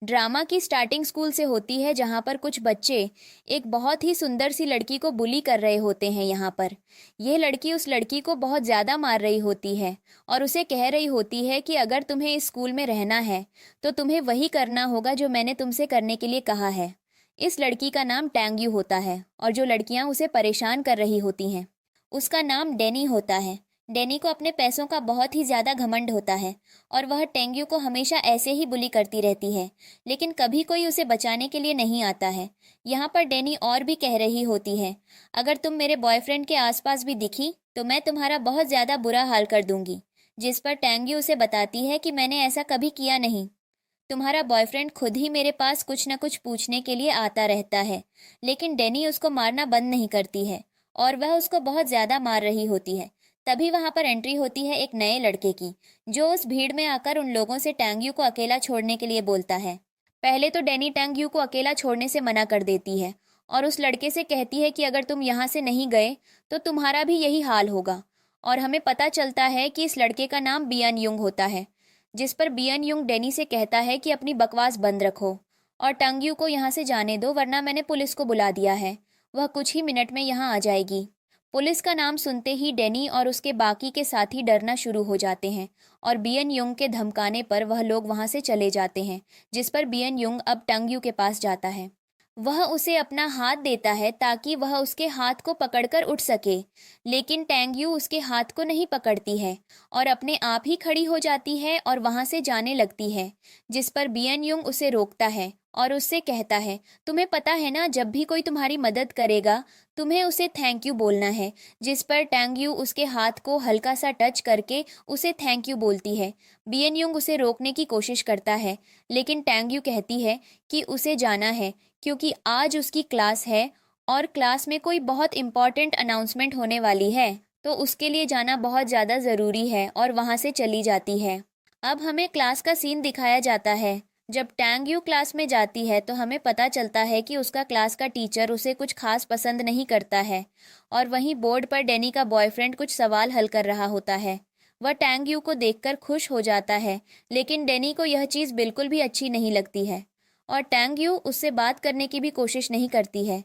Drama की starting school से होती है जहाँ पर कुछ बच्चे एक बहुत ही सुंदर सी लड़की को बुली कर रहे होते हैं। यहाँ पर यह लड़की उस लड़की को बहुत ज़्यादा मार रही होती है और उसे कह रही होती है कि अगर तुम्हें इस स्कूल में रहना है तो तुम्हें वही करना होगा जो मैंने तुमसे करने के लिए कहा है। इस लड़की का नाम टैंग्यू होता है और जो लड़कियाँ उसे परेशान कर रही होती हैं उसका नाम डेनी होता है। डेनी को अपने पैसों का बहुत ही ज़्यादा घमंड होता है और वह टेंग्यू को हमेशा ऐसे ही बुली करती रहती है, लेकिन कभी कोई उसे बचाने के लिए नहीं आता है। यहाँ पर डेनी और भी कह रही होती है, अगर तुम मेरे बॉयफ्रेंड के आसपास भी दिखी तो मैं तुम्हारा बहुत ज़्यादा बुरा हाल कर दूंगी। जिस पर टेंग्यू उसे बताती है कि मैंने ऐसा कभी किया नहीं, तुम्हारा बॉयफ्रेंड खुद ही मेरे पास कुछ न कुछ पूछने के लिए आता रहता है। लेकिन डेनी उसको मारना बंद नहीं करती है और वह उसको बहुत ज़्यादा मार रही होती है। तभी वहां पर एंट्री होती है एक नए लड़के की, जो उस भीड़ में आकर उन लोगों से टैंग्यू को अकेला छोड़ने के लिए बोलता है। पहले तो डेनी टैंग्यू को अकेला छोड़ने से मना कर देती है और उस लड़के से कहती है कि अगर तुम यहाँ से नहीं गए तो तुम्हारा भी यही हाल होगा। और हमें पता चलता है कि इस लड़के का नाम बियन युंग होता है। जिस पर बियन युंग डेनी से कहता है कि अपनी बकवास बंद रखो और टैंग्यू को यहाँ से जाने दो, वरना मैंने पुलिस को बुला दिया है, वह कुछ ही मिनट में यहाँ आ जाएगी। पुलिस का नाम सुनते ही डेनी और उसके बाकी के साथी डरना शुरू हो जाते हैं और बियन युंग के धमकाने पर वह लोग वहां से चले जाते हैं। जिस पर बियन युंग अब टंग्यू के पास जाता है। वह उसे अपना हाथ देता है ताकि वह उसके हाथ को पकड़कर उठ सके, लेकिन टैंग्यू उसके हाथ को नहीं पकड़ती है और अपने आप ही खड़ी हो जाती है और वहां से जाने लगती है। जिस पर बियन युंग उसे रोकता है और उससे कहता है, तुम्हें पता है ना, जब भी कोई तुम्हारी मदद करेगा तुम्हें उसे थैंक यू बोलना है। जिस पर टैंग्यू उसके हाथ को हल्का सा टच करके उसे थैंक यू बोलती है। बियन युंग उसे रोकने की कोशिश करता है, लेकिन टैंग्यू कहती है कि उसे जाना है क्योंकि आज उसकी क्लास है और क्लास में कोई बहुत इम्पॉर्टेंट अनाउंसमेंट होने वाली है, तो उसके लिए जाना बहुत ज़्यादा ज़रूरी है और वहाँ से चली जाती है। अब हमें क्लास का सीन दिखाया जाता है। जब टैंग्यू क्लास में जाती है तो हमें पता चलता है कि उसका क्लास का टीचर उसे कुछ खास पसंद नहीं करता है और वहीं बोर्ड पर डेनी का बॉयफ्रेंड कुछ सवाल हल कर रहा होता है। वह टैंग्यू को देखकर खुश हो जाता है, लेकिन डेनी को यह चीज़ बिल्कुल भी अच्छी नहीं लगती है और टैंग्यू उससे बात करने की भी कोशिश नहीं करती है।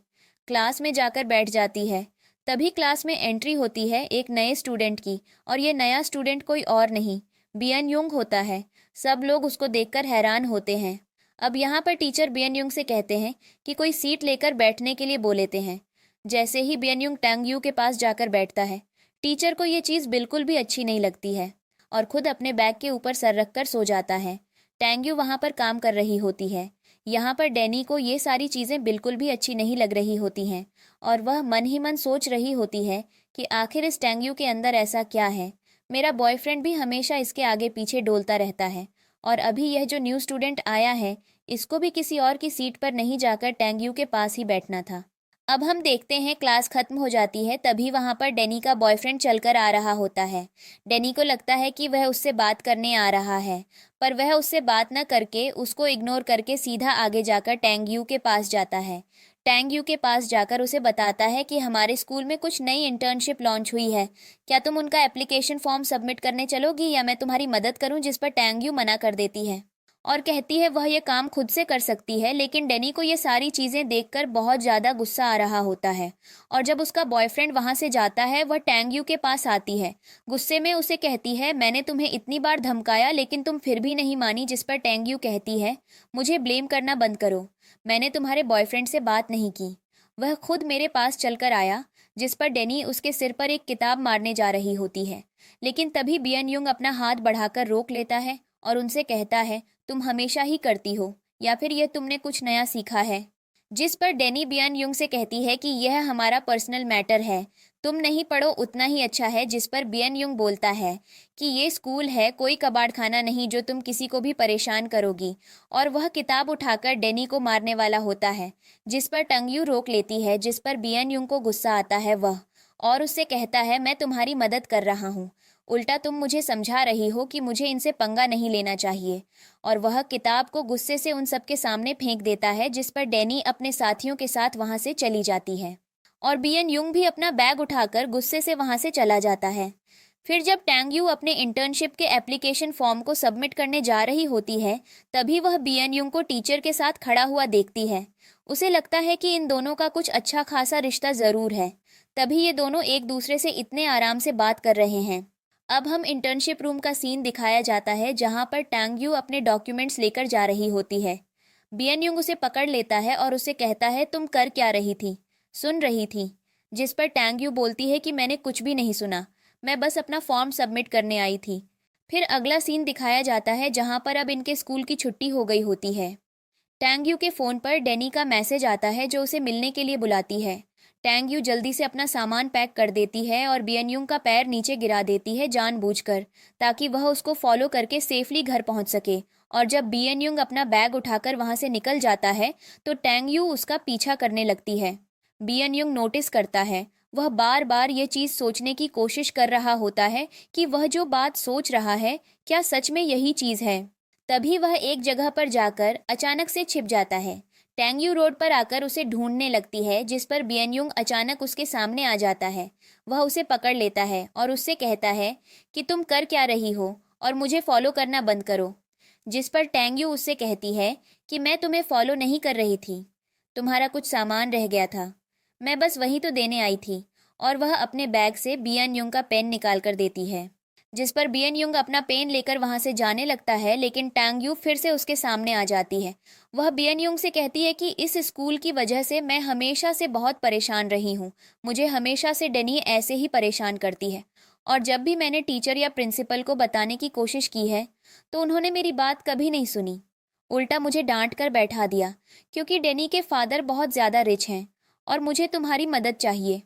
क्लास में जाकर बैठ जाती है। तभी क्लास में एंट्री होती है एक नए स्टूडेंट की और ये नया स्टूडेंट कोई और नहीं बियन युंग होता है। सब लोग उसको देखकर हैरान होते हैं। अब यहाँ पर टीचर बियन युंग से कहते हैं कि कोई सीट लेकर बैठने के लिए बोलेते हैं। जैसे ही बियन युंग टैंग्यू के पास जाकर बैठता है, टीचर को ये चीज़ बिल्कुल भी अच्छी नहीं लगती है और खुद अपने बैग के ऊपर सर रखकर सो जाता है। टैंग्यू वहाँ पर काम कर रही होती है। यहाँ पर डेनी को ये सारी चीज़ें बिल्कुल भी अच्छी नहीं लग रही होती हैं और वह मन ही मन सोच रही होती है कि आखिर इस टैंग्यू के अंदर ऐसा क्या है। मेरा बॉयफ्रेंड भी हमेशा इसके आगे पीछे डोलता रहता है और अभी यह जो न्यू स्टूडेंट आया है इसको भी किसी और की सीट पर नहीं जाकर टैंग्यू के पास ही बैठना था। अब हम देखते हैं क्लास खत्म हो जाती है, तभी वहाँ पर डेनी का बॉयफ्रेंड चलकर आ रहा होता है। डेनी को लगता है कि वह उससे बात करने आ रहा है, पर वह उससे बात न करके उसको इग्नोर करके सीधा आगे जाकर टैंग्यू के पास जाता है। टैंग्यू के पास जाकर उसे बताता है कि हमारे स्कूल में कुछ नई इंटर्नशिप लॉन्च हुई है, क्या तुम उनका एप्लीकेशन फॉर्म सबमिट करने चलोगी या मैं तुम्हारी मदद करूं। जिस पर टैंग्यू मना कर देती है और कहती है वह ये काम खुद से कर सकती है। लेकिन डेनी को ये सारी चीज़ें देखकर बहुत ज़्यादा गुस्सा आ रहा होता है और जब उसका बॉयफ्रेंड वहाँ से जाता है वह टैंग्यू के पास आती है। गुस्से में उसे कहती है, मैंने तुम्हें इतनी बार धमकाया लेकिन तुम फिर भी नहीं मानी। जिस पर टैंग्यू कहती है, मुझे ब्लेम करना बंद करो, मैंने तुम्हारे बॉयफ्रेंड से बात नहीं की, वह खुद मेरे पास चलकर आया। जिस पर डेनी उसके सिर पर एक किताब मारने जा रही होती है, लेकिन तभी बियन युंग अपना हाथ बढ़ाकर रोक लेता है और उनसे कहता है, तुम हमेशा ही करती हो या फिर यह तुमने कुछ नया सीखा है। जिस पर डेनी बियन युंग से कहती है कि यह हमारा पर्सनल मैटर है, तुम नहीं पढ़ो उतना ही अच्छा है। जिस पर बियन युंग बोलता है कि ये स्कूल है, कोई कबाड़ खाना नहीं जो तुम किसी को भी परेशान करोगी, और वह किताब उठाकर डेनी को मारने वाला होता है। जिस पर टंग्यू रोक लेती है। जिस पर बियन युंग को गुस्सा आता है वह और उससे कहता है, मैं तुम्हारी मदद कर रहा हूँ, उल्टा तुम मुझे समझा रही हो कि मुझे इनसे पंगा नहीं लेना चाहिए। और वह किताब को गुस्से से उन सबके सामने फेंक देता है। जिस पर डेनी अपने साथियों के साथ वहां से चली जाती है और बियन युंग भी अपना बैग उठाकर गुस्से से वहां से चला जाता है। फिर जब टैंग यू अपने इंटर्नशिप के एप्लीकेशन फॉर्म को सबमिट करने जा रही होती है, तभी वह बियन युंग को टीचर के साथ खड़ा हुआ देखती है। उसे लगता है कि इन दोनों का कुछ अच्छा खासा रिश्ता ज़रूर है, तभी ये दोनों एक दूसरे से इतने आराम से बात कर रहे हैं। अब हम इंटर्नशिप रूम का सीन दिखाया जाता है, जहाँ पर टैंग यू अपने डॉक्यूमेंट्स लेकर जा रही होती है। बियन युंग उसे पकड़ लेता है और उसे कहता है, तुम कर क्या रही थी? सुन रही थी। जिस पर टैंग यू बोलती है कि मैंने कुछ भी नहीं सुना, मैं बस अपना फॉर्म सबमिट करने आई थी। फिर अगला सीन दिखाया जाता है, जहाँ पर अब इनके स्कूल की छुट्टी हो गई होती है। टैंग यू के फ़ोन पर डेनी का मैसेज आता है, जो उसे मिलने के लिए बुलाती है। टैंग यू जल्दी से अपना सामान पैक कर देती है और बियन युंग का पैर नीचे गिरा देती है जानबूझकर, ताकि वह उसको फॉलो करके सेफली घर पहुंच सके। और जब बियन युंग अपना बैग उठाकर वहां से निकल जाता है, तो टैंग यू उसका पीछा करने लगती है। बियन युंग नोटिस करता है, वह बार बार ये चीज़ सोचने की कोशिश कर रहा होता है कि वह जो बात सोच रहा है, क्या सच में यही चीज़ है। तभी वह एक जगह पर जाकर अचानक से छिप जाता है। टैंग यू रोड पर आकर उसे ढूंढने लगती है, जिस पर बियन युंग अचानक उसके सामने आ जाता है। वह उसे पकड़ लेता है और उससे कहता है कि तुम कर क्या रही हो और मुझे फॉलो करना बंद करो। जिस पर टैंग यू उससे कहती है कि मैं तुम्हें फॉलो नहीं कर रही थी, तुम्हारा कुछ सामान रह गया था, मैं बस वही तो देने आई थी। और वह अपने बैग से बियन युंग का पेन निकाल कर देती है। जिस पर बियन युंग अपना पेन लेकर वहां से जाने लगता है, लेकिन टैंग यू फिर से उसके सामने आ जाती है। वह बियन युंग से कहती है कि इस स्कूल की वजह से मैं हमेशा से बहुत परेशान रही हूँ, मुझे हमेशा से डेनी ऐसे ही परेशान करती है, और जब भी मैंने टीचर या प्रिंसिपल को बताने की कोशिश की है, तो उन्होंने मेरी बात कभी नहीं सुनी, उल्टा मुझे डांट कर बैठा दिया, क्योंकि डेनी के फादर बहुत ज़्यादा रिच हैं और मुझे तुम्हारी मदद चाहिए।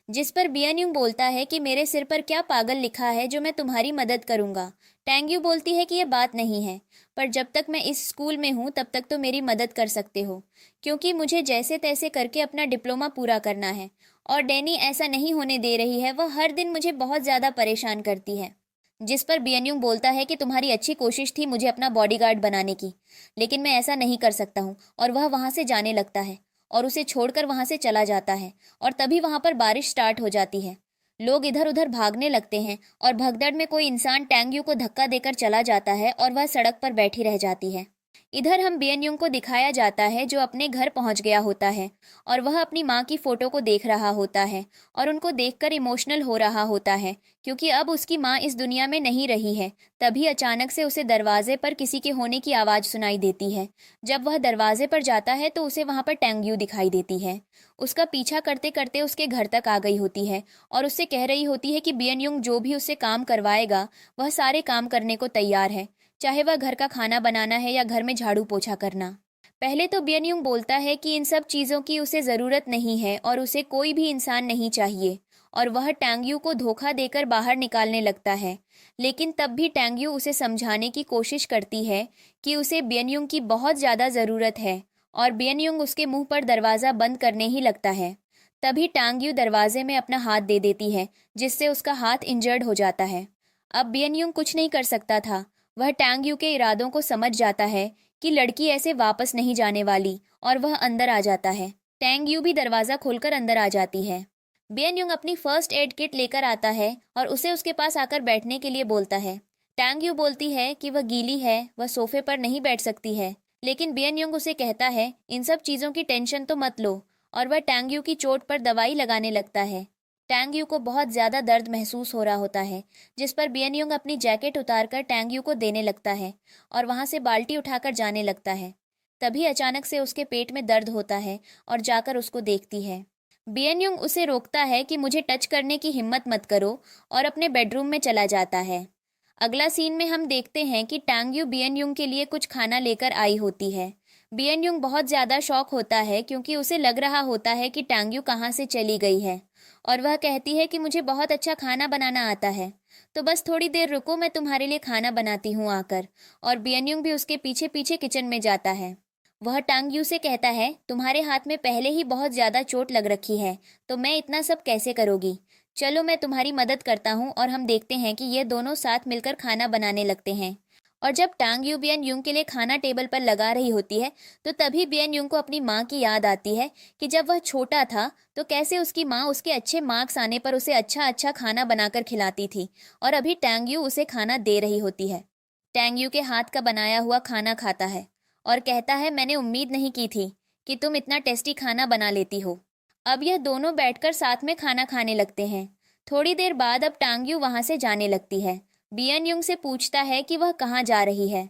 जिस पर बियन युंग बोलता है कि मेरे सिर पर क्या पागल लिखा है जो मैं तुम्हारी मदद करूंगा। टैंग यू बोलती है कि यह बात नहीं है, पर जब तक मैं इस स्कूल में हूँ तब तक तो मेरी मदद कर सकते हो, क्योंकि मुझे जैसे तैसे करके अपना डिप्लोमा पूरा करना है, और डैनी ऐसा नहीं होने दे रही है, वह हर दिन मुझे बहुत ज़्यादा परेशान करती है। जिस पर बियन युंग बोलता है कि तुम्हारी अच्छी कोशिश थी मुझे अपना बॉडीगार्ड बनाने की, लेकिन मैं ऐसा नहीं कर सकता हूँ। और वह वहाँ से जाने लगता है और उसे छोड़कर वहां से चला जाता है। और तभी वहां पर बारिश स्टार्ट हो जाती है। लोग इधर उधर भागने लगते हैं और भगदड़ में कोई इंसान टैंग यू को धक्का देकर चला जाता है और वह सड़क पर बैठी रह जाती है। इधर हम बियन युंग को दिखाया जाता है, जो अपने घर पहुंच गया होता है और वह अपनी माँ की फोटो को देख रहा होता है और उनको देखकर इमोशनल हो रहा होता है, क्योंकि अब उसकी माँ इस दुनिया में नहीं रही है। तभी अचानक से उसे दरवाजे पर किसी के होने की आवाज़ सुनाई देती है। जब वह दरवाजे पर जाता है तो उसे वहाँ पर टैंग यू दिखाई देती है। उसका पीछा करते करते उसके घर तक आ गई होती है और उससे कह रही होती है कि बियन युंग जो भी उससे काम करवाएगा वह सारे काम करने को तैयार है, चाहे वह घर का खाना बनाना है या घर में झाड़ू पोछा करना। पहले तो बियन युंग बोलता है कि इन सब चीज़ों की उसे ज़रूरत नहीं है और उसे कोई भी इंसान नहीं चाहिए, और वह टैंग यू को धोखा देकर बाहर निकालने लगता है। लेकिन तब भी टैंग यू उसे समझाने की कोशिश करती है कि उसे बियन युंग की बहुत ज़्यादा ज़रूरत है, और बियन युंग उसके मुंह पर दरवाज़ा बंद करने ही लगता है। तभी टैंग यू दरवाजे में अपना हाथ दे देती है, जिससे उसका हाथ इंजर्ड हो जाता है। अब बियन युंग कुछ नहीं कर सकता था। वह टैंग यू के इरादों को समझ जाता है कि लड़की ऐसे वापस नहीं जाने वाली, और वह अंदर आ जाता है। टैंग यू भी दरवाज़ा खोलकर अंदर आ जाती है। बियन युंग अपनी फर्स्ट एड किट लेकर आता है और उसे उसके पास आकर बैठने के लिए बोलता है। टैंग यू बोलती है कि वह गीली है, वह सोफे पर नहीं बैठ सकती है, लेकिन बियन युंग उसे कहता है इन सब चीज़ों की टेंशन तो मत लो, और वह टैंग यू की चोट पर दवाई लगाने लगता है। टैंग यू को बहुत ज़्यादा दर्द महसूस हो रहा होता है, जिस पर बियन युंग अपनी जैकेट उतारकर टैंग यू को देने लगता है और वहाँ से बाल्टी उठाकर जाने लगता है। तभी अचानक से उसके पेट में दर्द होता है और जाकर उसको देखती है। बियन युंग उसे रोकता है कि मुझे टच करने की हिम्मत मत करो, और अपने बेडरूम में चला जाता है। अगला सीन में हम देखते हैं कि टैंग यू बियन युंग के लिए कुछ खाना लेकर आई होती है। बियन युंग बहुत ज़्यादा शॉक होता है, क्योंकि उसे लग रहा होता है कि टैंग यू कहाँ से चली गई है, और वह कहती है कि मुझे बहुत अच्छा खाना बनाना आता है, तो बस थोड़ी देर रुको, मैं तुम्हारे लिए खाना बनाती हूँ आकर। और बियन युंग भी उसके पीछे पीछे किचन में जाता है। वह टैंग यू से कहता है तुम्हारे हाथ में पहले ही बहुत ज़्यादा चोट लग रखी है, तो मैं इतना सब कैसे करोगी, चलो मैं तुम्हारी मदद करता हूँ। और हम देखते हैं कि ये दोनों साथ मिलकर खाना बनाने लगते हैं, और जब टांग यू बियन युंग के लिए खाना टेबल पर लगा रही होती है तो तभी बियन युंग को अपनी माँ की याद आती है कि जब वह छोटा था तो कैसे उसकी माँ उसके अच्छे मार्क्स आने पर उसे अच्छा अच्छा खाना बनाकर खिलाती थी, और अभी टांग यू उसे खाना दे रही होती है। टांग यू के हाथ का बनाया हुआ खाना खाता है और कहता है, मैंने उम्मीद नहीं की थी कि तुम इतना टेस्टी खाना बना लेती हो। अब यह दोनों बैठकर साथ में खाना खाने लगते हैं। थोड़ी देर बाद अब टांग यू वहां से जाने लगती है। बियन युंग से पूछता है कि वह कहाँ जा रही है।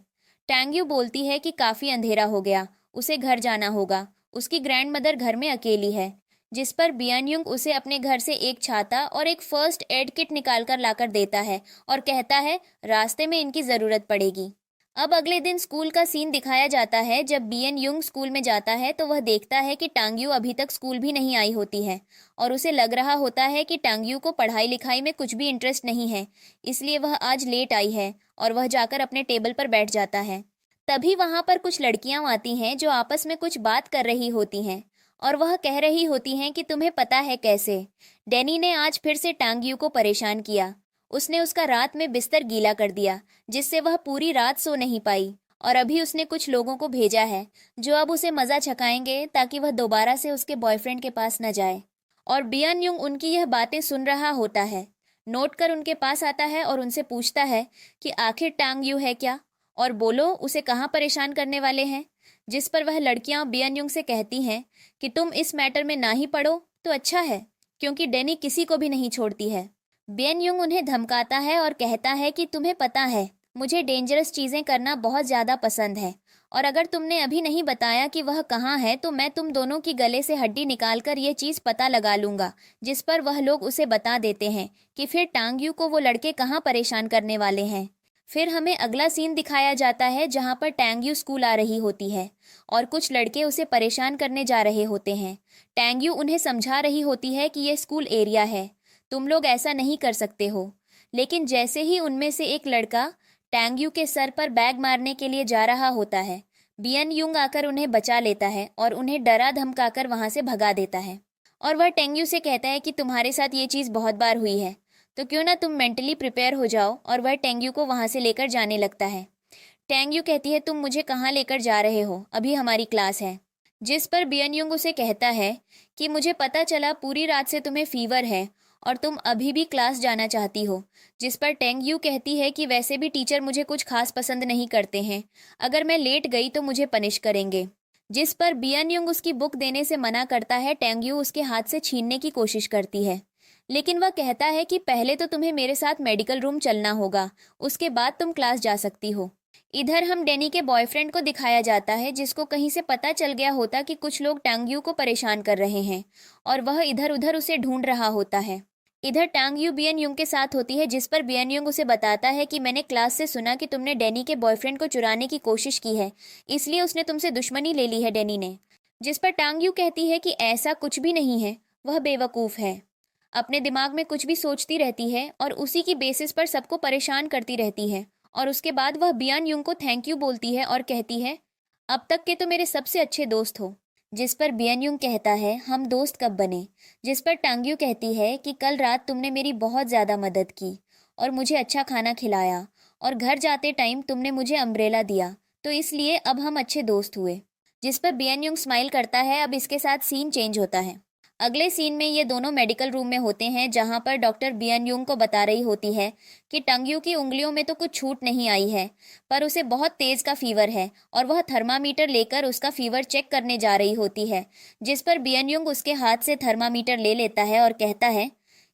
टांग यू बोलती है कि काफी अंधेरा हो गया, उसे घर जाना होगा, उसकी ग्रैंड मदर घर में अकेली है। जिस पर बियन युंग उसे अपने घर से एक छाता और एक फर्स्ट एड किट निकाल कर लाकर देता है और कहता है, रास्ते में इनकी जरूरत पड़ेगी। अब अगले दिन स्कूल का सीन दिखाया जाता है। जब बियन युंग स्कूल में जाता है तो वह देखता है कि टांग यू अभी तक स्कूल भी नहीं आई होती है, और उसे लग रहा होता है कि टांग यू को पढ़ाई लिखाई में कुछ भी इंटरेस्ट नहीं है, इसलिए वह आज लेट आई है, और वह जाकर अपने टेबल पर बैठ जाता है। तभी वहां पर कुछ लड़कियां आती हैं जो आपस में कुछ बात कर रही होती हैं, और वह कह रही होती हैं कि तुम्हें पता है कैसे डैनी ने आज फिर से टांग यू को परेशान किया। उसने उसका रात में बिस्तर गीला कर दिया, जिससे वह पूरी रात सो नहीं पाई, और अभी उसने कुछ लोगों को भेजा है जो अब उसे मजा चखाएंगे ताकि वह दोबारा से उसके बॉयफ्रेंड के पास न जाए। और बियन युंग उनकी यह बातें सुन रहा होता है, नोट कर उनके पास आता है और उनसे पूछता है कि आखिर टांग यू है क्या, और बोलो उसे कहाँ परेशान करने वाले हैं। जिस पर वह लड़कियां बियन युंग से कहती हैं कि तुम इस मैटर में ना ही पढ़ो तो अच्छा है, क्योंकि डेनी किसी को भी नहीं छोड़ती है। बियन युंग उन्हें धमकाता है और कहता है कि तुम्हें पता है मुझे डेंजरस चीजें करना बहुत ज्यादा पसंद है, और अगर तुमने अभी नहीं बताया कि वह कहाँ है तो मैं तुम दोनों की गले से हड्डी निकालकर ये चीज पता लगा लूंगा। जिस पर वह लोग उसे बता देते हैं कि फिर टांग यू को वो लड़के कहाँ परेशान करने वाले हैं। फिर हमें अगला सीन दिखाया जाता है जहाँ पर टैंग यू स्कूल आ रही होती है और कुछ लड़के उसे परेशान करने जा रहे होते हैं। टैंग यू उन्हें समझा रही होती है कि यह स्कूल एरिया है, तुम लोग ऐसा नहीं कर सकते हो। लेकिन जैसे ही उनमें से एक लड़का टैंग यू के सर पर बैग मारने के लिए जा रहा होता है, बियन युंग आकर उन्हें बचा लेता है और उन्हें डरा धमकाकर वहां से भगा देता है। और वह टैंग यू से कहता है कि तुम्हारे साथ ये चीज़ बहुत बार हुई है, तो क्यों ना तुम मेंटली प्रिपेयर हो जाओ, और वह टैंग यू को वहां से लेकर जाने लगता है। टैंग यू कहती है, तुम मुझे कहाँ लेकर जा रहे हो, अभी हमारी क्लास है। जिस पर बियन युंग उसे कहता है कि मुझे पता चला पूरी रात से तुम्हें फीवर है और तुम अभी भी क्लास जाना चाहती हो। जिस पर टैंग यू कहती है कि वैसे भी टीचर मुझे कुछ खास पसंद नहीं करते हैं, अगर मैं लेट गई तो मुझे पनिश करेंगे। जिस पर बियन युंग उसकी बुक देने से मना करता है। टैंग यू उसके हाथ से छीनने की कोशिश करती है, लेकिन वह कहता है कि पहले तो तुम्हें मेरे साथ मेडिकल रूम चलना होगा, उसके बाद तुम क्लास जा सकती हो। इधर हम डेनी के बॉयफ्रेंड को दिखाया जाता है, जिसको कहीं से पता चल गया होता कि कुछ लोग टांग यू को परेशान कर रहे हैं, और वह इधर उधर उसे ढूंढ रहा होता है। इधर टांग यू बियन युंग के साथ होती है, जिस पर बियन युंग उसे बताता है कि मैंने क्लास से सुना कि तुमने डेनी के बॉयफ्रेंड को चुराने की कोशिश की है, इसलिए उसने तुमसे दुश्मनी ले ली है डेनी ने। जिस पर टांग यू कहती है कि ऐसा कुछ भी नहीं है, वह बेवकूफ़ है, अपने दिमाग में कुछ भी सोचती रहती है और उसी की बेसिस पर सबको परेशान करती रहती है। और उसके बाद वह बियान युंग को थैंक यू बोलती है और कहती है, अब तक के तो मेरे सबसे अच्छे दोस्त हो। जिस पर बियन युंग कहता है, हम दोस्त कब बने। जिस पर टांग्यू कहती है कि कल रात तुमने मेरी बहुत ज़्यादा मदद की और मुझे अच्छा खाना खिलाया, और घर जाते टाइम तुमने मुझे अम्ब्रेला दिया, तो इसलिए अब हम अच्छे दोस्त हुए। जिस पर बियन युंग स्माइल करता है। अब इसके साथ सीन चेंज होता है। अगले सीन में ये दोनों मेडिकल रूम में होते हैं, जहां पर डॉक्टर बियन युंग को बता रही होती है कि टंग्यू की उंगलियों में तो कुछ छूट नहीं आई है, पर उसे बहुत तेज का फीवर है, और वह थर्मामीटर लेकर उसका फीवर चेक करने जा रही होती है। जिस पर बियन युंग उसके हाथ से थर्मामीटर ले लेता है और कहता है,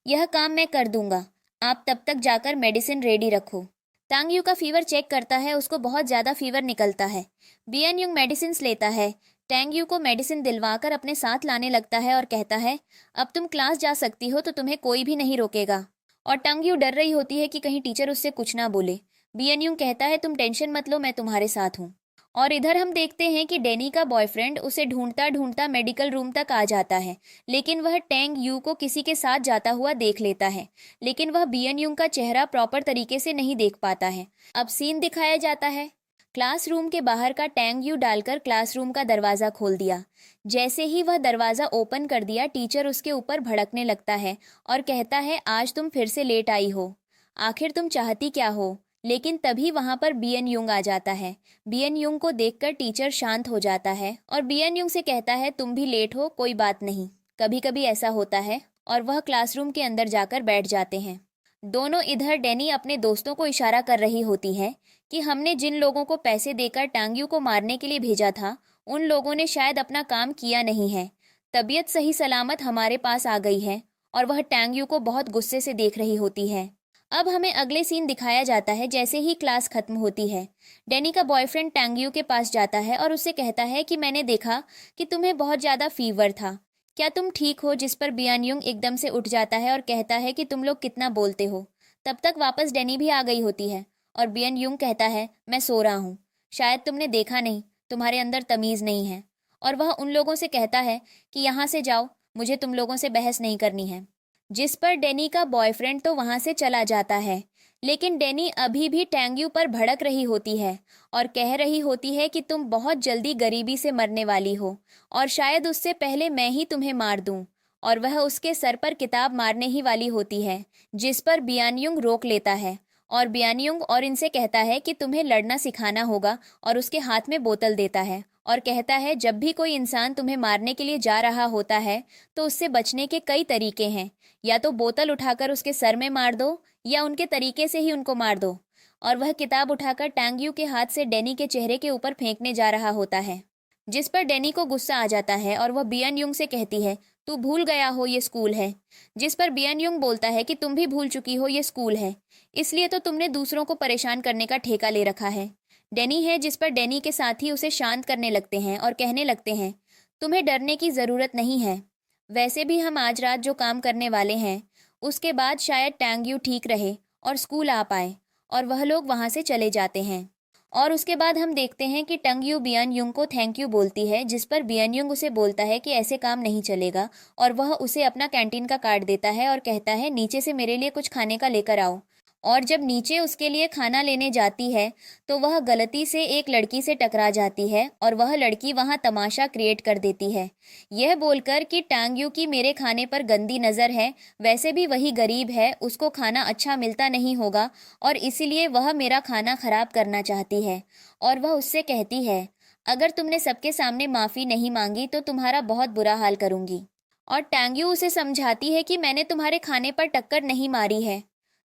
यह काम मैं कर दूंगा, आप तब तक जाकर मेडिसिन रेडी रखो। टांग यू का फीवर चेक करता है, उसको बहुत ज़्यादा फीवर निकलता है। बियन युंग मेडिसिन लेता है, टैंग यू को मेडिसिन दिलवाकर अपने साथ लाने लगता है और कहता है, अब तुम क्लास जा सकती हो, तो तुम्हें कोई भी नहीं रोकेगा। और टंग यू डर रही होती है कि कहीं टीचर उससे कुछ ना बोले। बियन यू कहता है, तुम टेंशन मत लो, मैं तुम्हारे साथ हूँ। और इधर हम देखते हैं कि डेनी का बॉयफ्रेंड उसे ढूंढता ढूंढता मेडिकल रूम तक आ जाता है, लेकिन वह टैंग यू को किसी के साथ जाता हुआ देख लेता है, लेकिन वह बियन यू का चेहरा प्रॉपर तरीके से नहीं देख पाता है। अब सीन दिखाया जाता है, क्लासरूम के बाहर का टैंग यू डालकर क्लासरूम का दरवाज़ा खोल दिया। जैसे ही वह दरवाज़ा ओपन कर दिया, टीचर उसके ऊपर भड़कने लगता है और कहता है, आज तुम फिर से लेट आई हो, आखिर तुम चाहती क्या हो। लेकिन तभी वहां पर बीएन युंग आ जाता है। बीएन युंग को देखकर टीचर शांत हो जाता है और बीएन युंग से कहता है तुम भी लेट हो, कोई बात नहीं, कभी कभी ऐसा होता है, और वह क्लासरूम के अंदर जाकर बैठ जाते हैं। दोनों इधर डैनी अपने दोस्तों को इशारा कर रही होती है कि हमने जिन लोगों को पैसे देकर टांग्यू को मारने के लिए भेजा था उन लोगों ने शायद अपना काम किया नहीं है। तबीयत सही सलामत हमारे पास आ गई है। और वह टांग्यू को बहुत गुस्से से देख रही होती है। अब हमें अगले सीन दिखाया जाता है जैसे ही क्लास खत्म होती है। डैनी का बॉयफ्रेंड टांग्यू के पास जाता है और उससे कहता है कि मैंने देखा कि तुम्हें बहुत ज़्यादा फीवर था, क्या तुम ठीक हो? जिस पर बियानयुंग एकदम से उठ जाता है और कहता है कि तुम लोग कितना बोलते हो। तब तक वापस डैनी भी आ गई होती है और बियानयुंग कहता है मैं सो रहा हूँ, शायद तुमने देखा नहीं, तुम्हारे अंदर तमीज़ नहीं है। और वह उन लोगों से कहता है कि यहाँ से जाओ, मुझे तुम लोगों से बहस नहीं करनी है। जिस पर डैनी का बॉयफ्रेंड तो वहां से चला जाता है, लेकिन डैनी अभी भी टैंग्यू पर भड़क रही होती है और कह रही होती है कि तुम बहुत जल्दी गरीबी से मरने वाली हो और शायद उससे पहले मैं ही तुम्हें मार दूं। और वह उसके सर पर किताब मारने ही वाली होती है, जिस पर बियानयुंग रोक लेता है और बियानयुंग और इनसे कहता है कि तुम्हें लड़ना सिखाना होगा और उसके हाथ में बोतल देता है और कहता है जब भी कोई इंसान तुम्हें मारने के लिए जा रहा होता है तो उससे बचने के कई तरीके हैं, या तो बोतल उठाकर उसके सर में मार दो या उनके तरीके से ही उनको मार दो। और वह किताब उठाकर टैंग्यू के हाथ से डैनी के चेहरे के ऊपर फेंकने जा रहा होता है, जिस पर डैनी को गुस्सा आ जाता है और वह बियन युंग से कहती है तू भूल गया हो ये स्कूल है। जिस पर बियन युंग बोलता है कि तुम भी भूल चुकी हो ये स्कूल है, इसलिए तो तुमने दूसरों को परेशान करने का ठेका ले रखा है। डैनी है, जिस पर डैनी के साथ ही उसे शांत करने लगते हैं और कहने लगते हैं तुम्हें डरने की ज़रूरत नहीं है, वैसे भी हम आज रात जो काम करने वाले हैं उसके बाद शायद टैंग्यू ठीक रहे और स्कूल आ पाए। और वह लोग वहाँ से चले जाते हैं। और उसके बाद हम देखते हैं कि टंग्यू बियन युंग को थैंक यू बोलती है, जिस पर बियन युंग उसे बोलता है कि ऐसे काम नहीं चलेगा और वह उसे अपना कैंटीन का कार्ड देता है और कहता है नीचे से मेरे लिए कुछ खाने का लेकर आओ। और जब नीचे उसके लिए खाना लेने जाती है तो वह गलती से एक लड़की से टकरा जाती है और वह लड़की वहां तमाशा क्रिएट कर देती है, यह बोलकर कि टांग्यू की मेरे खाने पर गंदी नज़र है, वैसे भी वही गरीब है, उसको खाना अच्छा मिलता नहीं होगा और इसीलिए वह मेरा खाना खराब करना चाहती है। और वह उससे कहती है अगर तुमने सबके सामने माफ़ी नहीं मांगी तो तुम्हारा बहुत बुरा हाल करूंगी। और टांग्यू उसे समझाती है कि मैंने तुम्हारे खाने पर टक्कर नहीं मारी है,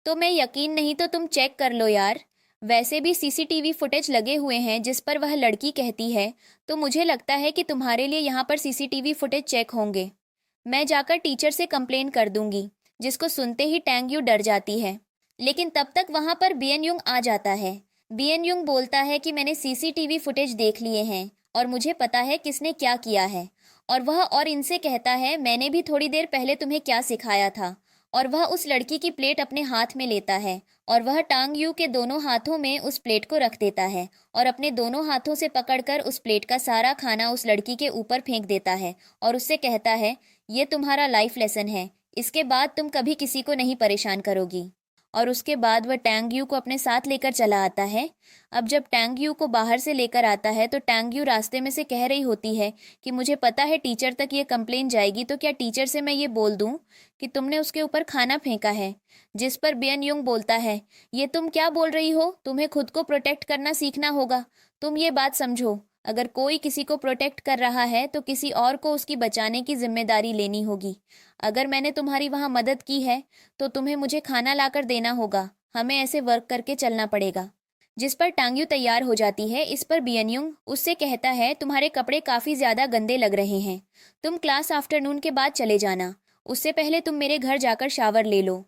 तो मैं यकीन नहीं तो तुम चेक कर लो यार, वैसे भी सीसीटीवी फुटेज लगे हुए हैं। जिस पर वह लड़की कहती है तो मुझे लगता है कि तुम्हारे लिए यहाँ पर सीसीटीवी फुटेज चेक होंगे, मैं जाकर टीचर से कंप्लेन कर दूंगी। जिसको सुनते ही टैंग्यू डर जाती है, लेकिन तब तक वहाँ पर बियन युंग आ जाता है। बियन युंग बोलता है कि मैंने सीसीटीवी फुटेज देख लिए हैं और मुझे पता है किसने क्या किया है। और वह और इनसे कहता है मैंने भी थोड़ी देर पहले तुम्हें क्या सिखाया था। और वह उस लड़की की प्लेट अपने हाथ में लेता है और वह टांग यू के दोनों हाथों में उस प्लेट को रख देता है और अपने दोनों हाथों से पकड़कर उस प्लेट का सारा खाना उस लड़की के ऊपर फेंक देता है और उससे कहता है ये तुम्हारा लाइफ लेसन है, इसके बाद तुम कभी किसी को नहीं परेशान करोगी। और उसके बाद वह टैंग यू को अपने साथ लेकर चला आता है। अब जब टैंग यू को बाहर से लेकर आता है तो टैंग यू रास्ते में से कह रही होती है कि मुझे पता है टीचर तक ये कंप्लेन जाएगी, तो क्या टीचर से मैं ये बोल दूं कि तुमने उसके ऊपर खाना फेंका है। जिस पर बियन युंग बोलता है ये तुम क्या बोल रही हो, तुम्हें खुद को प्रोटेक्ट करना सीखना होगा, तुम ये बात समझो, अगर कोई किसी को प्रोटेक्ट कर रहा है तो किसी और को उसकी बचाने की जिम्मेदारी लेनी होगी। अगर मैंने तुम्हारी वहाँ मदद की है तो तुम्हें मुझे खाना लाकर देना होगा, हमें ऐसे वर्क करके चलना पड़ेगा। जिस पर टांग्यू तैयार हो जाती है। इस पर बियनयुंग उससे कहता है तुम्हारे कपड़े काफ़ी ज़्यादा गंदे लग रहे हैं, तुम क्लास आफ्टरनून के बाद चले जाना, उससे पहले तुम मेरे घर जाकर शावर ले लो।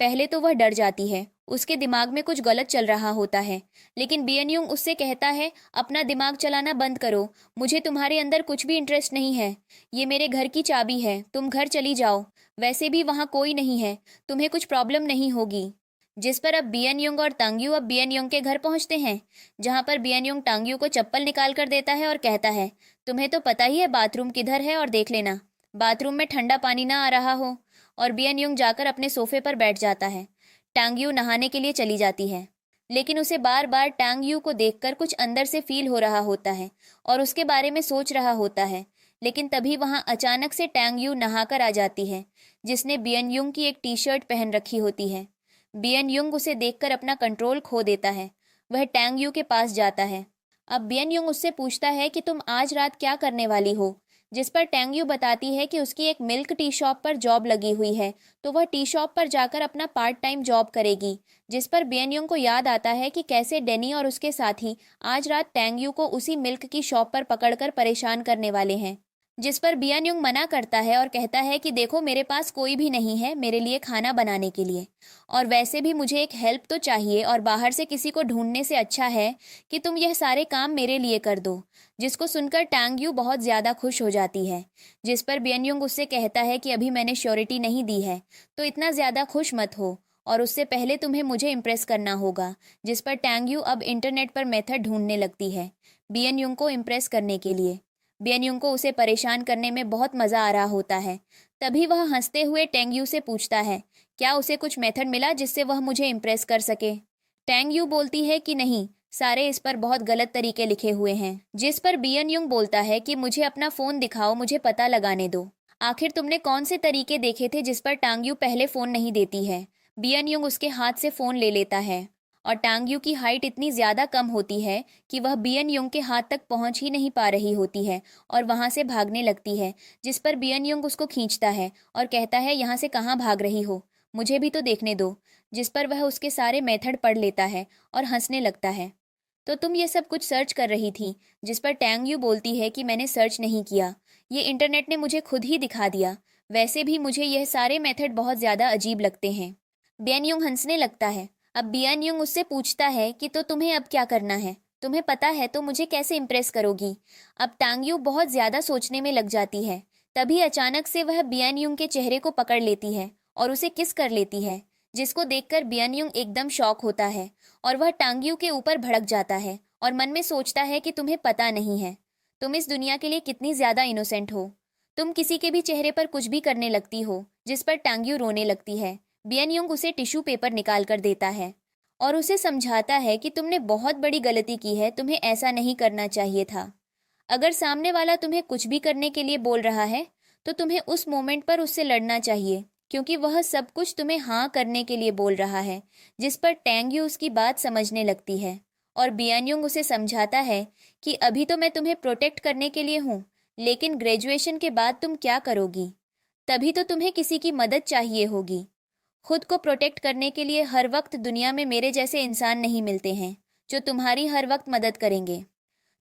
पहले तो वह डर जाती है, उसके दिमाग में कुछ गलत चल रहा होता है, लेकिन बियनयुंग उससे कहता है अपना दिमाग चलाना बंद करो, मुझे तुम्हारे अंदर कुछ भी इंटरेस्ट नहीं है, ये मेरे घर की चाबी है, तुम घर चली जाओ, वैसे भी वहाँ कोई नहीं है, तुम्हें कुछ प्रॉब्लम नहीं होगी। जिस पर अब बियनयुंग और टांग्यू अब बियनयुंग के घर पहुंचते हैं, जहां पर बियनयुंग टांग्यू को चप्पल निकाल कर देता है और कहता है तुम्हें तो पता ही है बाथरूम किधर है और देख लेना बाथरूम में ठंडा पानी ना आ रहा हो। और बियनयुंग जाकर अपने सोफे पर बैठ जाता है। टांग्यू नहाने के लिए चली जाती है, लेकिन उसे बार बार टांग्यू को देखकर कुछ अंदर से फील हो रहा होता है और उसके बारे में सोच रहा होता है। लेकिन तभी वहां अचानक से टांग्यू नहाकर आ जाती है, जिसने बियनयुंग की एक टी शर्ट पहन रखी होती है। बियन युंग उसे देखकर अपना कंट्रोल खो देता है। वह टैंग यू के पास जाता है। अब बियन युंग उससे पूछता है कि तुम आज रात क्या करने वाली हो, जिस पर टैंग यू बताती है कि उसकी एक मिल्क टी शॉप पर जॉब लगी हुई है, तो वह टी शॉप पर जाकर अपना पार्ट टाइम जॉब करेगी। जिस पर बियन युंग को याद आता है कि कैसे डेनी और उसके साथी आज रात टैंग यू को उसी मिल्क की शॉप पर पकड़कर परेशान करने वाले हैं। जिस पर बियन युंग मना करता है और कहता है कि देखो, मेरे पास कोई भी नहीं है मेरे लिए खाना बनाने के लिए, और वैसे भी मुझे एक हेल्प तो चाहिए, और बाहर से किसी को ढूंढने से अच्छा है कि तुम यह सारे काम मेरे लिए कर दो। जिसको सुनकर टैंग यू बहुत ज़्यादा खुश हो जाती है। जिस पर बियन युंग उससे कहता है कि अभी मैंने श्योरिटी नहीं दी है, तो इतना ज़्यादा खुश मत हो, और उससे पहले तुम्हें मुझे इम्प्रेस करना होगा। जिस पर टैंग यू अब इंटरनेट पर मेथड ढूंढने लगती है बियन युंग को इम्प्रेस करने के लिए। बियन युंग को उसे परेशान करने में बहुत मज़ा आ रहा होता है। तभी वह हंसते हुए टैंग यू से पूछता है, क्या उसे कुछ मेथड मिला जिससे वह मुझे इम्प्रेस कर सके। टैंग यू बोलती है कि नहीं, सारे इस पर बहुत गलत तरीके लिखे हुए हैं। जिस पर बियन युंग बोलता है कि मुझे अपना फ़ोन दिखाओ, मुझे पता लगाने दो। आखिर तुमने कौन से तरीके देखे थे। जिस पर टांग यू पहले फ़ोन नहीं देती है। बियन युंग उसके हाथ से फ़ोन ले लेता है, और टांग यू की हाइट इतनी ज़्यादा कम होती है कि वह बियन युंग के हाथ तक पहुंच ही नहीं पा रही होती है, और वहां से भागने लगती है। जिस पर बियन युंग उसको खींचता है और कहता है, यहाँ से कहाँ भाग रही हो, मुझे भी तो देखने दो। जिस पर वह उसके सारे मेथड पढ़ लेता है और हंसने लगता है। तो तुम ये सब कुछ सर्च कर रही थी। जिस पर टैंग यू बोलती है कि मैंने सर्च नहीं किया, ये इंटरनेट ने मुझे खुद ही दिखा दिया। वैसे भी मुझे यह सारे मेथड बहुत ज़्यादा अजीब लगते हैं। बियन युंग हंसने लगता है। अब बियन युंग उससे पूछता है कि तो तुम्हें अब क्या करना है, तुम्हें पता है तो मुझे कैसे इम्प्रेस करोगी। अब टांग यू बहुत ज़्यादा सोचने में लग जाती है। तभी अचानक से वह बियन युंग के चेहरे को पकड़ लेती है और उसे किस कर लेती है, जिसको देखकर बियन युंग एकदम शॉक होता है, और वह टांग यू के ऊपर भड़क जाता है और मन में सोचता है कि तुम्हें पता नहीं है, तुम इस दुनिया के लिए कितनी ज़्यादा इनोसेंट हो। तुम किसी के भी चेहरे पर कुछ भी करने लगती हो। जिस पर टांग यू रोने लगती है। बियन युंग उसे टिश्यू पेपर निकाल कर देता है और उसे समझाता है कि तुमने बहुत बड़ी गलती की है, तुम्हें ऐसा नहीं करना चाहिए था। अगर सामने वाला तुम्हें कुछ भी करने के लिए बोल रहा है, तो तुम्हें उस मोमेंट पर उससे लड़ना चाहिए, क्योंकि वह सब कुछ तुम्हें हाँ करने के लिए बोल रहा है। जिस पर टैंग यू उसकी बात समझने लगती है, और बियन युंग उसे समझाता है कि अभी तो मैं तुम्हें प्रोटेक्ट करने के लिए हूँ, लेकिन ग्रेजुएशन के बाद तुम क्या करोगी, तभी तो तुम्हें किसी की मदद चाहिए होगी। खुद को प्रोटेक्ट करने के लिए हर वक्त दुनिया में मेरे जैसे इंसान नहीं मिलते हैं जो तुम्हारी हर वक्त मदद करेंगे।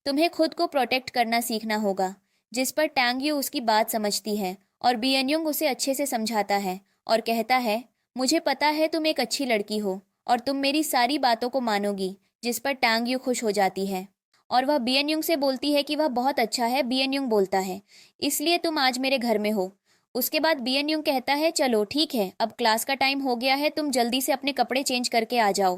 तुम्हें खुद को प्रोटेक्ट करना सीखना होगा। जिस पर टैंग यू उसकी बात समझती है, और बियन युंग उसे अच्छे से समझाता है और कहता है, मुझे पता है तुम एक अच्छी लड़की हो और तुम मेरी सारी बातों को मानोगी। जिस पर टैंग यू खुश हो जाती है और वह बियन युंग से बोलती है कि वह बहुत अच्छा है। बियन युंग बोलता है, इसलिए तुम आज मेरे घर में हो। उसके बाद बियन युंग कहता है, चलो ठीक है, अब क्लास का टाइम हो गया है, तुम जल्दी से अपने कपड़े चेंज करके आ जाओ।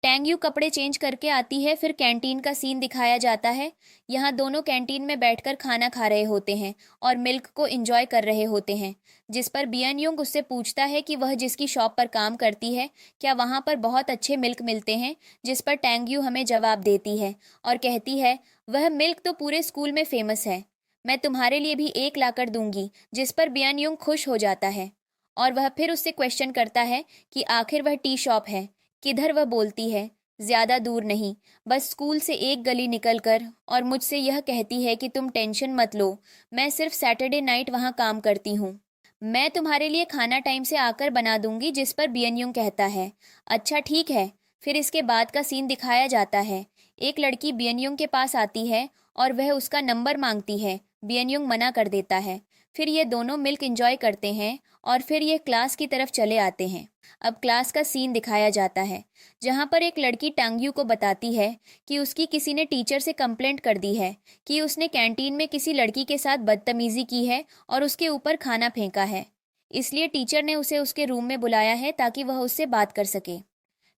टैंग यू कपड़े चेंज करके आती है। फिर कैंटीन का सीन दिखाया जाता है। यहाँ दोनों कैंटीन में बैठकर खाना खा रहे होते हैं और मिल्क को एंजॉय कर रहे होते हैं। जिस पर बियन युंग उससे पूछता है कि वह जिसकी शॉप पर काम करती है, क्या वहाँ पर बहुत अच्छे मिल्क मिलते हैं। जिस पर टैंग यू हमें जवाब देती है और कहती है, वह मिल्क तो पूरे स्कूल में फेमस है, मैं तुम्हारे लिए भी एक लाकर दूंगी। जिस पर बियन युंग खुश हो जाता है और वह फिर उससे क्वेश्चन करता है कि आखिर वह टी शॉप है किधर। वह बोलती है, ज़्यादा दूर नहीं, बस स्कूल से एक गली निकलकर, और मुझसे यह कहती है कि तुम टेंशन मत लो, मैं सिर्फ सैटरडे नाइट वहाँ काम करती हूँ, मैं तुम्हारे लिए खाना टाइम से आकर बना दूंगी। जिस पर बियन युंग कहता है, अच्छा ठीक है। फिर इसके बाद का सीन दिखाया जाता है। एक लड़की बियन युंग के पास आती है और वह उसका नंबर मांगती है। बियन युंग मना कर देता है। फिर ये दोनों मिल्क एंजॉय करते हैं और फिर ये क्लास की तरफ चले आते हैं। अब क्लास का सीन दिखाया जाता है, जहाँ पर एक लड़की टांग यू को बताती है कि उसकी किसी ने टीचर से कंप्लेंट कर दी है कि उसने कैंटीन में किसी लड़की के साथ बदतमीजी की है और उसके ऊपर खाना फेंका है। इसलिए टीचर ने उसे उसके रूम में बुलाया है ताकि वह उससे बात कर सके।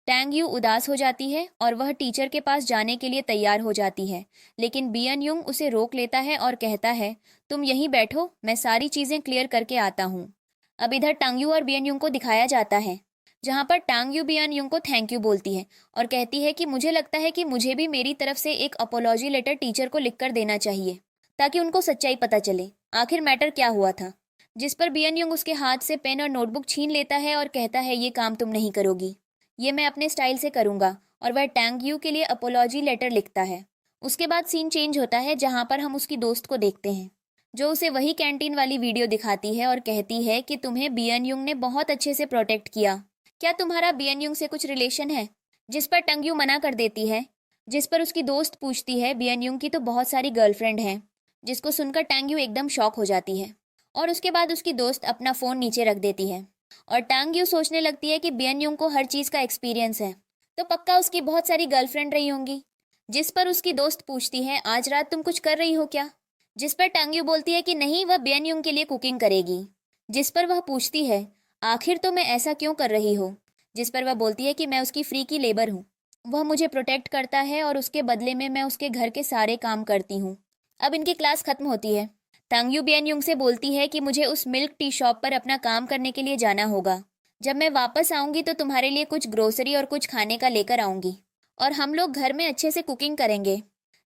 टैंग यू उदास हो जाती है और वह टीचर के पास जाने के लिए तैयार हो जाती है, लेकिन बियन युंग उसे रोक लेता है और कहता है, तुम यहीं बैठो, मैं सारी चीज़ें क्लियर करके आता हूँ। अब इधर टांग यू और बियन युंग को दिखाया जाता है, जहाँ पर टांग यू बियन युंग को थैंक यू बोलती है और कहती है कि मुझे लगता है कि मुझे भी मेरी तरफ से एक अपोलॉजी लेटर टीचर को लिख कर देना चाहिए, ताकि उनको सच्चाई पता चले, आखिर मैटर क्या हुआ था। जिस पर बियन युंग उसके हाथ से पेन और नोटबुक छीन लेता है और कहता है, ये काम तुम नहीं करोगी। ये मैं अपने स्टाइल से करूँगा। और वह टैंग यू के लिए अपोलॉजी लेटर लिखता है। उसके बाद सीन चेंज होता है जहाँ पर हम उसकी दोस्त को देखते हैं, जो उसे वही कैंटीन वाली वीडियो दिखाती है और कहती है कि तुम्हें बियन युंग ने बहुत अच्छे से प्रोटेक्ट किया। क्या तुम्हारा बियन युंग से कुछ रिलेशन है? जिस पर टंग यू मना कर देती है। जिस पर उसकी दोस्त पूछती है बियन युंग की तो बहुत सारी गर्लफ्रेंड हैं। जिसको सुनकर टैंग यू एकदम शॉक हो जाती है। और उसके बाद उसकी दोस्त अपना फ़ोन नीचे रख देती है। और टैंग यू सोचने लगती है कि बियन युंग को हर चीज़ का एक्सपीरियंस है, तो पक्का उसकी बहुत सारी गर्लफ्रेंड रही होंगी। जिस पर उसकी दोस्त पूछती है आज रात तुम कुछ कर रही हो क्या? जिस पर टैंग यू बोलती है कि नहीं, वह बियन युंग के लिए कुकिंग करेगी। जिस पर वह पूछती है आखिर तो मैं ऐसा क्यों कर रही हो? जिस पर वह बोलती है कि मैं उसकी फ्री की लेबर हूँ। वह मुझे प्रोटेक्ट करता है और उसके बदले में मैं उसके घर के सारे काम करती हूँ। अब इनकी क्लास खत्म होती है। टैंग यू बियन युंग से बोलती है कि मुझे उस मिल्क टी शॉप पर अपना काम करने के लिए जाना होगा। जब मैं वापस आऊंगी तो तुम्हारे लिए कुछ ग्रोसरी और कुछ खाने का लेकर आऊंगी और हम लोग घर में अच्छे से कुकिंग करेंगे।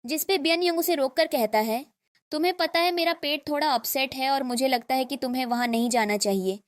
जिस पे बियन युंग उसे रोक कर कहता है तुम्हें पता है मेरा पेट थोड़ा अपसेट है और मुझे लगता है कि तुम्हें वहाँ नहीं जाना चाहिए।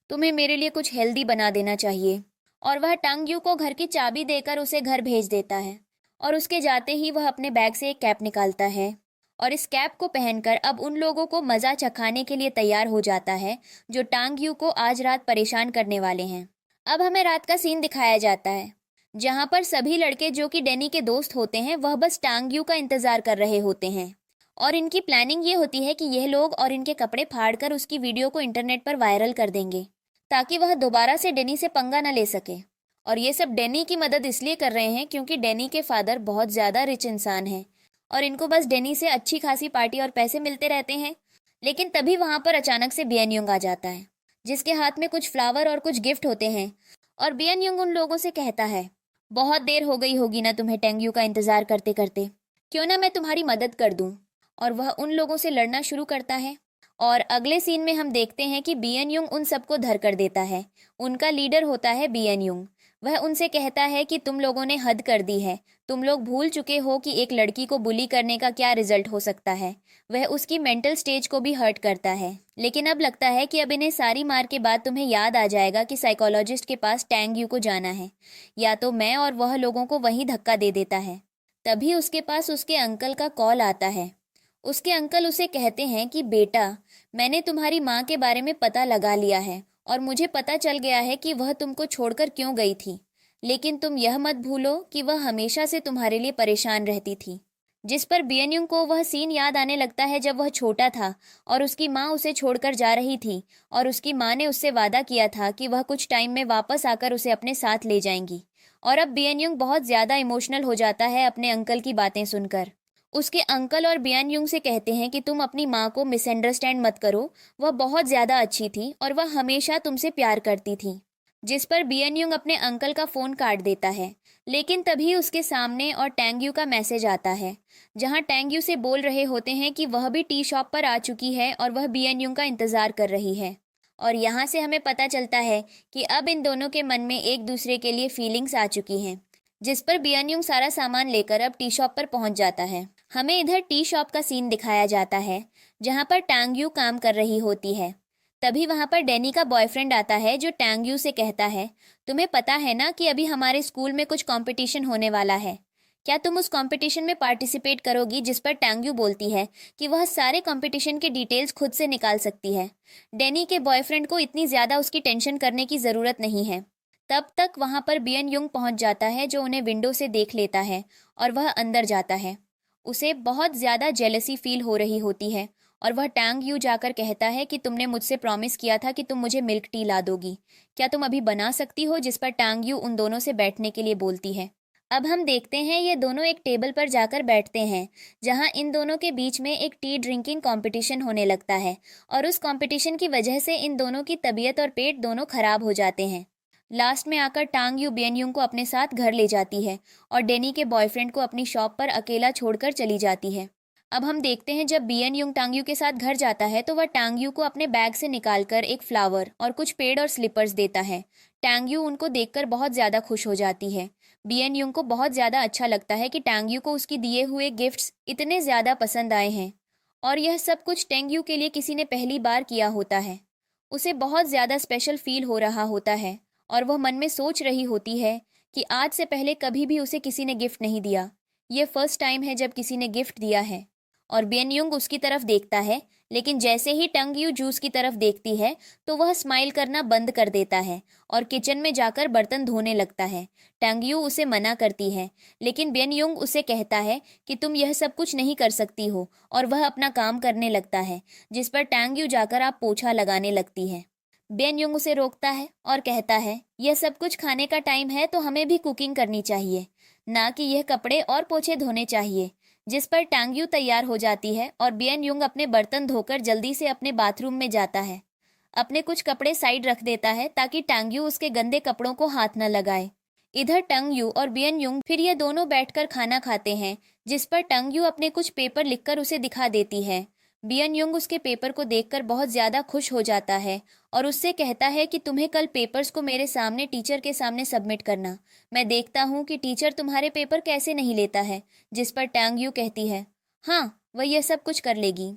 तुम्हें मेरे लिए कुछ हेल्दी बना देना चाहिए। और वह टंग यू को घर की चाबी देकर उसे घर भेज देता है। और उसके जाते ही वह अपने बैग से एक कैप निकालता है और इस कैप को पहनकर अब उन लोगों को मज़ा चखाने के लिए तैयार हो जाता है जो टांग यू को आज रात परेशान करने वाले हैं। अब हमें रात का सीन दिखाया जाता है जहां पर सभी लड़के जो कि डेनी के दोस्त होते हैं वह बस टांग यू का इंतजार कर रहे होते हैं। और इनकी प्लानिंग ये होती है कि यह लोग और इनके कपड़े फाड़कर उसकी वीडियो को इंटरनेट पर वायरल कर देंगे ताकि वह दोबारा से डेनी से पंगा न ले सके। और ये सब डेनी की मदद इसलिए कर रहे हैं क्योंकि डेनी के फादर बहुत ज़्यादा रिच इंसान हैं और इनको बस डेनी से अच्छी खासी पार्टी और पैसे मिलते रहते हैं। लेकिन तभी वहाँ पर अचानक से बियन युंग आ जाता है जिसके हाथ में कुछ फ्लावर और कुछ गिफ्ट होते हैं। और बियन युंग उन लोगों से कहता है बहुत देर हो गई होगी ना तुम्हें टेंग्यू का इंतज़ार करते करते, क्यों ना मैं तुम्हारी मदद कर दूं। और वह उन लोगों से लड़ना शुरू करता है। और अगले सीन में हम देखते हैं कि बियन युंग उन सबको धर कर देता है। उनका लीडर होता है बियन युंग। वह उनसे कहता है कि तुम लोगों ने हद कर दी है। तुम लोग भूल चुके हो कि एक लड़की को बुली करने का क्या रिजल्ट हो सकता है। वह उसकी मेंटल स्टेज को भी हर्ट करता है। लेकिन अब लगता है कि अब इन्हें सारी मार के बाद तुम्हें याद आ जाएगा कि साइकोलॉजिस्ट के पास टैंग यू को जाना है। या तो मैं और वह लोगों को वहीं धक्का दे देता है। तभी उसके पास उसके अंकल का कॉल आता है। उसके अंकल उसे कहते हैं कि बेटा, मैंने तुम्हारी माँ के बारे में पता लगा लिया है और मुझे पता चल गया है कि वह तुमको छोड़कर क्यों गई थी। लेकिन तुम यह मत भूलो कि वह हमेशा से तुम्हारे लिए परेशान रहती थी। जिस पर बियनयुंग को वह सीन याद आने लगता है जब वह छोटा था और उसकी माँ उसे छोड़कर जा रही थी और उसकी माँ ने उससे वादा किया था कि वह कुछ टाइम में वापस आकर उसे अपने साथ ले जाएंगी। और अब बियनयुंग बहुत ज़्यादा इमोशनल हो जाता है अपने अंकल की बातें सुनकर। उसके अंकल और बियनयुंग से कहते हैं कि तुम अपनी माँ को मिसअंडरस्टैंड मत करो। वह बहुत ज़्यादा अच्छी थी और वह हमेशा तुमसे प्यार करती थी। जिस पर बियनयुंग अपने अंकल का फ़ोन काट देता है। लेकिन तभी उसके सामने और टैंग्यू का मैसेज आता है जहां टैंग्यू से बोल रहे होते हैं कि वह भी टी शॉप पर आ चुकी है और वह बियनयुंग का इंतज़ार कर रही है। और यहाँ से हमें पता चलता है कि अब इन दोनों के मन में एक दूसरे के लिए फीलिंग्स आ चुकी हैं। जिस पर बियनयुंग सारा सामान लेकर अब टी शॉप पर पहुंच जाता है। हमें इधर टी शॉप का सीन दिखाया जाता है जहां पर टैंग्यू काम कर रही होती है। तभी वहां पर डेनी का बॉयफ्रेंड आता है जो टैंग्यू से कहता है तुम्हें पता है ना कि अभी हमारे स्कूल में कुछ कंपटीशन होने वाला है। क्या तुम उस कंपटीशन में पार्टिसिपेट करोगी? जिस पर टैंग्यू बोलती है कि वह सारे कंपटीशन के डिटेल्स खुद से निकाल सकती है। डेनी के बॉयफ्रेंड को इतनी ज़्यादा उसकी टेंशन करने की ज़रूरत नहीं है। तब तक वहां पर बियन युंग पहुंच जाता है जो उन्हें विंडो से देख लेता है और वह अंदर जाता है। उसे बहुत ज़्यादा जेलसी फील हो रही होती है और वह टैंग यू जाकर कहता है कि तुमने मुझसे प्रॉमिस किया था कि तुम मुझे मिल्क टी ला दोगी। क्या तुम अभी बना सकती हो? जिस पर टैंग यू उन दोनों से बैठने के लिए बोलती है। अब हम देखते हैं ये दोनों एक टेबल पर जाकर बैठते हैं जहां इन दोनों के बीच में एक टी ड्रिंकिंग कंपटीशन होने लगता है और उस कंपटीशन की वजह से इन दोनों की तबीयत और पेट दोनों खराब हो जाते हैं। लास्ट में आकर टांग यू बियनयुंग को अपने साथ घर ले जाती है और डेनी के बॉयफ्रेंड को अपनी शॉप पर अकेला छोड़कर चली जाती है। अब हम देखते हैं जब बियनयुंग टांगयू के साथ घर जाता है तो वह टांगयू को अपने बैग से निकालकर एक फ्लावर और कुछ पेड़ और स्लीपर्स देता है। टांगयू उनको देखकर बहुत ज़्यादा खुश हो जाती है। बियनयुंग को बहुत ज़्यादा अच्छा लगता है कि टांगयू को उसकी दिए हुए गिफ्ट्स इतने ज़्यादा पसंद आए हैं और यह सब कुछ टांगयू के लिए किसी ने पहली बार किया होता है। उसे बहुत ज़्यादा स्पेशल फील हो रहा होता है और वह मन में सोच रही होती है कि आज से पहले कभी भी उसे किसी ने गिफ्ट नहीं दिया। ये फर्स्ट टाइम है जब किसी ने गिफ्ट दिया है। और बियन युंग उसकी तरफ देखता है, लेकिन जैसे ही टंग यू जूस की तरफ देखती है तो वह स्माइल करना बंद कर देता है और किचन में जाकर बर्तन धोने लगता है। टंग यू उसे मना करती है, लेकिन बियन युंग उसे कहता है कि तुम यह सब कुछ नहीं कर सकती हो, और वह अपना काम करने लगता है, जिस पर टैंग यू जाकर आप पोछा लगाने लगती है। बियन युंग उसे रोकता है और कहता है, यह सब कुछ खाने का टाइम है तो हमें भी कुकिंग करनी चाहिए, ना कि यह कपड़े और पोछे धोने चाहिए। जिस पर टांग यू तैयार हो जाती है और बियन युंग अपने बर्तन धोकर जल्दी से अपने बाथरूम में जाता है। अपने कुछ कपड़े साइड रख देता है ताकि टांग यू उसके गंदे कपड़ों को हाथ न लगाए। इधर टंग यू और बियन युंग फिर ये दोनों बैठकर खाना खाते हैं, जिस पर टंग यू अपने कुछ पेपर लिखकर उसे दिखा देती है। बियन युंग उसके पेपर को देखकर बहुत ज्यादा खुश हो जाता है और उससे कहता है कि तुम्हें कल पेपर्स को मेरे सामने टीचर के सामने सबमिट करना। मैं देखता हूँ कि टीचर तुम्हारे पेपर कैसे नहीं लेता है। जिस पर टंग यू कहती है, हाँ वह यह सब कुछ कर लेगी।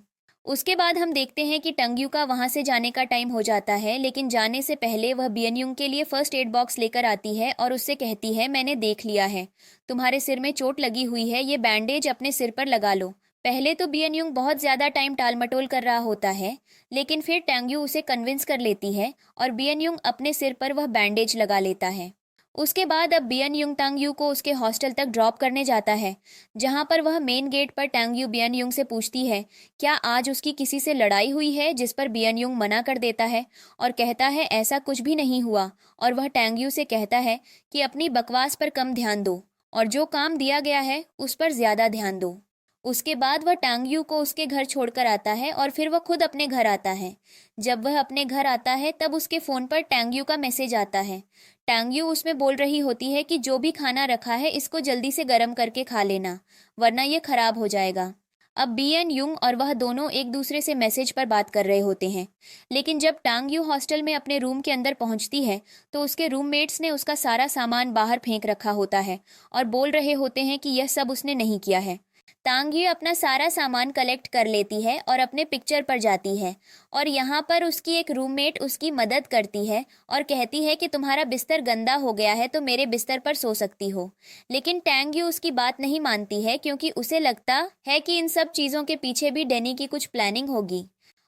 उसके बाद हम देखते हैं कि टंग यू का वहां से जाने का टाइम हो जाता है, लेकिन जाने से पहले वह बियन युंग के लिए फर्स्ट एड बॉक्स लेकर आती है और उससे कहती है, मैंने देख लिया है, तुम्हारे सिर में चोट लगी हुई है, ये बैंडेज अपने सिर पर लगा लो। पहले तो बियन युंग बहुत ज्यादा टाइम टाल मटोल कर रहा होता है, लेकिन फिर टैंग यू उसे कन्विंस कर लेती है और बियन युंग अपने सिर पर वह बैंडेज लगा लेता है। उसके बाद अब बियन युंग टांग यू को उसके हॉस्टल तक ड्रॉप करने जाता है, जहां पर वह मेन गेट पर टांग यू बियन युंग से पूछती है क्या आज उसकी किसी से लड़ाई हुई है, जिस पर बियन युंग मना कर देता है और कहता है ऐसा कुछ भी नहीं हुआ। और वह टांग यू से कहता है कि अपनी बकवास पर कम ध्यान दो और जो काम दिया गया है उस पर ज्यादा ध्यान दो। उसके बाद वह टांग यू को उसके घर छोड़कर आता है और फिर वह खुद अपने घर आता है। जब वह अपने घर आता है तब उसके फ़ोन पर टांग यू का मैसेज आता है। टांग यू उसमें बोल रही होती है कि जो भी खाना रखा है इसको जल्दी से गर्म करके खा लेना, वरना ये खराब हो जाएगा। अब बियन युंग और वह दोनों एक दूसरे से मैसेज पर बात कर रहे होते हैं, लेकिन जब टांग यू हॉस्टल में अपने रूम के अंदर पहुंचती है तो उसके रूममेट्स ने उसका सारा सामान बाहर फेंक रखा होता है और बोल रहे होते हैं कि यह सब उसने नहीं किया है। टांग यू अपना सारा सामान कलेक्ट कर लेती है और अपने पिक्चर पर जाती है, और यहाँ पर उसकी एक रूममेट उसकी मदद करती है और कहती है कि तुम्हारा बिस्तर गंदा हो गया है तो मेरे बिस्तर पर सो सकती हो। लेकिन टांग यू उसकी बात नहीं मानती है, क्योंकि उसे लगता है कि इन सब चीज़ों के पीछे भी डैनी की कुछ प्लानिंग होगी।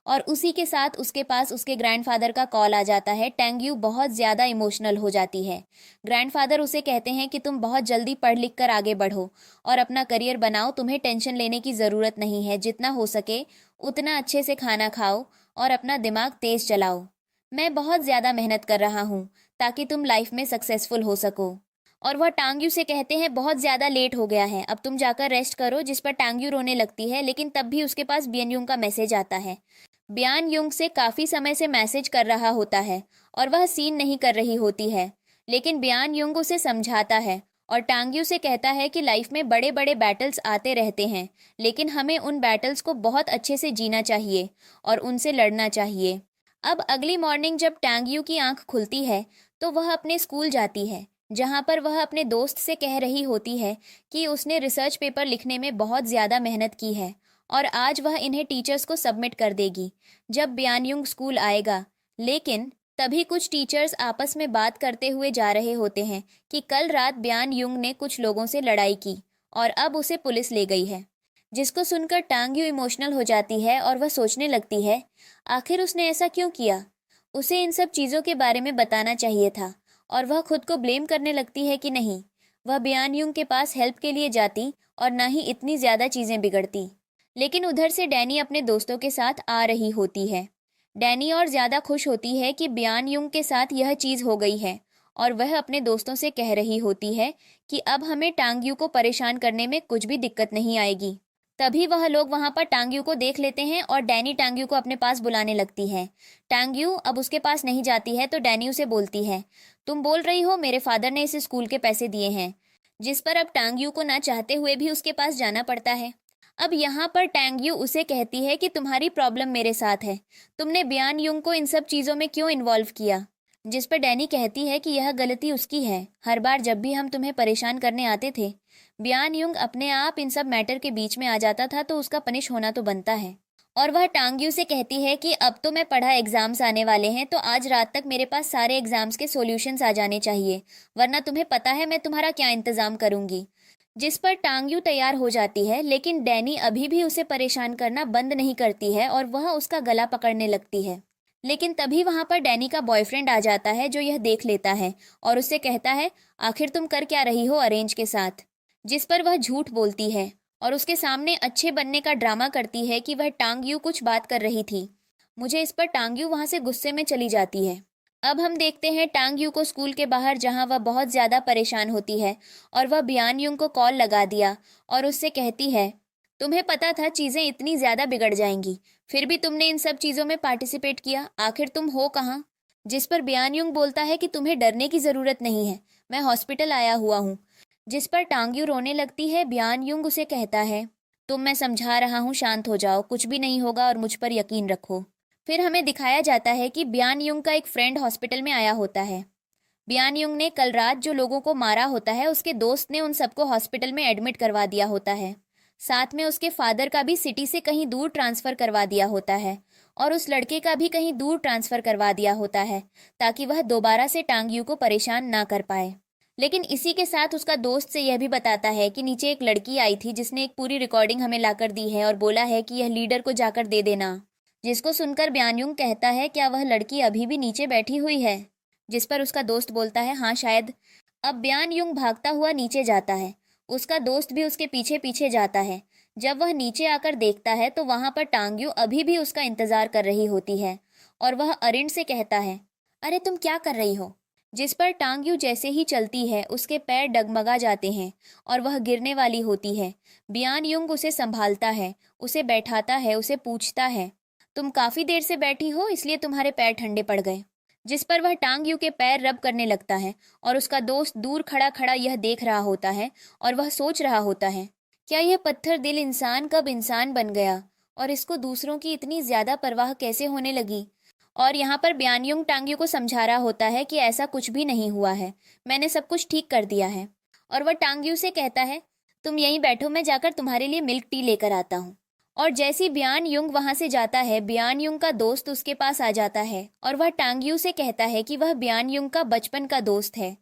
और उसी के साथ उसके पास उसके ग्रैंडफादर का कॉल आ जाता है। टैंग यू बहुत ज़्यादा इमोशनल हो जाती है। ग्रैंडफादर उसे कहते हैं कि तुम बहुत जल्दी पढ़ लिख कर आगे बढ़ो और अपना करियर बनाओ, तुम्हें टेंशन लेने की ज़रूरत नहीं है, जितना हो सके उतना अच्छे से खाना खाओ और अपना दिमाग तेज़ चलाओ। मैं बहुत ज़्यादा मेहनत कर रहा हूँ ताकि तुम लाइफ में सक्सेसफुल हो सको। और वह टांग यू से कहते हैं बहुत ज़्यादा लेट हो गया है, अब तुम जाकर रेस्ट करो। जिस पर टांग यू रोने लगती है, लेकिन तब भी उसके पास बियन युंग का मैसेज आता है। बियान युंग से काफ़ी समय से मैसेज कर रहा होता है और वह सीन नहीं कर रही होती है, लेकिन बियान युंग उसे समझाता है और टांग यू से कहता है कि लाइफ में बड़े बड़े बैटल्स आते रहते हैं, लेकिन हमें उन बैटल्स को बहुत अच्छे से जीना चाहिए और उनसे लड़ना चाहिए। अब अगली मॉर्निंग जब टांग यू की आंख खुलती है तो वह अपने स्कूल जाती है, जहाँ पर वह अपने दोस्त से कह रही होती है कि उसने रिसर्च पेपर लिखने में बहुत ज़्यादा मेहनत की है और आज वह इन्हें टीचर्स को सबमिट कर देगी जब बियान युंग स्कूल आएगा। लेकिन तभी कुछ टीचर्स आपस में बात करते हुए जा रहे होते हैं कि कल रात बियान युंग ने कुछ लोगों से लड़ाई की और अब उसे पुलिस ले गई है। जिसको सुनकर टांग यू इमोशनल हो जाती है और वह सोचने लगती है आखिर उसने ऐसा क्यों किया, उसे इन सब चीज़ों के बारे में बताना चाहिए था। और वह खुद को ब्लेम करने लगती है कि नहीं, वह बियान युंग के पास हेल्प के लिए जाती और ना ही इतनी ज़्यादा चीज़ें बिगड़ती। लेकिन उधर से डैनी अपने दोस्तों के साथ आ रही होती है। डैनी और ज़्यादा खुश होती है कि बियान युंग के साथ यह चीज़ हो गई है और वह अपने दोस्तों से कह रही होती है कि अब हमें टांग यू को परेशान करने में कुछ भी दिक्कत नहीं आएगी। तभी वह लोग वहां पर टांग यू को देख लेते हैं और डैनी टांग यू को अपने पास बुलाने लगती है। टांग यू अब उसके पास नहीं जाती है तो डैनी उसे बोलती है, तुम बोल रही हो मेरे फादर ने इस स्कूल के पैसे दिए हैं। जिस पर अब टांग यू को ना चाहते हुए भी उसके पास जाना पड़ता है। अब यहाँ पर टैंग यू उसे कहती है कि तुम्हारी प्रॉब्लम मेरे साथ है, तुमने बियान युंग को इन सब चीज़ों में क्यों इन्वॉल्व किया। जिस पर डैनी कहती है कि यह गलती उसकी है, हर बार जब भी हम तुम्हें परेशान करने आते थे बियान युंग अपने आप इन सब मैटर के बीच में आ जाता था, तो उसका पनिश होना तो बनता है। और वह टांग यू से कहती है कि अब तो मैं पढ़ा, एग्जाम्स आने वाले हैं, तो आज रात तक मेरे पास सारे एग्जाम्स के सॉल्यूशंस आ जाने चाहिए, वरना तुम्हें पता है मैं तुम्हारा क्या इंतजाम करूंगी। जिस पर टांग यू तैयार हो जाती है, लेकिन डैनी अभी भी उसे परेशान करना बंद नहीं करती है और वह उसका गला पकड़ने लगती है। लेकिन तभी वहां पर डैनी का बॉयफ्रेंड आ जाता है, जो यह देख लेता है और उससे कहता है, आखिर तुम कर क्या रही हो अरेंज के साथ। जिस पर वह झूठ बोलती है और उसके सामने अच्छे बनने का ड्रामा करती है कि वह टांग यू कुछ बात कर रही थी। मुझे इस पर टांग यू वहां से गुस्से में चली जाती है। अब हम देखते हैं टांग यू को स्कूल के बाहर, जहां वह बहुत ज्यादा परेशान होती है और वह बियान युंग को कॉल लगा दिया और उससे कहती है, तुम्हें पता था चीजें इतनी ज्यादा बिगड़ जाएंगी, फिर भी तुमने इन सब चीजों में पार्टिसिपेट किया, आखिर तुम हो कहाँ। जिस पर बियान युंग बोलता है कि तुम्हें डरने की जरूरत नहीं है, मैं हॉस्पिटल आया हुआ हूँ। जिस पर टांग यू रोने लगती है। बियान युंग उसे कहता है, तुम, मैं समझा रहा हूँ, शांत हो जाओ, कुछ भी नहीं होगा और मुझ पर यकीन रखो। फिर हमें दिखाया जाता है कि बियान युंग का एक फ्रेंड हॉस्पिटल में आया होता है। बियान युंग ने कल रात जो लोगों को मारा होता है, उसके दोस्त ने उन सबको हॉस्पिटल में एडमिट करवा दिया होता है। साथ में उसके फादर का भी सिटी से कहीं दूर ट्रांसफर करवा दिया होता है और उस लड़के का भी कहीं दूर ट्रांसफर करवा दिया होता है, ताकि वह दोबारा से टांग यू को परेशान ना कर पाए। लेकिन इसी के साथ उसका दोस्त से यह भी बताता है कि नीचे एक लड़की आई थी जिसने एक पूरी रिकॉर्डिंग हमें लाकर दी है और बोला है कि यह लीडर को जाकर दे देना। जिसको सुनकर ब्यानयुंग कहता है, क्या वह लड़की अभी भी नीचे बैठी हुई है। जिस पर उसका दोस्त बोलता है, हाँ शायद। अब ब्यानयुंग भागता हुआ नीचे जाता है, उसका दोस्त भी उसके पीछे पीछे जाता है। जब वह नीचे आकर देखता है तो वहां पर टांग्यू अभी भी उसका इंतजार कर रही होती है और वह अरिंड से कहता है, अरे तुम क्या कर रही हो। जिस पर टांग्यू जैसे ही चलती है उसके पैर डगमगा जाते हैं और वह गिरने वाली होती है। ब्यानयुंग उसे संभालता है, उसे बैठाता है, उसे पूछता है, तुम काफी देर से बैठी हो इसलिए तुम्हारे पैर ठंडे पड़ गए। जिस पर वह टांग्यू के पैर रब करने लगता है और उसका दोस्त दूर खड़ा खड़ा यह देख रहा होता है और वह सोच रहा होता है, क्या यह पत्थर दिल इंसान कब इंसान बन गया और इसको दूसरों की इतनी ज्यादा परवाह कैसे होने लगी। और यहाँ पर ब्यानयुंग टांग्यू को समझा रहा होता है कि ऐसा कुछ भी नहीं हुआ है, मैंने सब कुछ ठीक कर दिया है। और वह टांग्यू से कहता है, तुम यहीं बैठो, मैं जाकर तुम्हारे लिए मिल्क टी लेकर आता हूँ। और जैसी ब्यानयुंग वहां से जाता है, ब्यानयुंग का दोस्त उसके पास आ जाता है और वह टांग्यू से कहता है कि वह ब्यानयुंग का बचपन का दोस्त है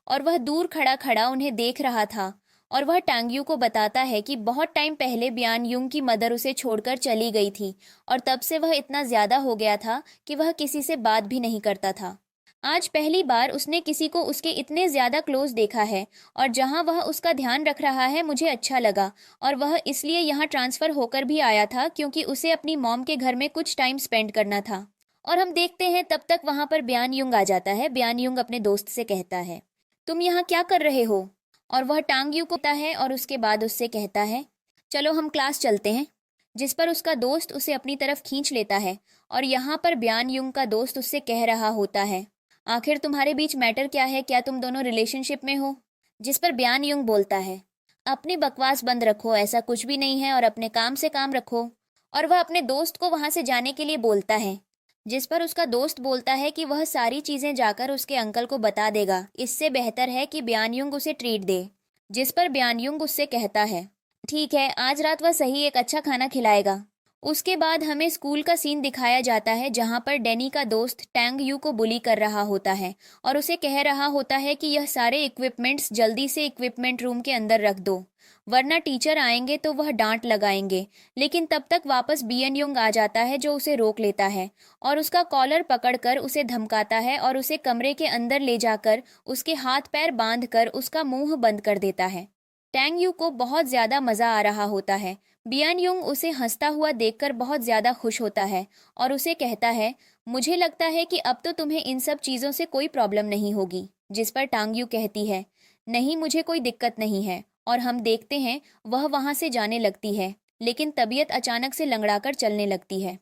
और वह दूर खड़ा खड़ा उन्हें देख रहा था। और वह टांग्यू को बताता है कि बहुत टाइम पहले ब्यानयुंग की मदर उसे छोड़कर चली गई थी और तब से वह इतना ज्यादा हो गया था कि वह किसी से बात भी नहीं करता था। आज पहली बार उसने किसी को उसके इतने ज्यादा क्लोज देखा है और जहां वह उसका ध्यान रख रहा है मुझे अच्छा लगा। और वह इसलिए यहाँ ट्रांसफर होकर भी आया था क्योंकि उसे अपनी मॉम के घर में कुछ टाइम स्पेंड करना था। और हम देखते हैं तब तक वहां पर ब्यानयुंग आ जाता है। ब्यानयुंग अपने दोस्त से कहता है, तुम यहाँ क्या कर रहे हो। और वह टांग्यू को कहता है और उसके बाद उससे कहता है, चलो हम क्लास चलते हैं। जिस पर उसका दोस्त उसे अपनी तरफ खींच लेता है और यहाँ पर ब्यानयुंग का दोस्त उससे कह रहा होता है, आखिर तुम्हारे बीच मैटर क्या है, क्या तुम दोनों रिलेशनशिप में हो। जिस पर ब्यानयुंग बोलता है, अपनी बकवास बंद रखो, ऐसा कुछ भी नहीं है और अपने काम से काम रखो। और वह अपने दोस्त को वहां से जाने के लिए बोलता है। जिस पर उसका दोस्त बोलता है कि वह सारी चीजें जाकर उसके अंकल को बता देगा, इससे बेहतर है कि ब्यानयुंग उसे ट्रीट दे। जिस पर ब्यानयुंग उससे कहता है, ठीक है, आज रात वह सही एक अच्छा खाना खिलाएगा। उसके बाद हमें स्कूल का सीन दिखाया जाता है जहां पर डैनी का दोस्त टैंग यू को बुली कर रहा होता है और उसे कह रहा होता है कि यह सारे इक्विपमेंट्स जल्दी से इक्विपमेंट रूम के अंदर रख दो, वरना टीचर आएंगे तो वह डांट लगाएंगे। लेकिन तब तक वापस बियन युंग आ जाता है जो उसे रोक लेता है और उसका कॉलर पकड़कर उसे धमकाता है और उसे कमरे के अंदर ले जाकर उसके हाथ पैर बांधकर उसका मुंह बंद कर देता है। टैंग यू को बहुत ज्यादा मजा आ रहा होता है। बियान युंग उसे हंसता हुआ देखकर बहुत ज्यादा खुश होता है और उसे कहता है, मुझे लगता है कि अब तो तुम्हें इन सब चीजों से कोई प्रॉब्लम नहीं होगी। जिस पर टांग यू कहती है, नहीं, मुझे कोई दिक्कत नहीं है। और हम देखते हैं वह वहां से जाने लगती है, लेकिन तबीयत अचानक से लंगड़ाकर चलने लगती है।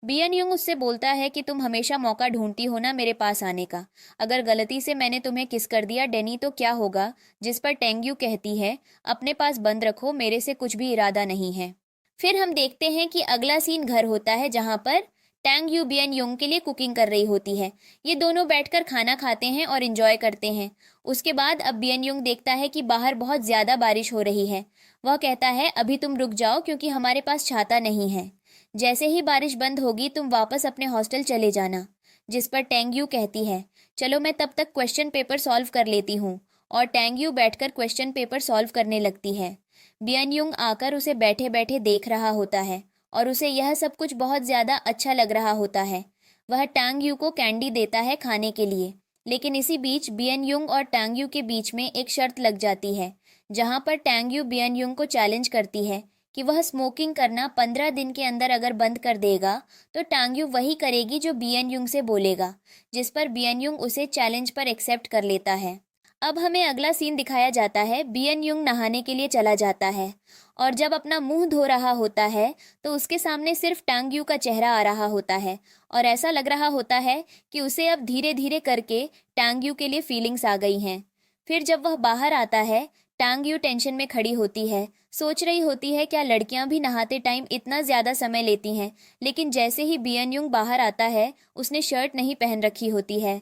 बियन युंग उससे बोलता है कि तुम हमेशा मौका ढूंढती हो ना मेरे पास आने का, अगर गलती से मैंने तुम्हें किस कर दिया डेनी तो क्या होगा। जिस पर टेंग्यू कहती है, अपने पास बंद रखो, मेरे से कुछ भी इरादा नहीं है। फिर हम देखते हैं कि अगला सीन घर होता है जहां पर टैंग यू बियन युंग के लिए कुकिंग कर रही होती है। ये दोनों बैठकर खाना खाते हैं और एंजॉय करते हैं। उसके बाद अब बियन युंग देखता है कि बाहर बहुत ज्यादा बारिश हो रही है। वह कहता है, अभी तुम रुक जाओ क्योंकि हमारे पास छाता नहीं है। जैसे ही बारिश बंद होगी तुम वापस अपने हॉस्टल चले जाना। जिस पर टेंग्यू कहती है, चलो मैं तब तक क्वेश्चन पेपर सॉल्व कर लेती हूँ। और टेंग्यू बैठकर क्वेश्चन पेपर सॉल्व करने लगती है। बियनयुंग आकर उसे बैठे बैठे देख रहा होता है और उसे यह सब कुछ बहुत ज़्यादा अच्छा लग रहा होता है। वह टांगयू को कैंडी देता है खाने के लिए। लेकिन इसी बीच बियनयुंग और टांगयू के बीच में एक शर्त लग जाती है, जहाँ पर टांगयू बियनयुंग को चैलेंज करती है कि वह स्मोकिंग करना 15 दिन के अंदर अगर बंद कर देगा तो टांगयू वही करेगी जो बियनयुंग से बोलेगा। जिस पर बियनयुंग उसे चैलेंज पर एक्सेप्ट कर लेता है। अब हमें अगला सीन दिखाया जाता है। बियनयुंग नहाने के लिए चला जाता है और जब अपना मुंह धो रहा होता है तो उसके सामने सिर्फ टांगयू का चेहरा आ रहा होता है और ऐसा लग रहा होता है कि उसे अब धीरे धीरे करके टांगयू के लिए फीलिंग्स आ गई हैं। फिर जब वह बाहर आता है, टांगयू टेंशन में खड़ी होती है, सोच रही होती है क्या लड़कियां भी नहाते टाइम इतना ज़्यादा समय लेती हैं। लेकिन जैसे ही बियनयुंग बाहर आता है, उसने शर्ट नहीं पहन रखी होती है।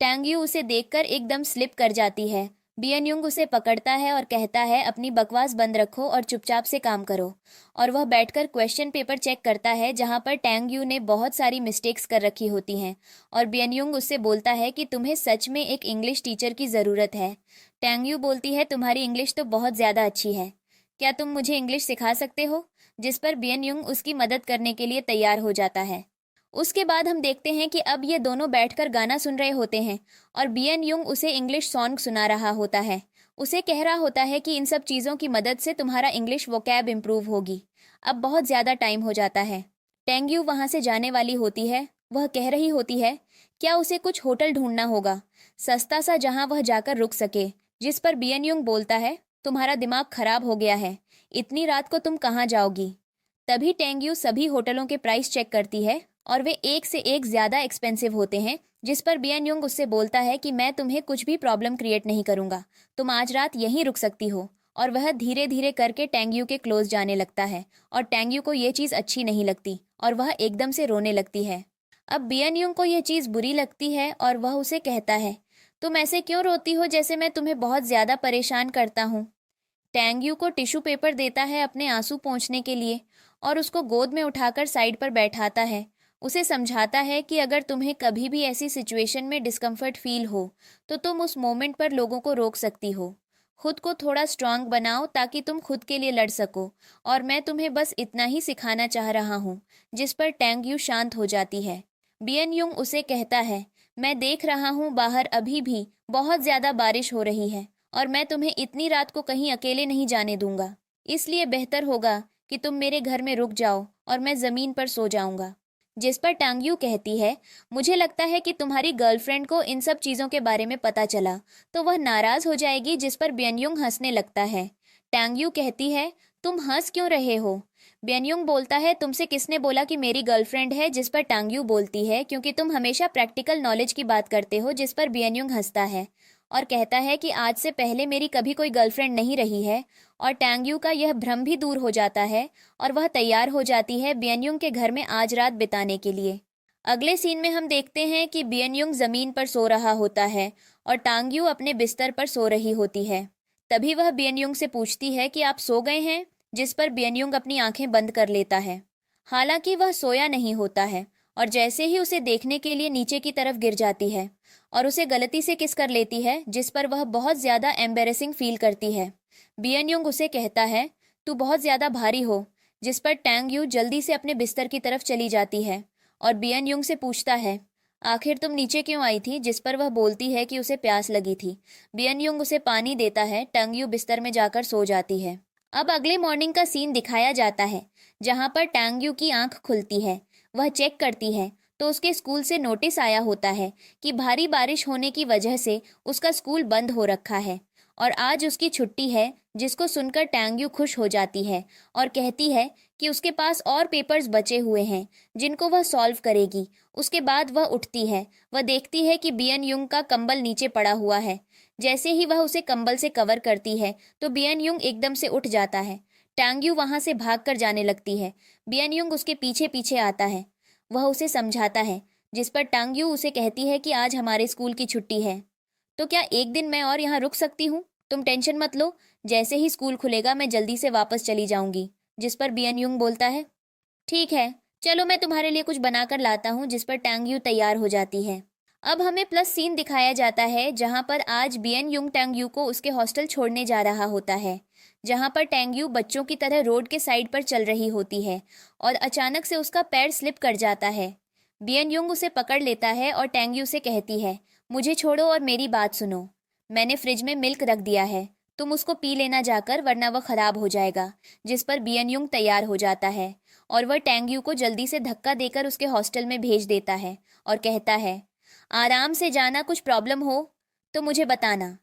टांगयू उसे देखकर एकदम स्लिप कर जाती है। बियनयुंग उसे पकड़ता है और कहता है अपनी बकवास बंद रखो और चुपचाप से काम करो। और वह बैठकर क्वेश्चन पेपर चेक करता है जहां पर टांगयू ने बहुत सारी मिस्टेक्स कर रखी होती हैं। और बियनयुंग उससे बोलता है कि तुम्हें सच में एक इंग्लिश टीचर की ज़रूरत है। टांगयू बोलती है तुम्हारी इंग्लिश तो बहुत ज़्यादा अच्छी है, क्या तुम मुझे इंग्लिश सिखा सकते हो। जिस पर बियनयुंग उसकी मदद करने के लिए तैयार हो जाता है। उसके बाद हम देखते हैं कि अब ये दोनों बैठकर गाना सुन रहे होते हैं और बियनयुंग उसे इंग्लिश सॉन्ग सुना रहा होता है। उसे कह रहा होता है कि इन सब चीज़ों की मदद से तुम्हारा इंग्लिश वोकैब इम्प्रूव होगी। अब बहुत ज़्यादा टाइम हो जाता है। टेंग्यू वहाँ से जाने वाली होती है। वह कह रही होती है क्या उसे कुछ होटल ढूंढना होगा, सस्ता सा, जहाँ वह जाकर रुक सके। जिस पर बियनयुंग बोलता है तुम्हारा दिमाग खराब हो गया है, इतनी रात को तुम कहाँ जाओगी। तभी टेंग्यू सभी होटलों के प्राइस चेक करती है और वे एक से एक ज़्यादा एक्सपेंसिव होते हैं। जिस पर बियनयुंग उससे बोलता है कि मैं तुम्हें कुछ भी प्रॉब्लम क्रिएट नहीं करूँगा, तुम आज रात यहीं रुक सकती हो। और वह धीरे धीरे करके टेंग्यू के क्लोज जाने लगता है और टेंग्यू को ये चीज़ अच्छी नहीं लगती और वह एकदम से रोने लगती है। अब बियनयुंग को यह चीज़ बुरी लगती है और वह उसे कहता है तुम ऐसे क्यों रोती हो, जैसे मैं तुम्हें बहुत ज़्यादा परेशान करता हूँ। टेंग्यू को टिश्यू पेपर देता है अपने आंसू पोंछने के लिए और उसको गोद में उठाकर साइड पर बैठाता है। उसे समझाता है कि अगर तुम्हें कभी भी ऐसी सिचुएशन में डिस्कम्फर्ट फील हो तो तुम उस मोमेंट पर लोगों को रोक सकती हो। खुद को थोड़ा स्ट्रांग बनाओ ताकि तुम खुद के लिए लड़ सको और मैं तुम्हें बस इतना ही सिखाना चाह रहा हूँ। जिस पर टेंग्यू शांत हो जाती है। बियनयुंग उसे कहता है मैं देख रहा हूँ बाहर अभी भी बहुत ज़्यादा बारिश हो रही है और मैं तुम्हें इतनी रात को कहीं अकेले नहीं जाने दूंगा, इसलिए बेहतर होगा कि तुम मेरे घर में रुक जाओ और मैं ज़मीन पर सो जाऊंगा। जिस पर टांगयू कहती है मुझे लगता है कि तुम्हारी गर्लफ्रेंड को इन सब चीज़ों के बारे में पता चला तो वह नाराज़ हो जाएगी। जिस पर बियनयुंग हंसने लगता है। टांगयू कहती है तुम हंस क्यों रहे हो। बियनयुंग बोलता है तुमसे किसने बोला कि मेरी गर्लफ्रेंड है। जिस पर टांगयू बोलती है क्योंकि तुम हमेशा प्रैक्टिकल नॉलेज की बात करते हो। जिस पर बियनयुंग हंसता है और कहता है कि आज से पहले मेरी कभी कोई गर्लफ्रेंड नहीं रही है। और टांगयू का यह भ्रम भी दूर हो जाता है और वह तैयार हो जाती है बियनयुंग के घर में आज रात बिताने के लिए। अगले सीन में हम देखते हैं कि बियनयुंग ज़मीन पर सो रहा होता है और टांगयू अपने बिस्तर पर सो रही होती है। तभी वह बियनयुंग से पूछती है कि आप सो गए हैं। जिस पर बियनयुंग अपनी आंखें बंद कर लेता है। हालांकि वह सोया नहीं होता है और जैसे ही उसे देखने के लिए नीचे की तरफ गिर जाती है और उसे गलती से किस कर लेती है। जिस पर वह बहुत ज़्यादा एम्बेरसिंग फील करती है। बियनयुंग उसे कहता है तू बहुत ज़्यादा भारी हो। जिस पर टांगयू जल्दी से अपने बिस्तर की तरफ चली जाती है और बियनयुंग से पूछता है आखिर तुम नीचे क्यों आई थी। जिस पर वह बोलती है कि उसे प्यास लगी थी। बियनयुंग उसे पानी देता है। टांगयू बिस्तर में जाकर सो जाती है। अब अगले मॉर्निंग का सीन दिखाया जाता है जहाँ पर टांगयू की आंख खुलती है। वह चेक करती है तो उसके स्कूल से नोटिस आया होता है कि भारी बारिश होने की वजह से उसका स्कूल बंद हो रखा है और आज उसकी छुट्टी है। जिसको सुनकर टांगयू खुश हो जाती है और कहती है कि उसके पास और पेपर्स बचे हुए हैं जिनको वह सॉल्व करेगी। उसके बाद वह उठती है। वह देखती है कि बियनयुंग का कंबल नीचे पड़ा हुआ है। जैसे ही वह उसे कंबल से कवर करती है तो बियनयुंग एकदम से उठ जाता है। टांगयू वहां से भागकर जाने लगती है। बियनयुंग उसके पीछे पीछे आता है। वह उसे समझाता है। जिस पर टांगयू उसे कहती है कि आज हमारे स्कूल की छुट्टी है तो क्या एक दिन मैं और यहाँ रुक सकती हूँ, तुम टेंशन मत लो, जैसे ही स्कूल खुलेगा मैं जल्दी से वापस चली जाऊंगी। जिस पर बियनयुंग बोलता है ठीक है, चलो मैं तुम्हारे लिए कुछ बनाकर लाता हूँ, जिस पर टैंग यू तैयार हो जाती है। अब हमें प्लस सीन दिखाया जाता है जहां पर आज बियन युंग टैंग यू को उसके हॉस्टल छोड़ने जा रहा होता है, जहां पर टैंग यू बच्चों की तरह रोड के साइड पर चल रही होती है और अचानक से उसका पैर स्लिप कर जाता है। बियन युंग उसे पकड़ लेता है और टैंग यू से कहती है, मुझे छोड़ो और मेरी बात सुनो। मैंने फ्रिज में मिल्क रख दिया है, तुम उसको पी लेना जाकर, वरना वह खराब हो जाएगा। जिस पर बियन युंग तैयार हो जाता है और वह टैंग यू को जल्दी से धक्का देकर उसके हॉस्टल में भेज देता है और कहता है, आराम से जाना, कुछ प्रॉब्लम हो तो मुझे बताना।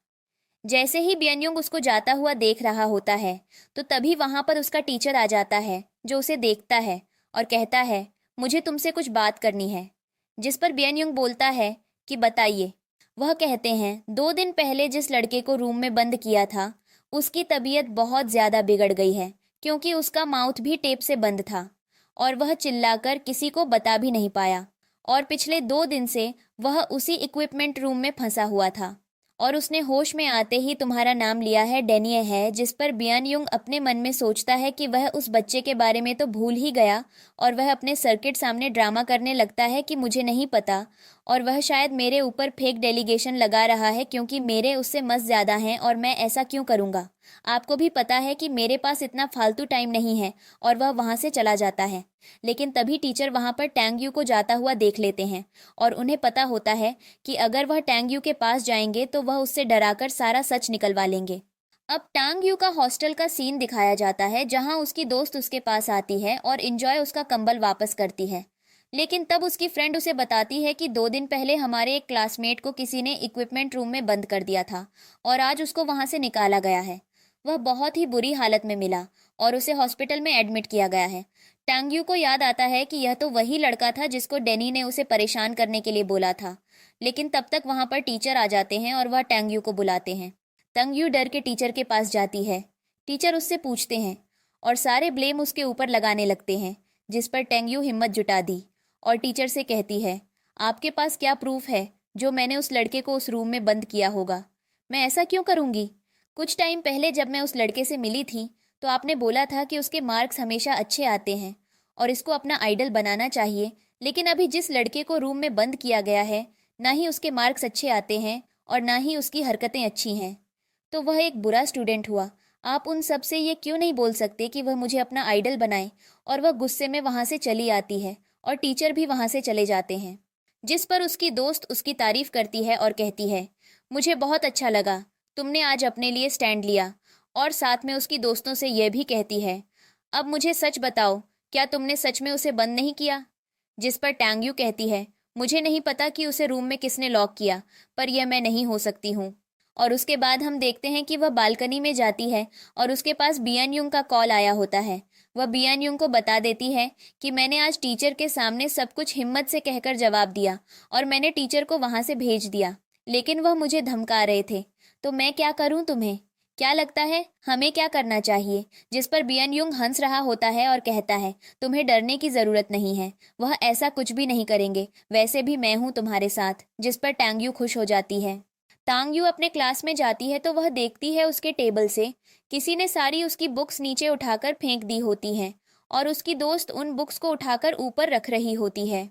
जैसे ही बियनयुंग उसको जाता हुआ देख रहा होता है, तो तभी वहां पर उसका टीचर आ जाता है, जो उसे देखता है और कहता है, मुझे तुमसे कुछ बात करनी है। जिस पर बियनयुंग बोलता है कि बताइए। वह कहते हैं, 2 दिन पहले जिस लड़के को रूम में बंद किया था, उसकी तबीयत बहुत ज्यादा बिगड़ गई है, क्योंकि उसका माउथ भी टेप से बंद था और वह चिल्लाकर किसी को बता भी नहीं पाया। और पिछले 2 दिन से वह उसी इक्विपमेंट रूम में फंसा हुआ था और उसने होश में आते ही तुम्हारा नाम लिया है, डेनिये है। जिस पर बियन युंग अपने मन में सोचता है कि वह उस बच्चे के बारे में तो भूल ही गया और वह अपने सर्किट सामने ड्रामा करने लगता है कि मुझे नहीं पता और वह शायद मेरे ऊपर फेक डेलीगेशन लगा रहा है, क्योंकि मेरे उससे मस ज़्यादा हैं और मैं ऐसा क्यों करूँगा। आपको भी पता है कि मेरे पास इतना फालतू टाइम नहीं है। और वह वहाँ से चला जाता है। लेकिन तभी टीचर वहाँ पर टैंग यू को जाता हुआ देख लेते हैं और उन्हें पता होता है कि अगर वह टैंग यू के पास जाएंगे तो वह उससे डराकर सारा सच निकलवा लेंगे। अब टांग यू का हॉस्टल का सीन दिखाया जाता है, जहां उसकी दोस्त उसके पास आती है और इंजॉय उसका कंबल वापस करती है। लेकिन तब उसकी फ्रेंड उसे बताती है कि 2 दिन पहले हमारे एक क्लासमेट को किसी ने इक्विपमेंट रूम में बंद कर दिया था और आज उसको वहां से निकाला गया है। वह बहुत ही बुरी हालत में मिला और उसे हॉस्पिटल में एडमिट किया गया है। टांग यू को याद आता है कि यह तो वही लड़का था जिसको डेनी ने उसे परेशान करने के लिए बोला था। लेकिन तब तक वहां पर टीचर आ जाते हैं और वह टांग यू को बुलाते हैं। टांग यू डर के टीचर के पास जाती है। टीचर उससे पूछते हैं और सारे ब्लेम उसके ऊपर लगाने लगते हैं, जिस पर टांग यू हिम्मत जुटा दी और टीचर से कहती है, आपके पास क्या प्रूफ है जो मैंने उस लड़के को उस रूम में बंद किया होगा। मैं ऐसा क्यों करूंगी। कुछ टाइम पहले जब मैं उस लड़के से मिली थी तो आपने बोला था कि उसके मार्क्स हमेशा अच्छे आते हैं और इसको अपना आइडल बनाना चाहिए। लेकिन अभी जिस लड़के को रूम में बंद किया गया है, ना ही उसके मार्क्स अच्छे आते हैं और ना ही उसकी हरकतें अच्छी हैं। तो वह एक बुरा स्टूडेंट हुआ। आप उन सब से ये क्यों नहीं बोल सकते कि वह मुझे अपना आइडल बनाए। और वह गुस्से में वहां से चली आती है और टीचर भी वहां से चले जाते हैं। जिस पर उसकी दोस्त उसकी तारीफ करती है और कहती है, मुझे बहुत अच्छा लगा, तुमने आज अपने लिए स्टैंड लिया। और साथ में उसकी दोस्तों से यह भी कहती है, अब मुझे सच बताओ, क्या तुमने सच में उसे बंद नहीं किया। जिस पर टैंग यू कहती है, मुझे नहीं पता कि उसे रूम में किसने लॉक किया, पर यह मैं नहीं हो सकती हूँ। और उसके बाद हम देखते हैं कि वह बालकनी में जाती है और उसके पास बियन युंग का कॉल आया होता है। वह बियन युंग को बता देती है कि मैंने आज टीचर के सामने सब कुछ हिम्मत से कहकर जवाब दिया और मैंने टीचर को वहां से भेज दिया, लेकिन वह मुझे धमका रहे थे। तो मैं क्या करूं, तुम्हें क्या लगता है हमें क्या करना चाहिए। जिस पर बियन युंग हंस रहा होता है और कहता है, तुम्हें डरने की जरूरत नहीं है, वह ऐसा कुछ भी नहीं करेंगे, वैसे भी मैं हूं तुम्हारे साथ। जिस पर टांग यू खुश हो जाती है। टांग यू अपने क्लास में जाती है तो वह देखती है उसके टेबल से किसी ने सारी उसकी बुक्स नीचे उठाकर फेंक दी होती हैं और उसकी दोस्त उन बुक्स को उठाकर ऊपर रख रही होती है।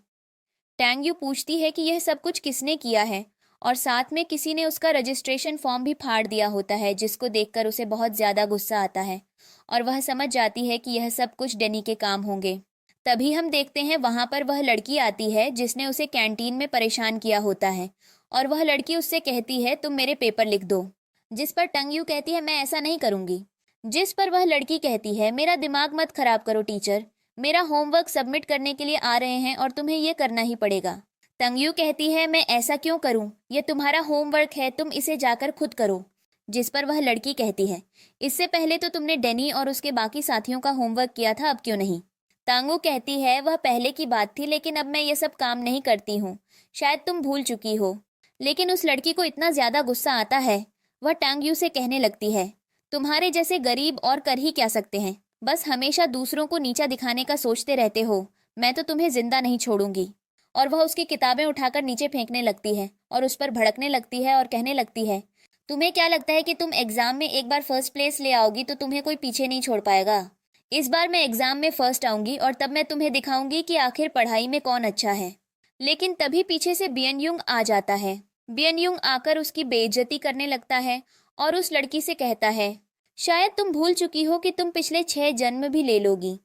टैंग यू पूछती है कि यह सब कुछ किसने किया है और साथ में किसी ने उसका रजिस्ट्रेशन फॉर्म भी फाड़ दिया होता है, जिसको देखकर उसे बहुत ज़्यादा गुस्सा आता है और वह समझ जाती है कि यह सब कुछ डेनी के काम होंगे। तभी हम देखते हैं वहां पर वह लड़की आती है जिसने उसे कैंटीन में परेशान किया होता है और वह लड़की उससे कहती है, तुम मेरे पेपर लिख दो। जिस पर टंग यू कहती है, मैं ऐसा नहीं करूंगी। जिस पर वह लड़की कहती है, मेरा दिमाग मत खराब करो टीचर, मेरा होमवर्क सबमिट करने के लिए आ रहे हैं और तुम्हें यह करना ही पड़ेगा। तंगयू कहती है, मैं ऐसा क्यों करूं, यह तुम्हारा होमवर्क है, तुम इसे जाकर खुद करो। जिस पर वह लड़की कहती है, इससे पहले तो तुमने डेनी और उसके बाकी साथियों का होमवर्क किया था, अब क्यों नहीं। तांगू कहती है, वह पहले की बात थी, लेकिन अब मैं ये सब काम नहीं करती हूँ, शायद तुम भूल चुकी हो। लेकिन उस लड़की को इतना ज्यादा गुस्सा आता है, वह टांगयू से कहने लगती है, तुम्हारे जैसे गरीब और कर ही क्या सकते हैं, बस हमेशा दूसरों को नीचा दिखाने का सोचते रहते हो, मैं तो तुम्हें जिंदा नहीं छोड़ूंगी। और वह उसकी किताबें उठाकर नीचे फेंकने लगती है और उस पर भड़कने लगती है और कहने लगती है, तुम्हें क्या लगता है कि तुम एग्जाम में एक बार फर्स्ट प्लेस ले आओगी तो तुम्हें कोई पीछे नहीं छोड़ पाएगा। इस बार मैं एग्जाम में फर्स्ट आऊंगी और तब मैं तुम्हें दिखाऊंगी कि आखिर पढ़ाई में कौन अच्छा है। लेकिन तभी पीछे से बियनयुंग आ जाता है। बियनयुंग आकर उसकी बेइज्जती करने लगता है और उस लड़की से कहता है, शायद तुम भूल चुकी हो कि तुम पिछले 6 जन्म भी ले लोगी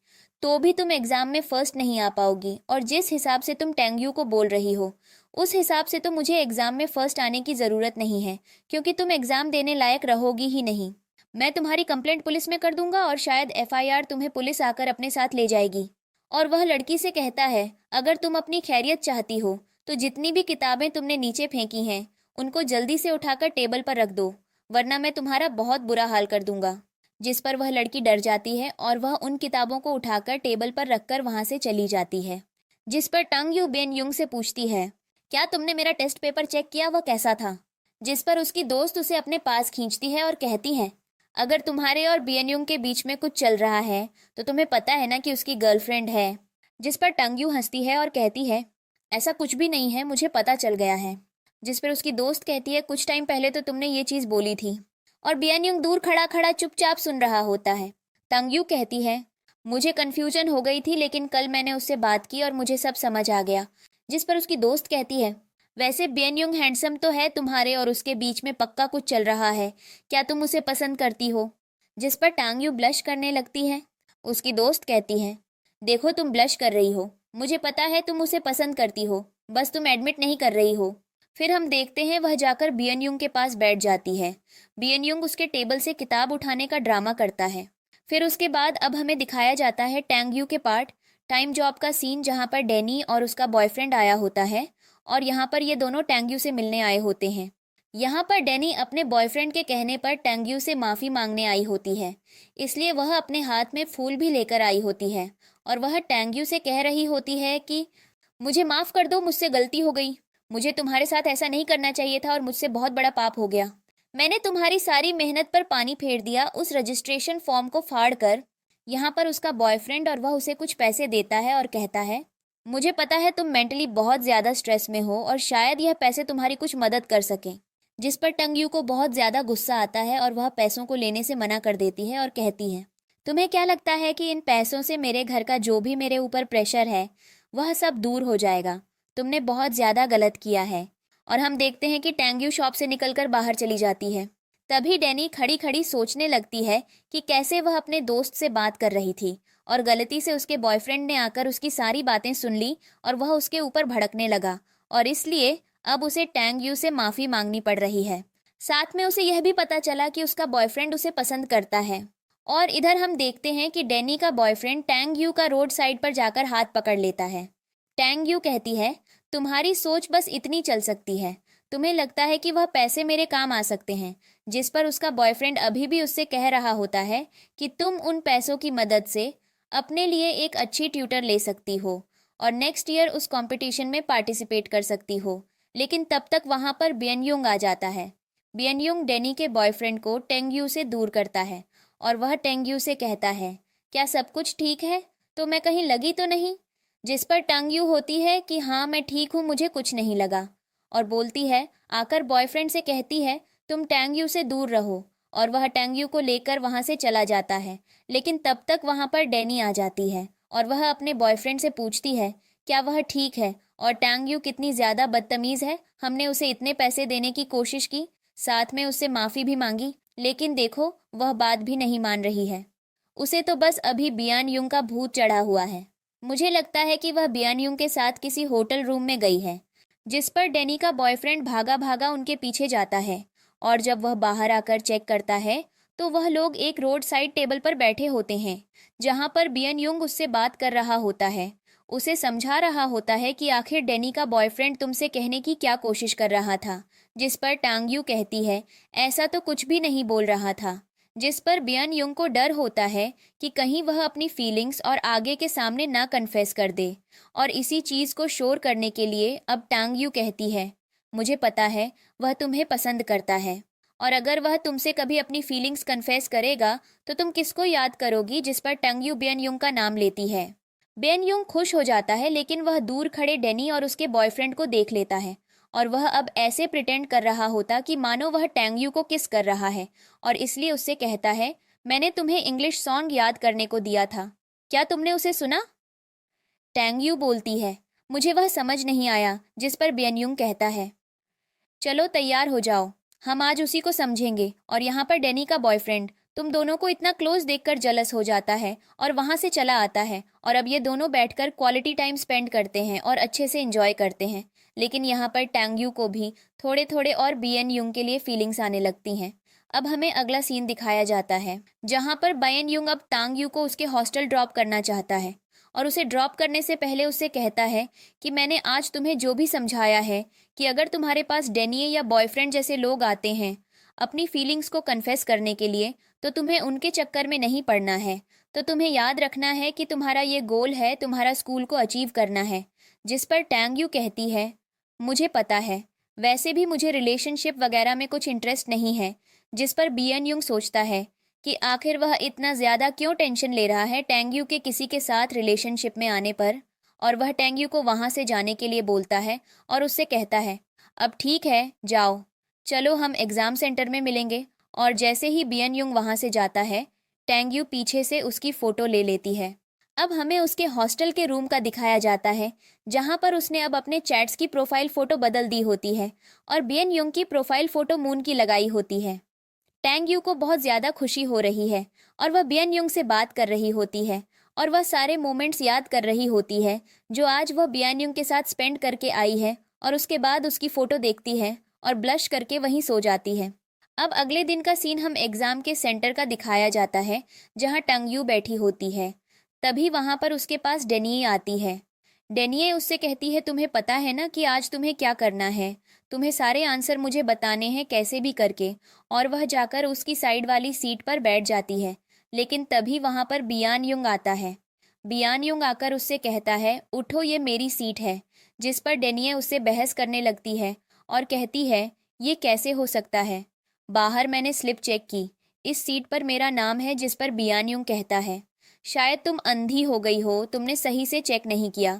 तो भी तुम एग्जाम में फर्स्ट नहीं आ पाओगी, और जिस हिसाब से तुम टेंग्यू को बोल रही हो उस हिसाब से तो मुझे एग्जाम में फर्स्ट आने की ज़रूरत नहीं है, क्योंकि तुम एग्जाम देने लायक रहोगी ही नहीं। मैं तुम्हारी कंप्लेंट पुलिस में कर दूंगा और शायद एफआईआर तुम्हें पुलिस आकर अपने साथ ले जाएगी। और वह लड़की से कहता है, अगर तुम अपनी खैरियत चाहती हो तो जितनी भी किताबें तुमने नीचे फेंकी हैं उनको जल्दी से उठाकर टेबल पर रख दो, वरना मैं तुम्हारा बहुत बुरा हाल कर दूंगा। जिस पर वह लड़की डर जाती है और वह उन किताबों को उठाकर टेबल पर रखकर वहां से चली जाती है। जिस पर टंग यू बेन युंग से पूछती है, क्या तुमने मेरा टेस्ट पेपर चेक किया, वह कैसा था? जिस पर उसकी दोस्त उसे अपने पास खींचती है और कहती है, अगर तुम्हारे और बियन युंग के बीच में कुछ चल रहा है तो तुम्हें पता है ना कि उसकी गर्लफ्रेंड है। जिस पर टंग यू हंसती है और कहती है, ऐसा कुछ भी नहीं है, मुझे पता चल गया है। जिस पर उसकी दोस्त कहती है, कुछ टाइम पहले तो तुमने ये चीज़ बोली थी। और बियनयुंग दूर खड़ा खड़ा चुपचाप सुन रहा होता है। तंगयू कहती है, मुझे कन्फ्यूजन हो गई थी लेकिन कल मैंने उससे बात की और मुझे सब समझ आ गया। जिस पर उसकी दोस्त कहती है, वैसे बियनयुंग हैंडसम तो है, तुम्हारे और उसके बीच में पक्का कुछ चल रहा है, क्या तुम उसे पसंद करती हो? जिस पर टांगयू ब्लश करने लगती है। उसकी दोस्त कहती है, देखो तुम ब्लश कर रही हो, मुझे पता है तुम उसे पसंद करती हो, बस तुम एडमिट नहीं कर रही हो। फिर हम देखते हैं वह जाकर बियनयुंग के पास बैठ जाती है। बियनयुंग उसके टेबल से किताब उठाने का ड्रामा करता है। फिर उसके बाद अब हमें दिखाया जाता है टैंगयू के पार्ट टाइम जॉब का सीन, जहाँ पर डैनी और उसका बॉयफ्रेंड आया होता है और यहाँ पर ये दोनों टैंगयू से मिलने आए होते हैं। यहाँ पर डैनी अपने बॉयफ्रेंड के कहने पर टैंगयू से माफ़ी मांगने आई होती है, इसलिए वह अपने हाथ में फूल भी लेकर आई होती है और वह टैंगयू से कह रही होती है कि मुझे माफ़ कर दो, मुझसे गलती हो गई, मुझे तुम्हारे साथ ऐसा नहीं करना चाहिए था और मुझसे बहुत बड़ा पाप हो गया। मैंने तुम्हारी सारी मेहनत पर पानी फेर दिया। उस रजिस्ट्रेशन फॉर्म को फाड़ कर यहाँ पर उसका बॉयफ्रेंड और वह उसे कुछ पैसे देता है और कहता है, मुझे पता है तुम मेंटली बहुत ज़्यादा स्ट्रेस में हो और शायद यह पैसे तुम्हारी कुछ मदद कर सकें। जिस पर टंगयू को बहुत ज़्यादा गुस्सा आता है और वह पैसों को लेने से मना कर देती है और कहती है, तुम्हें क्या लगता है कि इन पैसों से मेरे घर का जो भी मेरे ऊपर प्रेशर है वह सब दूर हो जाएगा? तुमने बहुत ज़्यादा गलत किया है। और हम देखते हैं कि टैंगयू शॉप से निकलकर बाहर चली जाती है। तभी डैनी खड़ी खड़ी सोचने लगती है कि कैसे वह अपने दोस्त से बात कर रही थी और गलती से उसके बॉयफ्रेंड ने आकर उसकी सारी बातें सुन ली और वह उसके ऊपर भड़कने लगा और इसलिए अब उसे टैंगयू से माफ़ी मांगनी पड़ रही है। साथ में उसे यह भी पता चला कि उसका बॉयफ्रेंड उसे पसंद करता है। और इधर हम देखते हैं कि डैनी का बॉयफ्रेंड टैंगयू का रोड साइड पर जाकर हाथ पकड़ लेता है। टैंगयू कहती है, तुम्हारी सोच बस इतनी चल सकती है, तुम्हें लगता है कि वह पैसे मेरे काम आ सकते हैं। जिस पर उसका बॉयफ्रेंड अभी भी उससे कह रहा होता है कि तुम उन पैसों की मदद से अपने लिए एक अच्छी ट्यूटर ले सकती हो और नेक्स्ट ईयर उस कंपटीशन में पार्टिसिपेट कर सकती हो। लेकिन तब तक वहां पर बियनयुंग आ जाता है। बियनयुंग डैनी के बॉयफ्रेंड को टेंगयू से दूर करता है और वह टेंगयू से कहता है, क्या सब कुछ ठीक है? तो मैं कहीं लगी तो नहीं? जिस पर टंगयू होती है कि हाँ मैं ठीक हूँ, मुझे कुछ नहीं लगा। और बोलती है, आकर बॉयफ्रेंड से कहती है, तुम टैंगयू से दूर रहो। और वह टैंगयू को लेकर वहाँ से चला जाता है। लेकिन तब तक वहाँ पर डैनी आ जाती है और वह अपने बॉयफ्रेंड से पूछती है, क्या वह ठीक है और टैंगयू कितनी ज़्यादा बदतमीज़ है। हमने उसे इतने पैसे देने की कोशिश की, साथ में उससे माफ़ी भी मांगी, लेकिन देखो वह बात भी नहीं मान रही है। उसे तो बस अभी बियनयुंग का भूत चढ़ा हुआ है। मुझे लगता है कि वह बियनयुंग के साथ किसी होटल रूम में गई है। जिस पर डैनी का बॉयफ्रेंड भागा भागा उनके पीछे जाता है और जब वह बाहर आकर चेक करता है तो वह लोग एक रोड साइड टेबल पर बैठे होते हैं, जहां पर बियनयुंग उससे बात कर रहा होता है, उसे समझा रहा होता है कि आखिर डैनी का बॉयफ्रेंड तुमसे कहने की क्या कोशिश कर रहा था। जिस पर टांगयू कहती है, ऐसा तो कुछ भी नहीं बोल रहा था। जिस पर बियनयुंग को डर होता है कि कहीं वह अपनी फीलिंग्स और आगे के सामने ना कन्फेस कर दे, और इसी चीज़ को शोर करने के लिए अब टांगयू कहती है, मुझे पता है वह तुम्हें पसंद करता है और अगर वह तुमसे कभी अपनी फीलिंग्स कन्फेस करेगा तो तुम किसको याद करोगी? जिस पर टंगयू बियनयुंग का नाम लेती है। बियनयुंग खुश हो जाता है लेकिन वह दूर खड़े डैनी और उसके बॉयफ्रेंड को देख लेता है और वह अब ऐसे प्रिटेंड कर रहा होता कि मानो वह टैंगयू को किस कर रहा है और इसलिए उससे कहता है, मैंने तुम्हें इंग्लिश सॉन्ग याद करने को दिया था, क्या तुमने उसे सुना? टैंग यू बोलती है। मुझे वह समझ नहीं आया, जिस पर बियनयुंग कहता है, चलो तैयार हो जाओ, हम आज उसी को समझेंगे। और यहाँ पर डेनी का बॉयफ्रेंड तुम दोनों को इतना क्लोज देखकर जलस हो जाता है और वहाँ से चला आता है, और अब ये दोनों बैठकर क्वालिटी टाइम स्पेंड करते हैं और अच्छे से एंजॉय करते हैं। लेकिन यहाँ पर टैंग यू को भी थोड़े थोड़े और बियन युंग के लिए फीलिंग्स आने लगती हैं। अब हमें अगला सीन दिखाया जाता है, जहाँ पर बायन युंग अब टांग यू को उसके हॉस्टल ड्रॉप करना चाहता है, और उसे ड्रॉप करने से पहले उससे कहता है कि मैंने आज तुम्हें जो भी समझाया है कि अगर तुम्हारे पास डेनिये या बॉयफ्रेंड जैसे लोग आते हैं अपनी फीलिंग्स को कन्फेस करने के लिए, तो तुम्हें उनके चक्कर में नहीं पड़ना है। तो तुम्हें याद रखना है कि तुम्हारा ये गोल है, तुम्हारा स्कूल को अचीव करना है। जिस पर टैंग यू कहती है, मुझे पता है, वैसे भी मुझे रिलेशनशिप वगैरह में कुछ इंटरेस्ट नहीं है। जिस पर बियन युंग सोचता है कि आखिर वह इतना ज़्यादा क्यों टेंशन ले रहा है टैंग यू के किसी के साथ रिलेशनशिप में आने पर, और वह टैंग यू को वहाँ से जाने के लिए बोलता है और उससे कहता है, अब ठीक है जाओ, चलो हम एग्ज़ाम सेंटर में मिलेंगे। और जैसे ही बियन युंग वहाँ से जाता है, टैंग यू पीछे से उसकी फ़ोटो ले लेती है। अब हमें उसके हॉस्टल के रूम का दिखाया जाता है, जहाँ पर उसने अब अपने चैट्स की प्रोफाइल फ़ोटो बदल दी होती है और बियन युंग की प्रोफाइल फ़ोटो मून की लगाई होती है। टैंग यू को बहुत ज़्यादा खुशी हो रही है और वह बियन युंग से बात कर रही होती है, और वह सारे मोमेंट्स याद कर रही होती है जो आज वह बियन युंग के साथ स्पेंड करके आई है, और उसके बाद उसकी फ़ोटो देखती है और ब्लश करके वहीं सो जाती है। अब अगले दिन का सीन हम एग्ज़ाम के सेंटर का दिखाया जाता है, जहाँ टंग यू बैठी होती है। तभी वहाँ पर उसके पास डेनिये आती है। डेनिये उससे कहती है, तुम्हें पता है ना कि आज तुम्हें क्या करना है, तुम्हें सारे आंसर मुझे बताने हैं कैसे भी करके। और वह जाकर उसकी साइड वाली सीट पर बैठ जाती है। लेकिन तभी वहाँ पर बियान युंग आता है। बियान युंग आकर उससे कहता है, उठो ये मेरी सीट है। जिस पर डेनिये उससे बहस करने लगती है और कहती है, ये कैसे हो सकता है, बाहर मैंने स्लिप चेक की, इस सीट पर मेरा नाम है। जिस पर बियान युंग कहता है, शायद तुम अंधी हो गई हो, तुमने सही से चेक नहीं किया।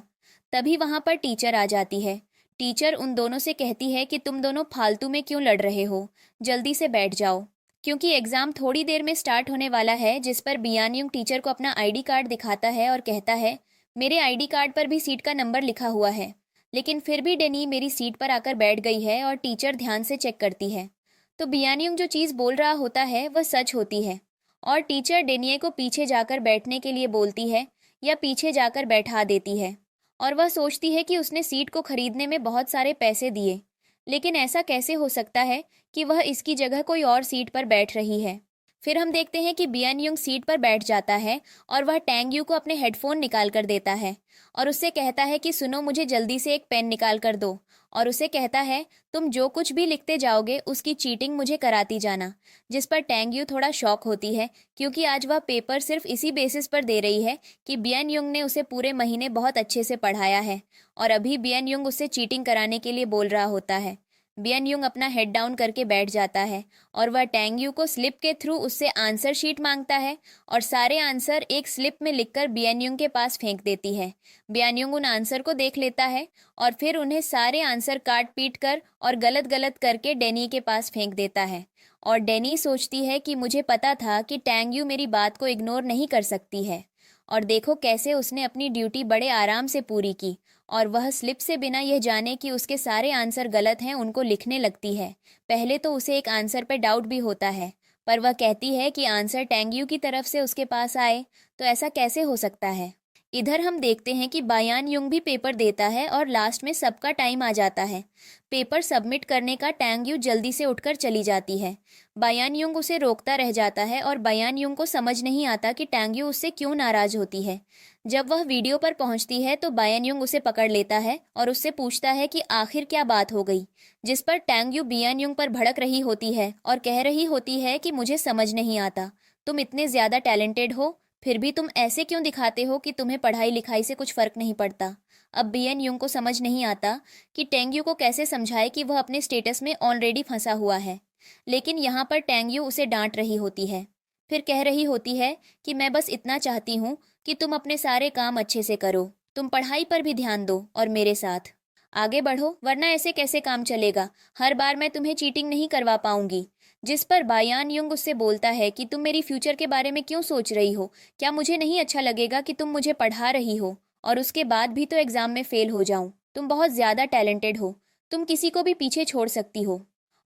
तभी वहाँ पर टीचर आ जाती है। टीचर उन दोनों से कहती है कि तुम दोनों फालतू में क्यों लड़ रहे हो, जल्दी से बैठ जाओ, क्योंकि एग्ज़ाम थोड़ी देर में स्टार्ट होने वाला है। जिस पर बियानयुंग टीचर को अपना आईडी कार्ड दिखाता है और कहता है, मेरे आईडी कार्ड पर भी सीट का नंबर लिखा हुआ है, लेकिन फिर भी डेनी मेरी सीट पर आकर बैठ गई है। और टीचर ध्यान से चेक करती है, तो बियानयुंग जो चीज़ बोल रहा होता है वह सच होती है। और टीचर डेनिये को पीछे जाकर बैठने के लिए बोलती है या पीछे जाकर बैठा देती है। और वह सोचती है कि उसने सीट को खरीदने में बहुत सारे पैसे दिए, लेकिन ऐसा कैसे हो सकता है कि वह इसकी जगह कोई और सीट पर बैठ रही है। फिर हम देखते हैं कि बियन युंग सीट पर बैठ जाता है और वह टैंग यू को अपने हेडफोन निकाल कर देता है और उससे कहता है कि सुनो, मुझे जल्दी से एक पेन निकाल कर दो। और उसे कहता है, तुम जो कुछ भी लिखते जाओगे उसकी चीटिंग मुझे कराती जाना। जिस पर टैंग यू थोड़ा शॉक होती है, क्योंकि आज वह पेपर सिर्फ इसी बेसिस पर दे रही है कि बियन युंग ने उसे पूरे महीने बहुत अच्छे से पढ़ाया है, और अभी बियन युंग उससे चीटिंग कराने के लिए बोल रहा होता है। बियन युंग अपना हेड डाउन करके बैठ जाता है और वह टैंग यू को स्लिप के थ्रू उससे आंसर शीट मांगता है, और सारे आंसर एक स्लिप में लिखकर बियन युंग के पास फेंक देती है। बियन युंग उन आंसर को देख लेता है और फिर उन्हें सारे आंसर काट पीट कर और गलत गलत करके डेनी के पास फेंक देता है। और डेनी सोचती है कि मुझे पता था कि टैंग यू मेरी बात को इग्नोर नहीं कर सकती है। और देखो कैसे उसने अपनी ड्यूटी बड़े आराम से पूरी की, और वह स्लिप से बिना यह जाने कि उसके सारे आंसर गलत हैं उनको लिखने लगती है। पहले तो उसे एक आंसर पर डाउट भी होता है, पर वह कहती है कि आंसर टैंग यू की तरफ से उसके पास आए तो ऐसा कैसे हो सकता है। इधर हम देखते हैं कि बायान युंग भी पेपर देता है और लास्ट में सबका टाइम आ जाता है। पेपर सबमिट करने का टैंग यू जल्दी से उठकर चली जाती है। बायान युंग उसे रोकता रह जाता है और बायान युंग को समझ नहीं आता कि टैंग यू उससे क्यों नाराज होती है। जब वह वीडियो पर पहुंचती है तो बायान युंग उसे पकड़ लेता है और उससे पूछता है कि आखिर क्या बात हो गई। जिस पर टैंग यू बियान युंग पर भड़क रही होती है और कह रही होती है कि मुझे समझ नहीं आता, तुम इतने ज़्यादा टैलेंटेड हो, फिर भी तुम ऐसे क्यों दिखाते हो कि तुम्हें पढ़ाई लिखाई से कुछ फ़र्क नहीं पड़ता। अब बियन युंग को समझ नहीं आता कि टैंग यू को कैसे समझाए कि वह अपने स्टेटस में ऑलरेडी फंसा हुआ है। लेकिन यहाँ पर टैंग यू उसे डांट रही होती है, फिर कह रही होती है कि मैं बस इतना चाहती हूँ कि तुम अपने सारे काम अच्छे से करो, तुम पढ़ाई पर भी ध्यान दो और मेरे साथ आगे बढ़ो, वरना ऐसे कैसे काम चलेगा, हर बार मैं तुम्हें चीटिंग नहीं करवा पाऊंगी। जिस पर बायान युंग उससे बोलता है कि तुम मेरी फ्यूचर के बारे में क्यों सोच रही हो? क्या मुझे नहीं अच्छा लगेगा कि तुम मुझे पढ़ा रही हो और उसके बाद भी तो एग्जाम में फेल हो जाऊं? तुम बहुत ज्यादा टैलेंटेड हो, तुम किसी को भी पीछे छोड़ सकती हो।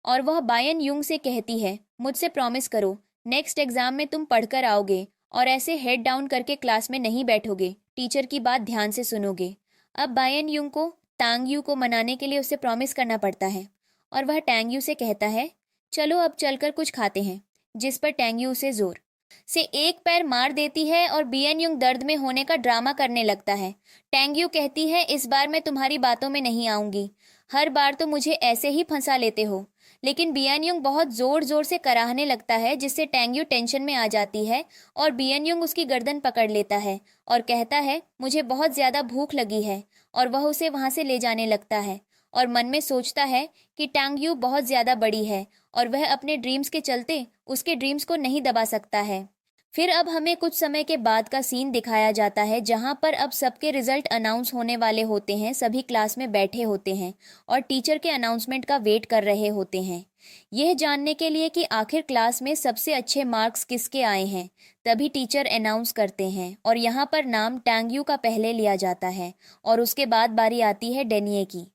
और वह बायन युंग से कहती है, मुझसे प्रॉमिस करो, नेक्स्ट एग्जाम में तुम पढ़कर आओगे और ऐसे हेड डाउन करके क्लास में नहीं बैठोगे, टीचर की बात ध्यान से सुनोगे। अब बायन युंग को टांग यू को मनाने के लिए उसे प्रॉमिस करना पड़ता है और वह टैंग यू से कहता है, चलो अब चलकर कुछ खाते हैं। जिस पर टैंग यू उसे जोर से एक पैर मार देती है और बियन युंग दर्द में होने का ड्रामा करने लगता है। टैंग यू कहती है, इस बार मैं तुम्हारी बातों में नहीं आऊंगी, हर बार तो मुझे ऐसे ही फंसा लेते हो। लेकिन बियन युंग बहुत जोर जोर से कराहने लगता है जिससे टैंग यू टेंशन में आ जाती है और बियन युंग उसकी गर्दन पकड़ लेता है और कहता है, मुझे बहुत ज्यादा भूख लगी है। और वह उसे वहां से ले जाने लगता है और मन में सोचता है कि टांग यू बहुत ज्यादा बड़ी है और वह अपने ड्रीम्स के चलते उसके ड्रीम्स को नहीं दबा सकता है। फिर अब हमें कुछ समय के बाद का सीन दिखाया जाता है जहां पर अब सबके रिजल्ट अनाउंस होने वाले होते हैं, सभी क्लास में बैठे होते हैं और टीचर के अनाउंसमेंट का वेट कर रहे होते हैं, यह जानने के लिए कि आखिर क्लास में सबसे अच्छे मार्क्स किसके आए हैं। तभी टीचर अनाउंस करते हैं और यहाँ पर नाम टांगयू का पहले लिया जाता है और उसके बाद बारी आती है डेनिये की।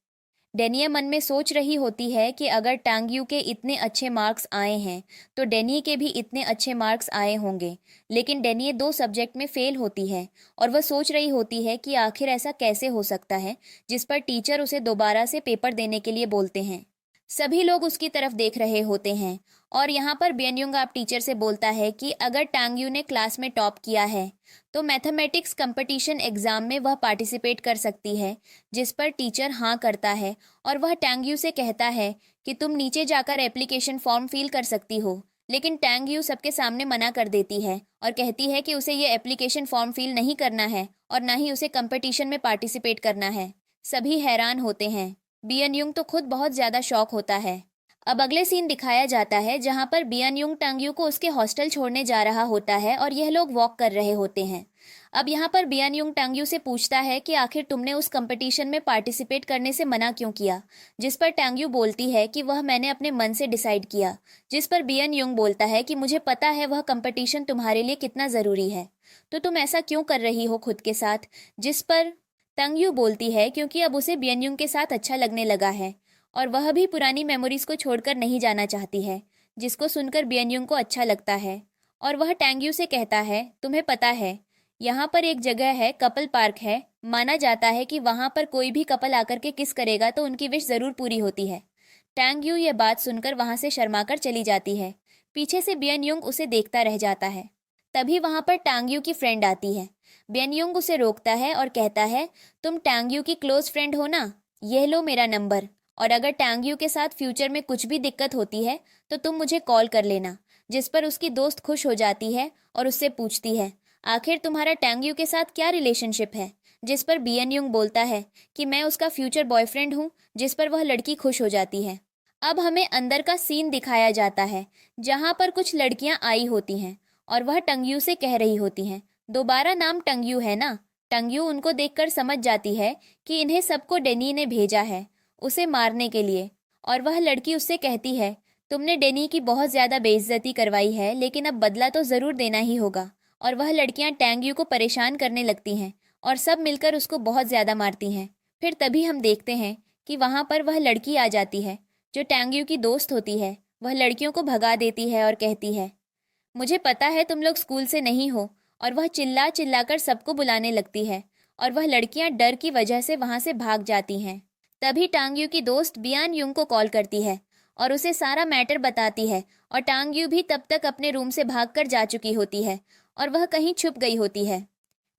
डेनिये मन में सोच रही होती है कि अगर टांगयू के इतने अच्छे मार्क्स आए हैं तो डेनिये के भी इतने अच्छे मार्क्स आए होंगे। लेकिन डेनिये 2 सब्जेक्ट में फेल होती है और वह सोच रही होती है कि आखिर ऐसा कैसे हो सकता है, जिस पर टीचर उसे दोबारा से पेपर देने के लिए बोलते हैं। सभी लोग उसकी तरफ देख रहे होते हैं और यहाँ पर बेन्युंग आप टीचर से बोलता है कि अगर टांगयू ने क्लास में टॉप किया है तो मैथमेटिक्स कंपटीशन एग्जाम में वह पार्टिसिपेट कर सकती है। जिस पर टीचर हाँ करता है और वह टांगयू से कहता है कि तुम नीचे जाकर एप्लीकेशन फॉर्म फिल कर सकती हो। लेकिन टांगयू सबके सामने मना कर देती है और कहती है कि उसे ये एप्लीकेशन फॉर्म फिल नहीं करना है और ना ही उसे कंपटीशन में पार्टिसिपेट करना है। सभी हैरान होते हैं। बियन युंग तो खुद बहुत ज्यादा शॉक होता है। अब अगले सीन दिखाया जाता है जहां पर बियन युंग टांगयू को उसके हॉस्टल छोड़ने जा रहा होता है और यह लोग वॉक कर रहे होते हैं। अब यहाँ पर बियन युंग टांगयू से पूछता है कि आखिर तुमने उस कंपटीशन में पार्टिसिपेट करने से मना क्यों किया। जिस पर टांगयू बोलती है कि वह मैंने अपने मन से डिसाइड किया। जिस पर बियन युंग बोलता है कि मुझे पता है वह कंपटीशन तुम्हारे लिए कितना जरूरी है, तो तुम ऐसा क्यों कर रही हो खुद के साथ। जिस पर तंगयू बोलती है क्योंकि अब उसे बियनयुंग के साथ अच्छा लगने लगा है और वह भी पुरानी मेमोरीज को छोड़कर नहीं जाना चाहती है। जिसको सुनकर बियनयुंग को अच्छा लगता है और वह टैंगयू से कहता है, तुम्हें पता है यहाँ पर एक जगह है, कपल पार्क है, माना जाता है कि वहां पर कोई भी कपल आकर के किस करेगा तो उनकी विश जरूर पूरी होती है। टैंगयू ये बात सुनकर वहां से शर्माकर चली जाती है। पीछे से बियनयुंग उसे देखता रह जाता है। तभी वहां पर टांगयू की फ्रेंड आती है। बेनयुंग उसे रोकता है और कहता है, तुम टांगयू की क्लोज फ्रेंड हो ना, यह लो मेरा नंबर, और अगर टांगयू के साथ फ्यूचर में कुछ भी दिक्कत होती है तो तुम मुझे कॉल कर लेना। जिस पर उसकी दोस्त खुश हो जाती है और उससे पूछती है, आखिर तुम्हारा टांगयू के साथ क्या रिलेशनशिप है। जिस पर बियनयुंग बोलता है कि मैं उसका फ्यूचर बॉयफ्रेंड हूँ। जिस पर वह लड़की खुश हो जाती है। अब हमें अंदर का सीन दिखाया जाता है जहां पर कुछ लड़कियां आई होती हैं और वह टंगयू से कह रही होती हैं, दोबारा नाम टंगयू है ना। टंगयू उनको देखकर समझ जाती है कि इन्हें सबको डेनी ने भेजा है उसे मारने के लिए। और वह लड़की उससे कहती है, तुमने डेनी की बहुत ज्यादा बेइज्जती करवाई है लेकिन अब बदला तो जरूर देना ही होगा। और वह लड़कियां टैंगयू को परेशान करने लगती हैं और सब मिलकर उसको बहुत ज्यादा मारती हैं। फिर तभी हम देखते हैं कि वहां पर वह लड़की आ जाती है जो टैंगयू की दोस्त होती है। वह लड़कियों को भगा देती है और कहती है, मुझे पता है तुम लोग स्कूल से नहीं हो। और वह चिल्ला चिल्लाकर सबको बुलाने लगती है और वह लड़कियां डर की वजह से वहां से भाग जाती हैं। तभी टांगयू की दोस्त बियान युंग को कॉल करती है और उसे सारा मैटर बताती है और टांगयू भी तब तक अपने रूम से भागकर जा चुकी होती है और वह कहीं छुप गई होती है।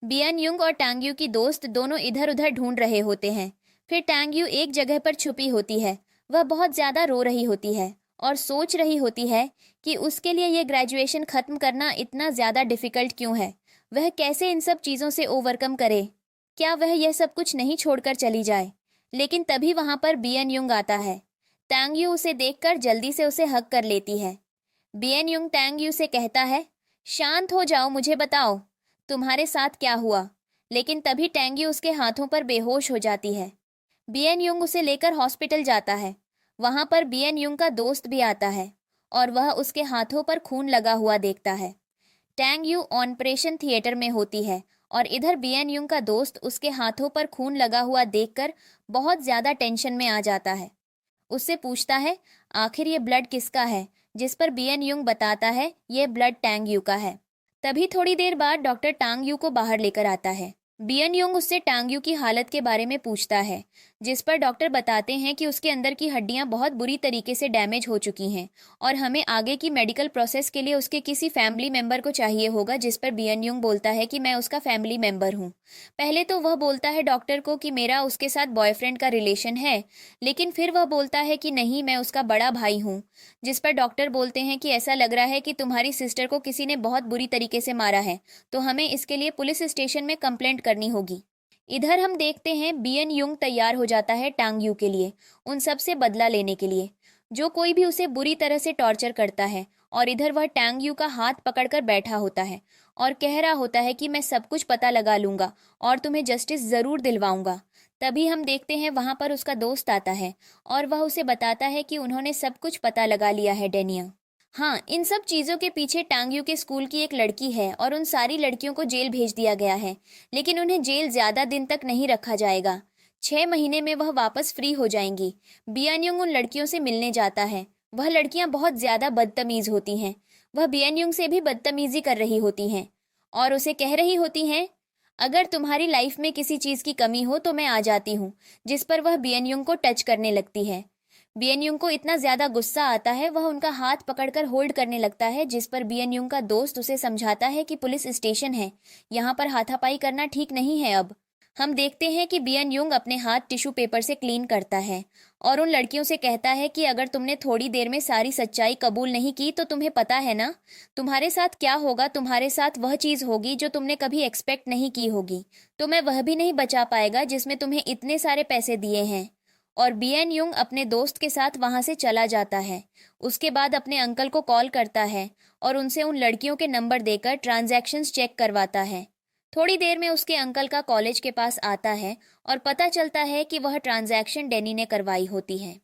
बियन युंग और टांगयू की दोस्त दोनों इधर उधर ढूंढ रहे होते हैं। फिर टांगयू एक जगह पर छुपी होती है। वह बहुत ज्यादा रो रही होती है और सोच रही होती है कि उसके लिए यह ग्रेजुएशन खत्म करना इतना ज्यादा डिफिकल्ट क्यों है। वह कैसे इन सब चीजों से ओवरकम करे। क्या वह यह सब कुछ नहीं छोड़कर चली जाए। लेकिन तभी वहां पर बियन युंग आता है। टांगयू उसे देखकर जल्दी से उसे हग कर लेती है। बियन युंग टांगयू से कहता है, शांत हो जाओ, मुझे बताओ तुम्हारे साथ क्या हुआ। लेकिन तभी टैंगयू उसके हाथों पर बेहोश हो जाती है। बियन युंग उसे लेकर हॉस्पिटल जाता है। वहां पर बियन युंग का दोस्त भी आता है और वह उसके हाथों पर खून लगा हुआ देखता है। टैंग यू ऑपरेशन थिएटर में होती है और इधर बियन युंग का दोस्त उसके हाथों पर खून लगा हुआ देखकर बहुत ज्यादा टेंशन में आ जाता है। उससे पूछता है, आखिर ये ब्लड किसका है? जिस पर बियन युंग बताता है, ये ब्लड टैंग यू का है। तभी थोड़ी देर बाद डॉक्टर टांग यू को बाहर लेकर आता है। बियन युंग उससे टांग यू की हालत के बारे में पूछता है, जिस पर डॉक्टर बताते हैं कि उसके अंदर की हड्डियां बहुत बुरी तरीके से डैमेज हो चुकी हैं और हमें आगे की मेडिकल प्रोसेस के लिए उसके किसी फैमिली मेंबर को चाहिए होगा। जिस पर बियन युंग बोलता है कि मैं उसका फैमिली मेंबर हूँ। पहले तो वह बोलता है डॉक्टर को कि मेरा उसके साथ बॉयफ्रेंड का रिलेशन है, लेकिन फिर वह बोलता है कि नहीं, मैं उसका बड़ा भाई हूँ। जिस पर डॉक्टर बोलते हैं कि ऐसा लग रहा है कि तुम्हारी सिस्टर को किसी ने बहुत बुरी तरीके से मारा है, तो हमें इसके लिए पुलिस स्टेशन में कंप्लेंट करनी होगी। इधर हम देखते हैं बियन युंग तैयार हो जाता है टांग यू के लिए, उन सब से बदला लेने के लिए, जो कोई भी उसे बुरी तरह से टॉर्चर करता है। और इधर वह टांग यू का हाथ पकड़कर बैठा होता है और कह रहा होता है कि मैं सब कुछ पता लगा लूंगा और तुम्हें जस्टिस जरूर दिलवाऊंगा। तभी हम देखते हैं वहां पर उसका दोस्त आता है और वह उसे बताता है कि उन्होंने सब कुछ पता लगा लिया है डेनिया। हाँ, इन सब चीजों के पीछे टांगयू के स्कूल की एक लड़की है और उन सारी लड़कियों को जेल भेज दिया गया है, लेकिन उन्हें जेल ज्यादा दिन तक नहीं रखा जाएगा। 6 महीने में वह वापस फ्री हो जाएंगी। बियानयुंग उन लड़कियों से मिलने जाता है। वह लड़कियां बहुत ज्यादा बदतमीज होती हैं। वह बियानयुंग से भी बदतमीजी कर रही होती हैं और उसे कह रही होती हैं, अगर तुम्हारी लाइफ में किसी चीज की कमी हो तो मैं आ जाती हूँ। जिस पर वह बियनयुंग को टच करने लगती है। बियनयुंग को इतना ज्यादा गुस्सा आता है, वह उनका हाथ पकड़कर होल्ड करने लगता है। जिस पर बियनयुंग का दोस्त उसे समझाता है कि पुलिस स्टेशन है, यहाँ पर हाथापाई करना ठीक नहीं है। अब हम देखते हैं कि बियनयुंग अपने हाथ टिश्यू पेपर से क्लीन करता है और उन लड़कियों से कहता है कि अगर तुमने थोड़ी देर में सारी सच्चाई कबूल नहीं की तो तुम्हें पता है ना तुम्हारे साथ क्या होगा। तुम्हारे साथ वह चीज होगी जो तुमने कभी एक्सपेक्ट नहीं की होगी। तुम्हें वह भी नहीं बचा पाएगा जिसमें तुम्हें इतने सारे पैसे दिए हैं। और बियन युंग अपने दोस्त के साथ वहां से चला जाता है। उसके बाद अपने अंकल को कॉल करता है और उनसे उन लड़कियों के नंबर देकर ट्रांजैक्शंस चेक करवाता है। थोड़ी देर में उसके अंकल का कॉलेज के पास आता है और पता चलता है कि वह ट्रांजैक्शन डेनी ने करवाई होती है।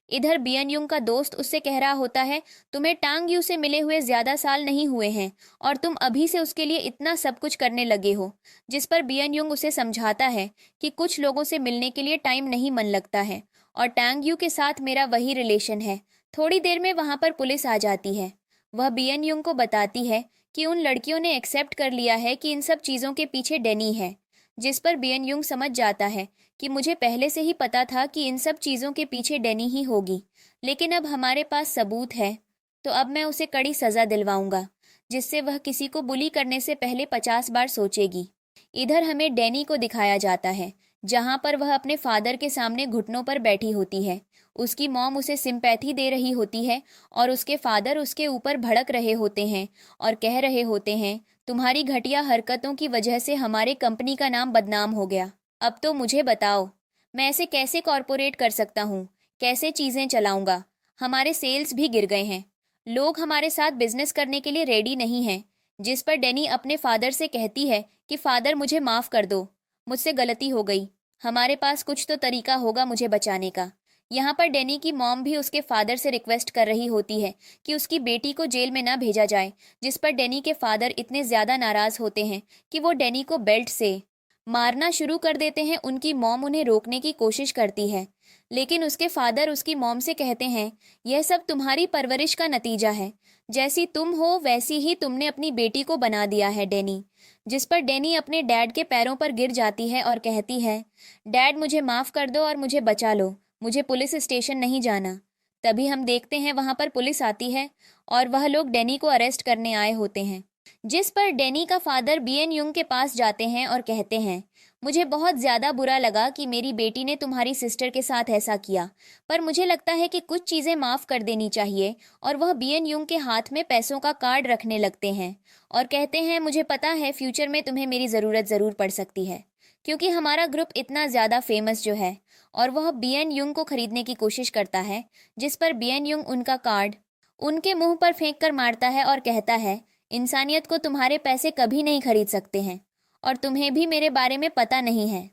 इधर बियन युंग का दोस्त उससे कह रहा होता है, तुम्हें टांग यू से मिले हुए ज्यादा साल नहीं हुए हैं और तुम अभी से उसके लिए इतना सब कुछ करने लगे हो। जिस पर बियन युंग उसे समझाता है कि कुछ लोगों से मिलने के लिए टाइम नहीं मन लगता है और टांग यू के साथ मेरा वही रिलेशन है। थोड़ी देर में वहां पर पुलिस आ जाती है। वह बियन युंग को बताती है कि उन लड़कियों ने एक्सेप्ट कर लिया है कि इन सब चीजों के पीछे डेनी है। जिस पर बियन युंग समझ जाता है कि मुझे पहले से ही पता था कि इन सब चीजों के पीछे डेनी ही होगी, लेकिन अब हमारे पास सबूत है, तो अब मैं उसे कड़ी सजा दिलवाऊंगा, जिससे वह किसी को बुली करने से पहले 50 बार सोचेगी। इधर हमें डेनी को दिखाया जाता है, जहां पर वह अपने फादर के सामने घुटनों पर बैठी होती है। उसकी मॉम उसे सिंपैथी दे रही होती है और उसके फादर उसके ऊपर भड़क रहे होते हैं और कह रहे होते हैं, तुम्हारी घटिया हरकतों की वजह से हमारे कंपनी का नाम बदनाम हो गया। अब तो मुझे बताओ, मैं ऐसे कैसे कॉरपोरेट कर सकता हूँ? कैसे चीजें चलाऊंगा? हमारे सेल्स भी गिर गए हैं। लोग हमारे साथ बिजनेस करने के लिए रेडी नहीं हैं। जिस पर डेनी अपने फादर से कहती है कि फादर मुझे माफ कर दो, मुझसे गलती हो गई। हमारे पास कुछ तो तरीका होगा मुझे बचाने का। यहाँ पर डेनी की मॉम भी उसके फादर से रिक्वेस्ट कर रही होती है कि उसकी बेटी को जेल में ना भेजा जाए। जिस पर डेनी के फादर इतने ज्यादा नाराज होते हैं कि वो डेनी को बेल्ट से मारना शुरू कर देते हैं। उनकी मॉम उन्हें रोकने की कोशिश करती है, लेकिन उसके फादर उसकी मॉम से कहते हैं, यह सब तुम्हारी परवरिश का नतीजा है। जैसी तुम हो वैसी ही तुमने अपनी बेटी को बना दिया है डेनी। जिस पर डेनी अपने डैड के पैरों पर गिर जाती है और कहती है, डैड मुझे माफ कर दो और मुझे बचा लो, मुझे पुलिस स्टेशन नहीं जाना। तभी हम देखते हैं वहां पर पुलिस आती है और वह लोग डेनी को अरेस्ट करने आए होते हैं। जिस पर डेनी का फादर बियन युंग के पास जाते हैं और कहते हैं, मुझे बहुत ज्यादा बुरा लगा कि मेरी बेटी ने तुम्हारी सिस्टर के साथ ऐसा किया, पर मुझे लगता है कि कुछ चीजें माफ कर देनी चाहिए। और वह बियन युंग के हाथ में पैसों का कार्ड रखने लगते हैं और कहते हैं, मुझे पता है फ्यूचर में तुम्हें मेरी जरूरत जरूर पड़ सकती है, क्योंकि हमारा ग्रुप इतना ज्यादा फेमस जो है। और वह बियन युंग को खरीदने की कोशिश करता है। जिस पर बियन युंग उनका कार्ड उनके मुंह पर फेंक कर मारता है और कहता है, इंसानियत को तुम्हारे पैसे कभी नहीं खरीद सकते हैं और तुम्हें भी मेरे बारे में पता नहीं है,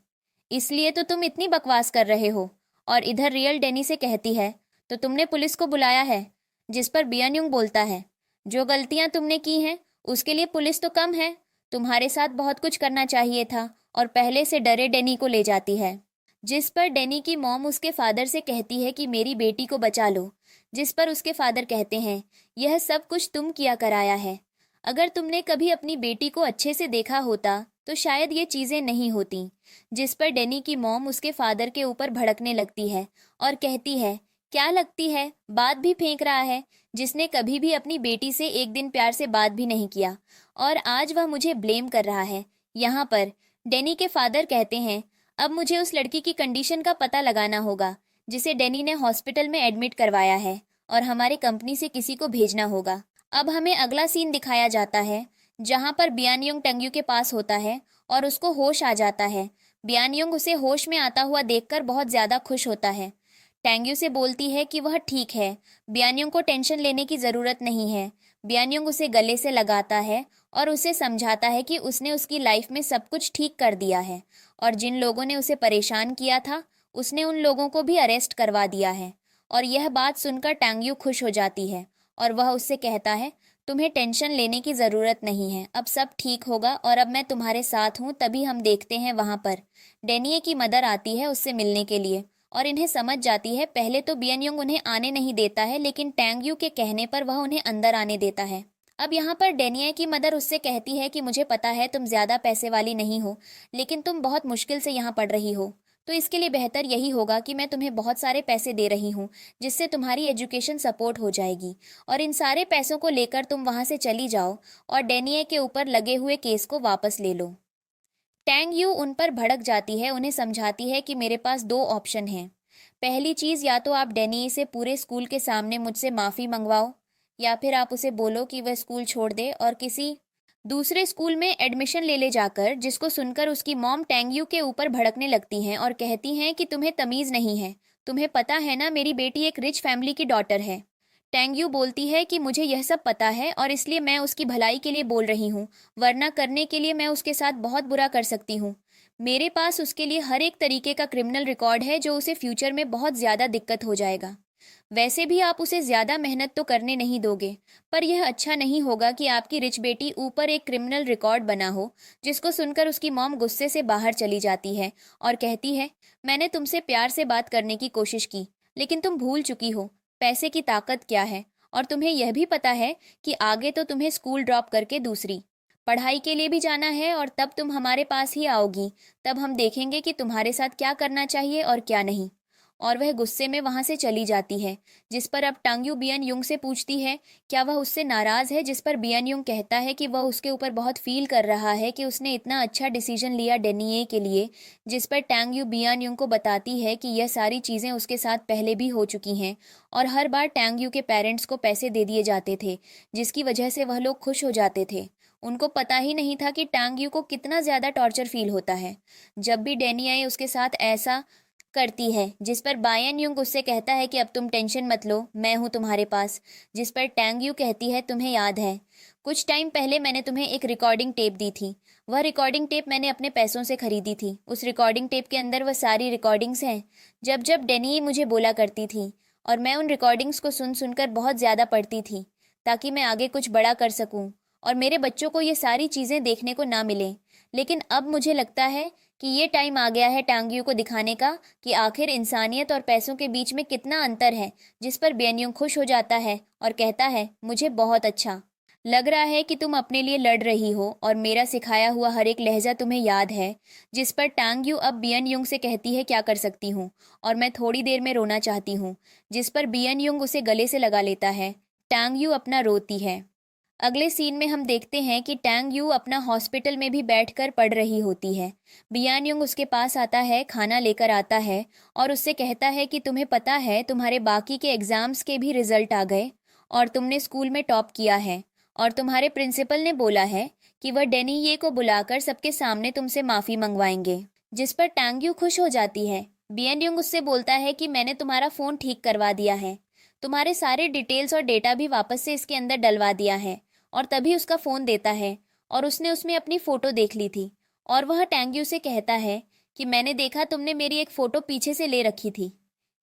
इसलिए तो तुम इतनी बकवास कर रहे हो। और इधर रियल डेनी से कहती है, तो तुमने पुलिस को बुलाया है? जिस पर बियनयुंग बोलता है, जो गलतियां तुमने की हैं उसके लिए पुलिस तो कम है, तुम्हारे साथ बहुत कुछ करना चाहिए था, और पहले से डरे डेनी को ले जाती है। जिस पर डेनी की मॉम उसके फादर से कहती है कि मेरी बेटी को बचा लो। जिस पर उसके फादर कहते हैं, यह सब कुछ तुम किया कराया है, अगर तुमने कभी अपनी बेटी को अच्छे से देखा होता तो शायद ये चीजें नहीं होती। जिस पर डेनी की मॉम उसके फादर के ऊपर भड़कने लगती है और कहती है, क्या लगती है बात भी फेंक रहा है, जिसने कभी भी अपनी बेटी से एक दिन प्यार से बात भी नहीं किया, और आज वह मुझे ब्लेम कर रहा है। यहाँ पर डेनी के फादर कहते हैं, अब मुझे उस लड़की की कंडीशन का पता लगाना होगा जिसे डेनी ने हॉस्पिटल में एडमिट करवाया है, और हमारी कंपनी से किसी को भेजना होगा। अब हमें अगला सीन दिखाया जाता है जहां पर बियानयुंग टेंग्यू के पास होता है और उसको होश आ जाता है। बियानयुंग उसे होश में आता हुआ देखकर बहुत ज्यादा खुश होता है। टेंग्यू से बोलती है कि वह ठीक है, बियानयुंग को टेंशन लेने की जरूरत नहीं है। बियानयुंग उसे गले से लगाता है और उसे समझाता है कि उसने उसकी लाइफ में सब कुछ ठीक कर दिया है, और जिन लोगों ने उसे परेशान किया था उसने उन लोगों को भी अरेस्ट करवा दिया है। और यह बात सुनकर टेंग्यू खुश हो जाती है और वह उससे कहता है, तुम्हें टेंशन लेने की ज़रूरत नहीं है, अब सब ठीक होगा और अब मैं तुम्हारे साथ हूँ। तभी हम देखते हैं वहाँ पर डेनिये की मदर आती है उससे मिलने के लिए, और इन्हें समझ जाती है। पहले तो बियनयुंग उन्हें आने नहीं देता है, लेकिन टेंग्यू के कहने पर वह उन्हें अंदर आने देता है। अब यहाँ पर डेनिये की मदर उससे कहती है कि मुझे पता है तुम ज़्यादा पैसे वाली नहीं हो, लेकिन तुम बहुत मुश्किल से यहाँ पढ़ रही हो, तो इसके लिए बेहतर यही होगा कि मैं तुम्हें बहुत सारे पैसे दे रही हूँ जिससे तुम्हारी एजुकेशन सपोर्ट हो जाएगी, और इन सारे पैसों को लेकर तुम वहाँ से चली जाओ और डेनिये के ऊपर लगे हुए केस को वापस ले लो। टैंग यू उन पर भड़क जाती है, उन्हें समझाती है कि मेरे पास दो ऑप्शन हैं। पहली चीज़, या तो आप डेनिये से पूरे स्कूल के सामने मुझसे माफ़ी मंगवाओ, या फिर आप उसे बोलो कि वह स्कूल छोड़ दे और किसी दूसरे स्कूल में एडमिशन ले ले जाकर। जिसको सुनकर उसकी मॉम टेंग्यू के ऊपर भड़कने लगती हैं और कहती हैं कि तुम्हें तमीज़ नहीं है, तुम्हें पता है ना मेरी बेटी एक रिच फैमिली की डॉटर है। टेंग्यू बोलती है कि मुझे यह सब पता है और इसलिए मैं उसकी भलाई के लिए बोल रही हूँ, वरना करने के लिए मैं उसके साथ बहुत बुरा कर सकती हूँ। मेरे पास उसके लिए हर एक तरीके का क्रिमिनल रिकॉर्ड है जो उसे फ्यूचर में बहुत ज़्यादा दिक्कत हो जाएगा। वैसे भी आप उसे ज़्यादा मेहनत तो करने नहीं दोगे, पर यह अच्छा नहीं होगा कि आपकी रिच बेटी ऊपर एक क्रिमिनल रिकॉर्ड बना हो। जिसको सुनकर उसकी मॉम गुस्से से बाहर चली जाती है और कहती है, मैंने तुमसे प्यार से बात करने की कोशिश की, लेकिन तुम भूल चुकी हो पैसे की ताकत क्या है, और तुम्हें यह भी पता है कि आगे तो तुम्हें स्कूल ड्रॉप करके दूसरी पढ़ाई के लिए भी जाना है, और तब तुम हमारे पास ही आओगी, तब हम देखेंगे कि तुम्हारे साथ क्या करना चाहिए और क्या नहीं। और वह गुस्से में वहां से चली जाती है। जिस पर अब टांग्यू बियन युंग से पूछती है क्या वह उससे नाराज है, जिस पर बियन युंग कहता है कि वह उसके ऊपर बहुत फील कर रहा है कि उसने इतना अच्छा डिसीजन लिया डेनिये के लिए। जिस पर टांग्यू बियन युंग को बताती है कि यह सारी चीज़ें उसके साथ पहले भी हो चुकी हैं, और हर बार टांग्यू के पेरेंट्स को पैसे दे दिए जाते थे जिसकी वजह से वह लोग खुश हो जाते थे। उनको पता ही नहीं था कि टांग्यू को कितना ज़्यादा टॉर्चर फील होता है जब भी डेनिये उसके साथ ऐसा करती है। जिस पर बायन युंग उससे कहता है कि अब तुम टेंशन मत लो, मैं हूँ तुम्हारे पास। जिस पर टैंग यू कहती है, तुम्हें याद है कुछ टाइम पहले मैंने तुम्हें एक रिकॉर्डिंग टेप दी थी, वह रिकॉर्डिंग टेप मैंने अपने पैसों से खरीदी थी। उस रिकॉर्डिंग टेप के अंदर वह सारी रिकॉर्डिंग्स हैं जब जब डेनी मुझे बोला करती थी, और मैं उन रिकॉर्डिंग्स को सुन सुनकर बहुत ज़्यादा पढ़ती थी ताकि मैं आगे कुछ बड़ा कर सकूं और मेरे बच्चों को ये सारी चीज़ें देखने को ना मिलें। लेकिन अब मुझे लगता है कि ये टाइम आ गया है टांगियों को दिखाने का कि आखिर इंसानियत और पैसों के बीच में कितना अंतर है। जिस पर बेनियों खुश हो जाता है और कहता है, मुझे बहुत अच्छा लग रहा है कि तुम अपने लिए लड़ रही हो और मेरा सिखाया हुआ हर एक लहजा तुम्हें याद है। जिस पर टांग यू अब बियन युंग से कहती है, क्या कर सकती हूँ और मैं थोड़ी देर में रोना चाहती हूँ। जिस पर बियन युंग उसे गले से लगा लेता है। टांग यू अपना रोती है। अगले सीन में हम देखते हैं कि टैंग यू अपना हॉस्पिटल में भी बैठकर पढ़ रही होती है। बियान युंग उसके पास आता है, खाना लेकर आता है और उससे कहता है कि तुम्हें पता है तुम्हारे बाकी के एग्जाम्स के भी रिजल्ट आ गए और तुमने स्कूल में टॉप किया है, और तुम्हारे प्रिंसिपल ने बोला है कि वह डेनिये को बुलाकर सबके सामने तुमसे माफ़ी मंगवाएंगे। जिस पर टैंग यू खुश हो जाती है। बियान युंग उससे बोलता है कि मैंने तुम्हारा फ़ोन ठीक करवा दिया है, तुम्हारे सारे डिटेल्स और डेटा भी वापस से इसके अंदर डलवा दिया है। और तभी उसका फ़ोन देता है और उसने उसमें अपनी फ़ोटो देख ली थी, और वह टैंग्यू से कहता है कि मैंने देखा तुमने मेरी एक फ़ोटो पीछे से ले रखी थी।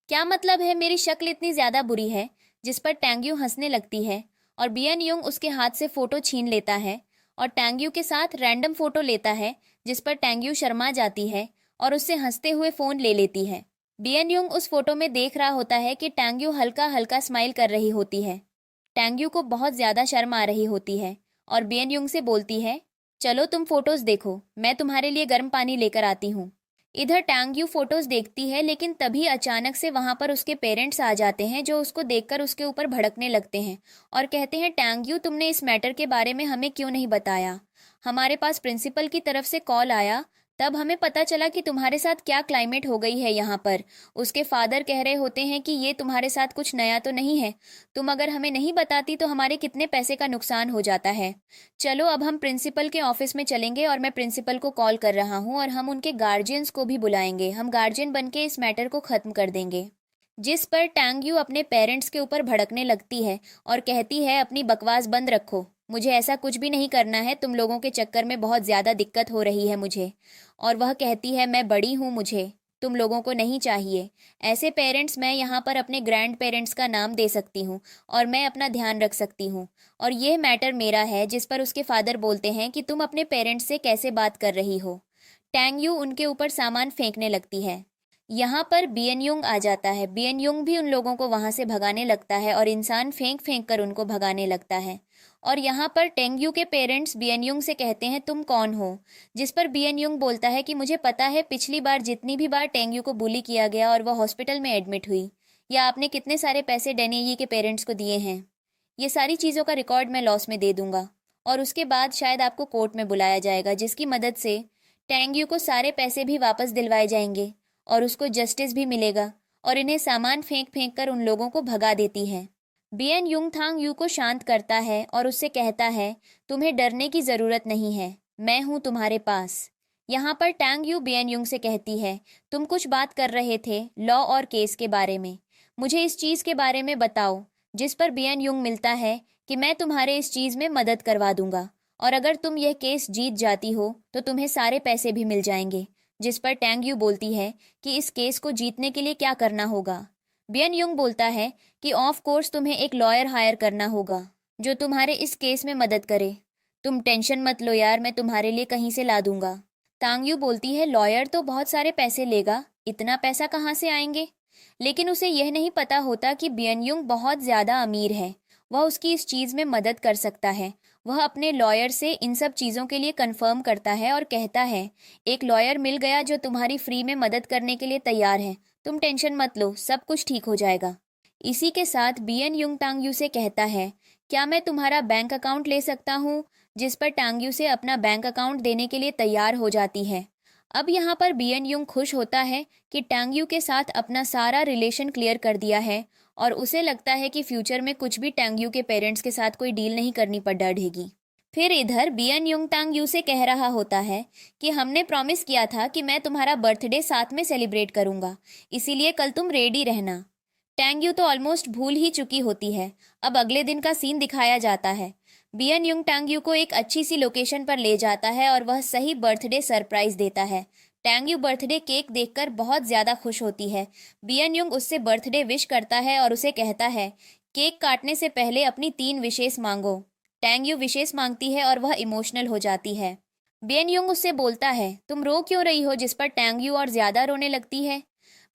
क्या मतलब है, मेरी शक्ल इतनी ज़्यादा बुरी है? जिस पर टैंग्यू हंसने लगती है और बियन युंग उसके हाथ से फोटो छीन लेता है और टैंग्यू के साथ रैंडम फोटो लेता है, जिस पर टैंग्यू शर्मा जाती है और उससे हंसते हुए फोन ले लेती है। बियन युंग उस फोटो में देख रहा होता है कि टैंग्यू हल्का हल्का स्माइल कर रही होती है। टैंग्यू को बहुत ज्यादा शर्म आ रही होती है और बियन युंग से बोलती है, चलो तुम फोटोज देखो, मैं तुम्हारे लिए गर्म पानी लेकर आती हूँ। इधर टैंग्यू फोटोज देखती है, लेकिन तभी अचानक से वहां पर उसके पेरेंट्स आ जाते हैं, जो उसको देखकर उसके ऊपर भड़कने लगते हैं और कहते हैं, टैंग्यू तुमने इस मैटर के बारे में हमें क्यों नहीं बताया? हमारे पास प्रिंसिपल की तरफ से कॉल आया, तब हमें पता चला कि तुम्हारे साथ क्या क्लाइमेट हो गई है यहाँ पर। उसके फादर कह रहे होते हैं कि ये तुम्हारे साथ कुछ नया तो नहीं है, तुम अगर हमें नहीं बताती तो हमारे कितने पैसे का नुकसान हो जाता है। चलो अब हम प्रिंसिपल के ऑफिस में चलेंगे और मैं प्रिंसिपल को कॉल कर रहा हूँ और हम उनके गार्जियंस को भी बुलाएंगे, हम गार्जियन बन के इस मैटर को खत्म कर देंगे। जिस पर टैंग्यू अपने पेरेंट्स के ऊपर भड़कने लगती है और कहती है, अपनी बकवास बंद रखो, मुझे ऐसा कुछ भी नहीं करना है, तुम लोगों के चक्कर में बहुत ज़्यादा दिक्कत हो रही है मुझे। और वह कहती है, मैं बड़ी हूँ, मुझे तुम लोगों को नहीं चाहिए ऐसे पेरेंट्स, मैं यहाँ पर अपने ग्रैंड पेरेंट्स का नाम दे सकती हूँ और मैं अपना ध्यान रख सकती हूँ और ये मैटर मेरा है। जिस पर उसके फादर बोलते हैं कि तुम अपने पेरेंट्स से कैसे बात कर रही हो। टैंग्यू उनके ऊपर सामान फेंकने लगती है। यहाँ पर बियन युंग आ जाता है। बियन युंग भी उन लोगों को वहां से भगाने लगता है और इंसान फेंक फेंक कर उनको भगाने लगता है। और यहाँ पर टेंग्यू के पेरेंट्स बियन युंग से कहते हैं, तुम कौन हो? जिस पर बियन युंग बोलता है कि मुझे पता है पिछली बार जितनी भी बार टेंग्यू को बुली किया गया और वह हॉस्पिटल में एडमिट हुई, या आपने कितने सारे पैसे डेनियी के पेरेंट्स को दिए हैं, ये सारी चीज़ों का रिकॉर्ड मैं लॉस में दे दूंगा और उसके बाद शायद आपको कोर्ट में बुलाया जाएगा, जिसकी मदद से टेंग्यू को सारे पैसे भी वापस दिलवाए जाएंगे और उसको जस्टिस भी मिलेगा। और इन्हें सामान फेंक फेंक कर उन लोगों को भगा देती है। बियन युंग थांग यू को शांत करता है और उससे कहता है, तुम्हें डरने की ज़रूरत नहीं है, मैं हूँ तुम्हारे पास। यहाँ पर टैंग यू बियन युंग से कहती है, तुम कुछ बात कर रहे थे लॉ और केस के बारे में, मुझे इस चीज़ के बारे में बताओ। जिस पर बियन युंग मिलता है कि मैं तुम्हारे इस चीज़ में मदद करवा दूंगा और अगर तुम यह केस जीत जाती हो तो तुम्हें सारे पैसे भी मिल जाएंगे। जिस पर टैंग यू बोलती है कि इस केस को जीतने के लिए क्या करना होगा। बियन युंग बोलता है कि ऑफ कोर्स तुम्हें एक लॉयर हायर करना होगा जो तुम्हारे इस केस में मदद करे। तुम टेंशन मत लो यार, मैं तुम्हारे लिए कहीं से ला दूंगा। तांग यू बोलती है, लॉयर तो बहुत सारे पैसे लेगा, इतना पैसा कहाँ से आएंगे? लेकिन उसे यह नहीं पता होता कि बियन युंग बहुत ज़्यादा अमीर है, वह उसकी इस चीज़ में मदद कर सकता है। वह अपने लॉयर से इन सब चीज़ों के लिए कंफर्म करता है और कहता है, एक लॉयर मिल गया जो तुम्हारी फ्री में मदद करने के लिए तैयार है, तुम टेंशन मत लो, सब कुछ ठीक हो जाएगा। इसी के साथ बियन युंग टांग यू से कहता है, क्या मैं तुम्हारा बैंक अकाउंट ले सकता हूँ? जिस पर टांग यू से अपना बैंक अकाउंट देने के लिए तैयार हो जाती है। अब यहाँ पर बियन युंग खुश होता है कि टांग यू के साथ अपना सारा रिलेशन क्लियर कर दिया है और उसे लगता है कि फ्यूचर में कुछ भी टांग यू के पेरेंट्स के साथ कोई डील नहीं करनी पड़ डरेगी। फिर इधर बियन युंग टांग यू से कह रहा होता है कि हमने प्रॉमिस किया था कि मैं तुम्हारा बर्थडे साथ में सेलिब्रेट करूंगा, इसीलिए कल तुम रेडी रहना। टैंग यू तो ऑलमोस्ट भूल ही चुकी होती है। अब अगले दिन का सीन दिखाया जाता है। बियन युंग टांग यू को एक अच्छी सी लोकेशन पर ले जाता है और वह सही बर्थडे सरप्राइज देता है। टैंग यू बर्थडे केक देखकर बहुत ज़्यादा खुश होती है। बियन युंग उससे बर्थडे विश करता है और उसे कहता है, केक काटने से पहले अपनी 3 विशेष मांगो। टैंग यू विशेष मांगती है और वह इमोशनल हो जाती है। बियन युंग उससे बोलता है, तुम रो क्यों रही हो? जिस पर टैंग यू और ज़्यादा रोने लगती है।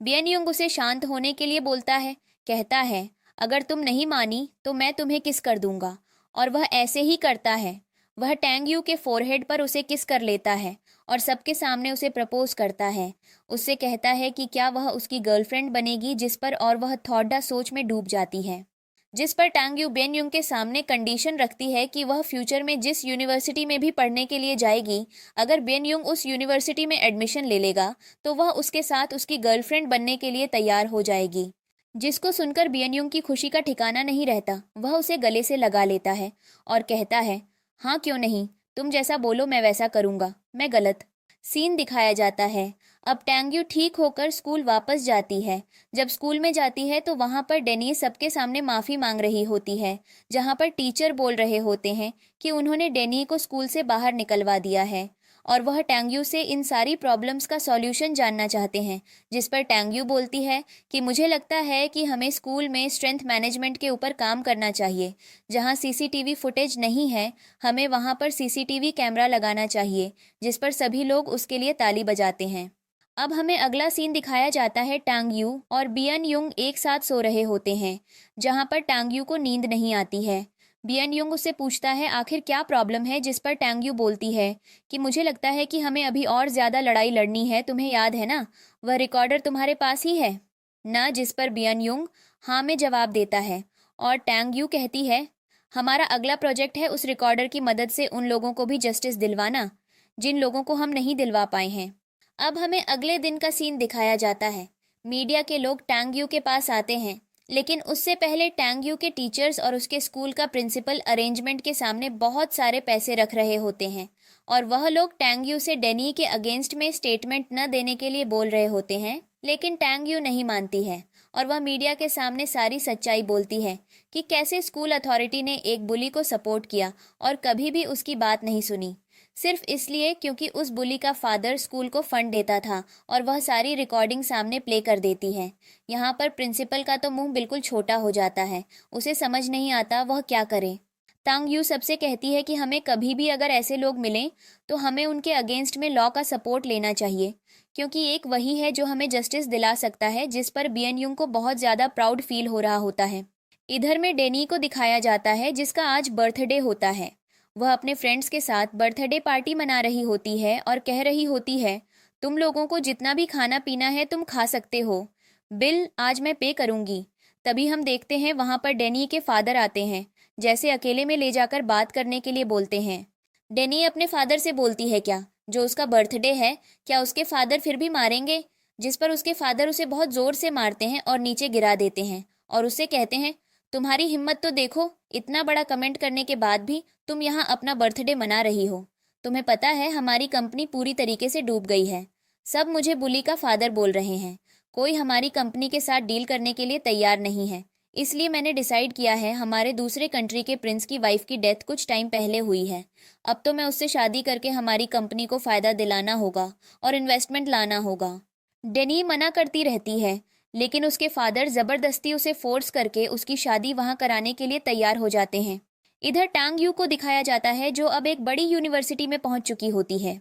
बियन युंग उसे शांत होने के लिए बोलता है, कहता है, अगर तुम नहीं मानी तो मैं तुम्हें किस कर दूंगा। और वह ऐसे ही करता है। वह टैंग यू के फोरहेड पर उसे किस कर लेता है और सबके सामने उसे प्रपोज करता है। उससे कहता है कि क्या वह उसकी गर्लफ्रेंड बनेगी, जिस पर और वह थॉड़ा सोच में डूब जाती है। जिस पर टांग यू बियन युंग के सामने कंडीशन रखती है कि वह फ्यूचर में जिस यूनिवर्सिटी में भी पढ़ने के लिए जाएगी, अगर बियन युंग उस यूनिवर्सिटी में एडमिशन ले लेगा तो वह उसके साथ उसकी गर्लफ्रेंड बनने के लिए तैयार हो जाएगी। जिसको सुनकर बियन युंग की खुशी का ठिकाना नहीं रहता। वह उसे गले से लगा लेता है और कहता है, हाँ क्यों नहीं, तुम जैसा बोलो मैं वैसा करूँगा, मैं गलत। सीन दिखाया जाता है। अब टैंग यू ठीक होकर स्कूल वापस जाती है। जब स्कूल में जाती है तो वहाँ पर डेनी सबके सामने माफ़ी मांग रही होती है, जहाँ पर टीचर बोल रहे होते हैं कि उन्होंने डेनी को स्कूल से बाहर निकलवा दिया है और वह टैंग यू से इन सारी प्रॉब्लम्स का सॉल्यूशन जानना चाहते हैं, जिस पर टैंग यू बोलती है कि मुझे लगता है कि हमें स्कूल में स्ट्रेंथ मैनेजमेंट के ऊपर काम करना चाहिए। जहां सीसीटीवी फुटेज नहीं है, हमें वहां पर सीसीटीवी कैमरा लगाना चाहिए, जिस पर सभी लोग उसके लिए ताली बजाते हैं। अब हमें अगला सीन दिखाया जाता है टांग यू और बियन युंग एक साथ सो रहे होते हैं, जहां पर टांग यू को नींद नहीं आती है। बियन युंग उससे पूछता है आखिर क्या प्रॉब्लम है, जिस पर टांग यू बोलती है कि मुझे लगता है कि हमें अभी और ज़्यादा लड़ाई लड़नी है, तुम्हें याद है ना, वह रिकॉर्डर तुम्हारे पास ही है ना, जिस पर बियन युंग हाँ में जवाब देता है। और टांग यू कहती है हमारा अगला प्रोजेक्ट है उस रिकॉर्डर की मदद से उन लोगों को भी जस्टिस दिलवाना जिन लोगों को हम नहीं दिलवा पाए हैं। अब हमें अगले दिन का सीन दिखाया जाता है। मीडिया के लोग टांग यू के पास आते हैं, लेकिन उससे पहले टांग यू के टीचर्स और उसके स्कूल का प्रिंसिपल अरेंजमेंट के सामने बहुत सारे पैसे रख रहे होते हैं और वह लोग टांग यू से डेनी के अगेंस्ट में स्टेटमेंट न देने के लिए बोल रहे होते हैं, लेकिन टांग यू नहीं मानती है और वह मीडिया के सामने सारी सच्चाई बोलती है कि कैसे स्कूल अथॉरिटी ने एक बुली को सपोर्ट किया और कभी भी उसकी बात नहीं सुनी, सिर्फ इसलिए क्योंकि उस बुली का फादर स्कूल को फंड देता था और वह सारी रिकॉर्डिंग सामने प्ले कर देती है। यहाँ पर प्रिंसिपल का तो मुंह बिल्कुल छोटा हो जाता है, उसे समझ नहीं आता वह क्या करे। तांग यू सबसे कहती है कि हमें कभी भी अगर ऐसे लोग मिलें तो हमें उनके अगेंस्ट में लॉ का सपोर्ट लेना चाहिए, क्योंकि एक वही है जो हमें जस्टिस दिला सकता है, जिस पर बियन युंग को बहुत ज़्यादा प्राउड फील हो रहा होता है। इधर में डेनी को दिखाया जाता है जिसका आज बर्थडे होता है। वह अपने फ्रेंड्स के साथ बर्थडे पार्टी मना रही होती है और कह रही होती है तुम लोगों को जितना भी खाना पीना है तुम खा सकते हो, बिल आज मैं पे करूंगी। तभी हम देखते हैं वहां पर डेनी के फादर आते हैं, जैसे अकेले में ले जाकर बात करने के लिए बोलते हैं। डेनी अपने फादर से बोलती है क्या जो उसका बर्थडे है, क्या उसके फादर फिर भी मारेंगे, जिस पर उसके फादर उसे बहुत ज़ोर से मारते हैं और नीचे गिरा देते हैं और उससे कहते हैं तुम्हारी हिम्मत तो देखो, इतना बड़ा कमेंट करने के बाद भी तुम यहाँ अपना बर्थडे मना रही हो। तुम्हें पता है हमारी कंपनी पूरी तरीके से डूब गई है, सब मुझे बुली का फादर बोल रहे हैं, कोई हमारी कंपनी के साथ डील करने के लिए तैयार नहीं है, इसलिए मैंने डिसाइड किया है हमारे दूसरे कंट्री के प्रिंस की वाइफ की डेथ कुछ टाइम पहले हुई है, अब तो मैं उससे शादी करके हमारी कंपनी को फ़ायदा दिलाना होगा और इन्वेस्टमेंट लाना होगा। डेनी मना करती रहती है, लेकिन उसके फादर ज़बरदस्ती उसे फोर्स करके उसकी शादी वहाँ कराने के लिए तैयार हो जाते हैं। इधर टांग यू को दिखाया जाता है जो अब एक बड़ी यूनिवर्सिटी में पहुंच चुकी होती है।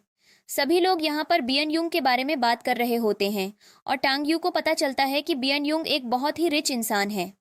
सभी लोग यहाँ पर बियन युंग के बारे में बात कर रहे होते हैं और टांग यू को पता चलता है कि बियन युंग एक बहुत ही रिच इंसान है।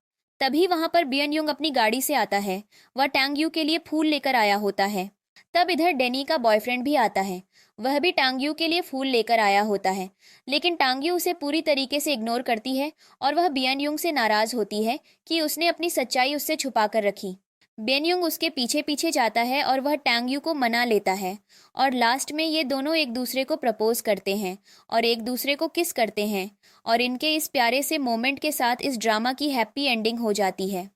तभी वहाँ पर बियन युंग अपनी गाड़ी से आता है, वह टांग यू के लिए फूल लेकर आया होता है। तब इधर डेनी का बॉयफ्रेंड भी आता है, वह भी टांग यू के लिए फूल लेकर आया होता है, लेकिन टांग यू उसे पूरी तरीके से इग्नोर करती है और वह बियन युंग से नाराज़ होती है कि उसने अपनी सच्चाई उससे छुपा कर रखी। बियन युंग उसके पीछे पीछे जाता है और वह टांग यू को मना लेता है और लास्ट में ये दोनों एक दूसरे को प्रपोज करते हैं और एक दूसरे को किस करते हैं और इनके इस प्यारे से मोमेंट के साथ इस ड्रामा की हैप्पी एंडिंग हो जाती है।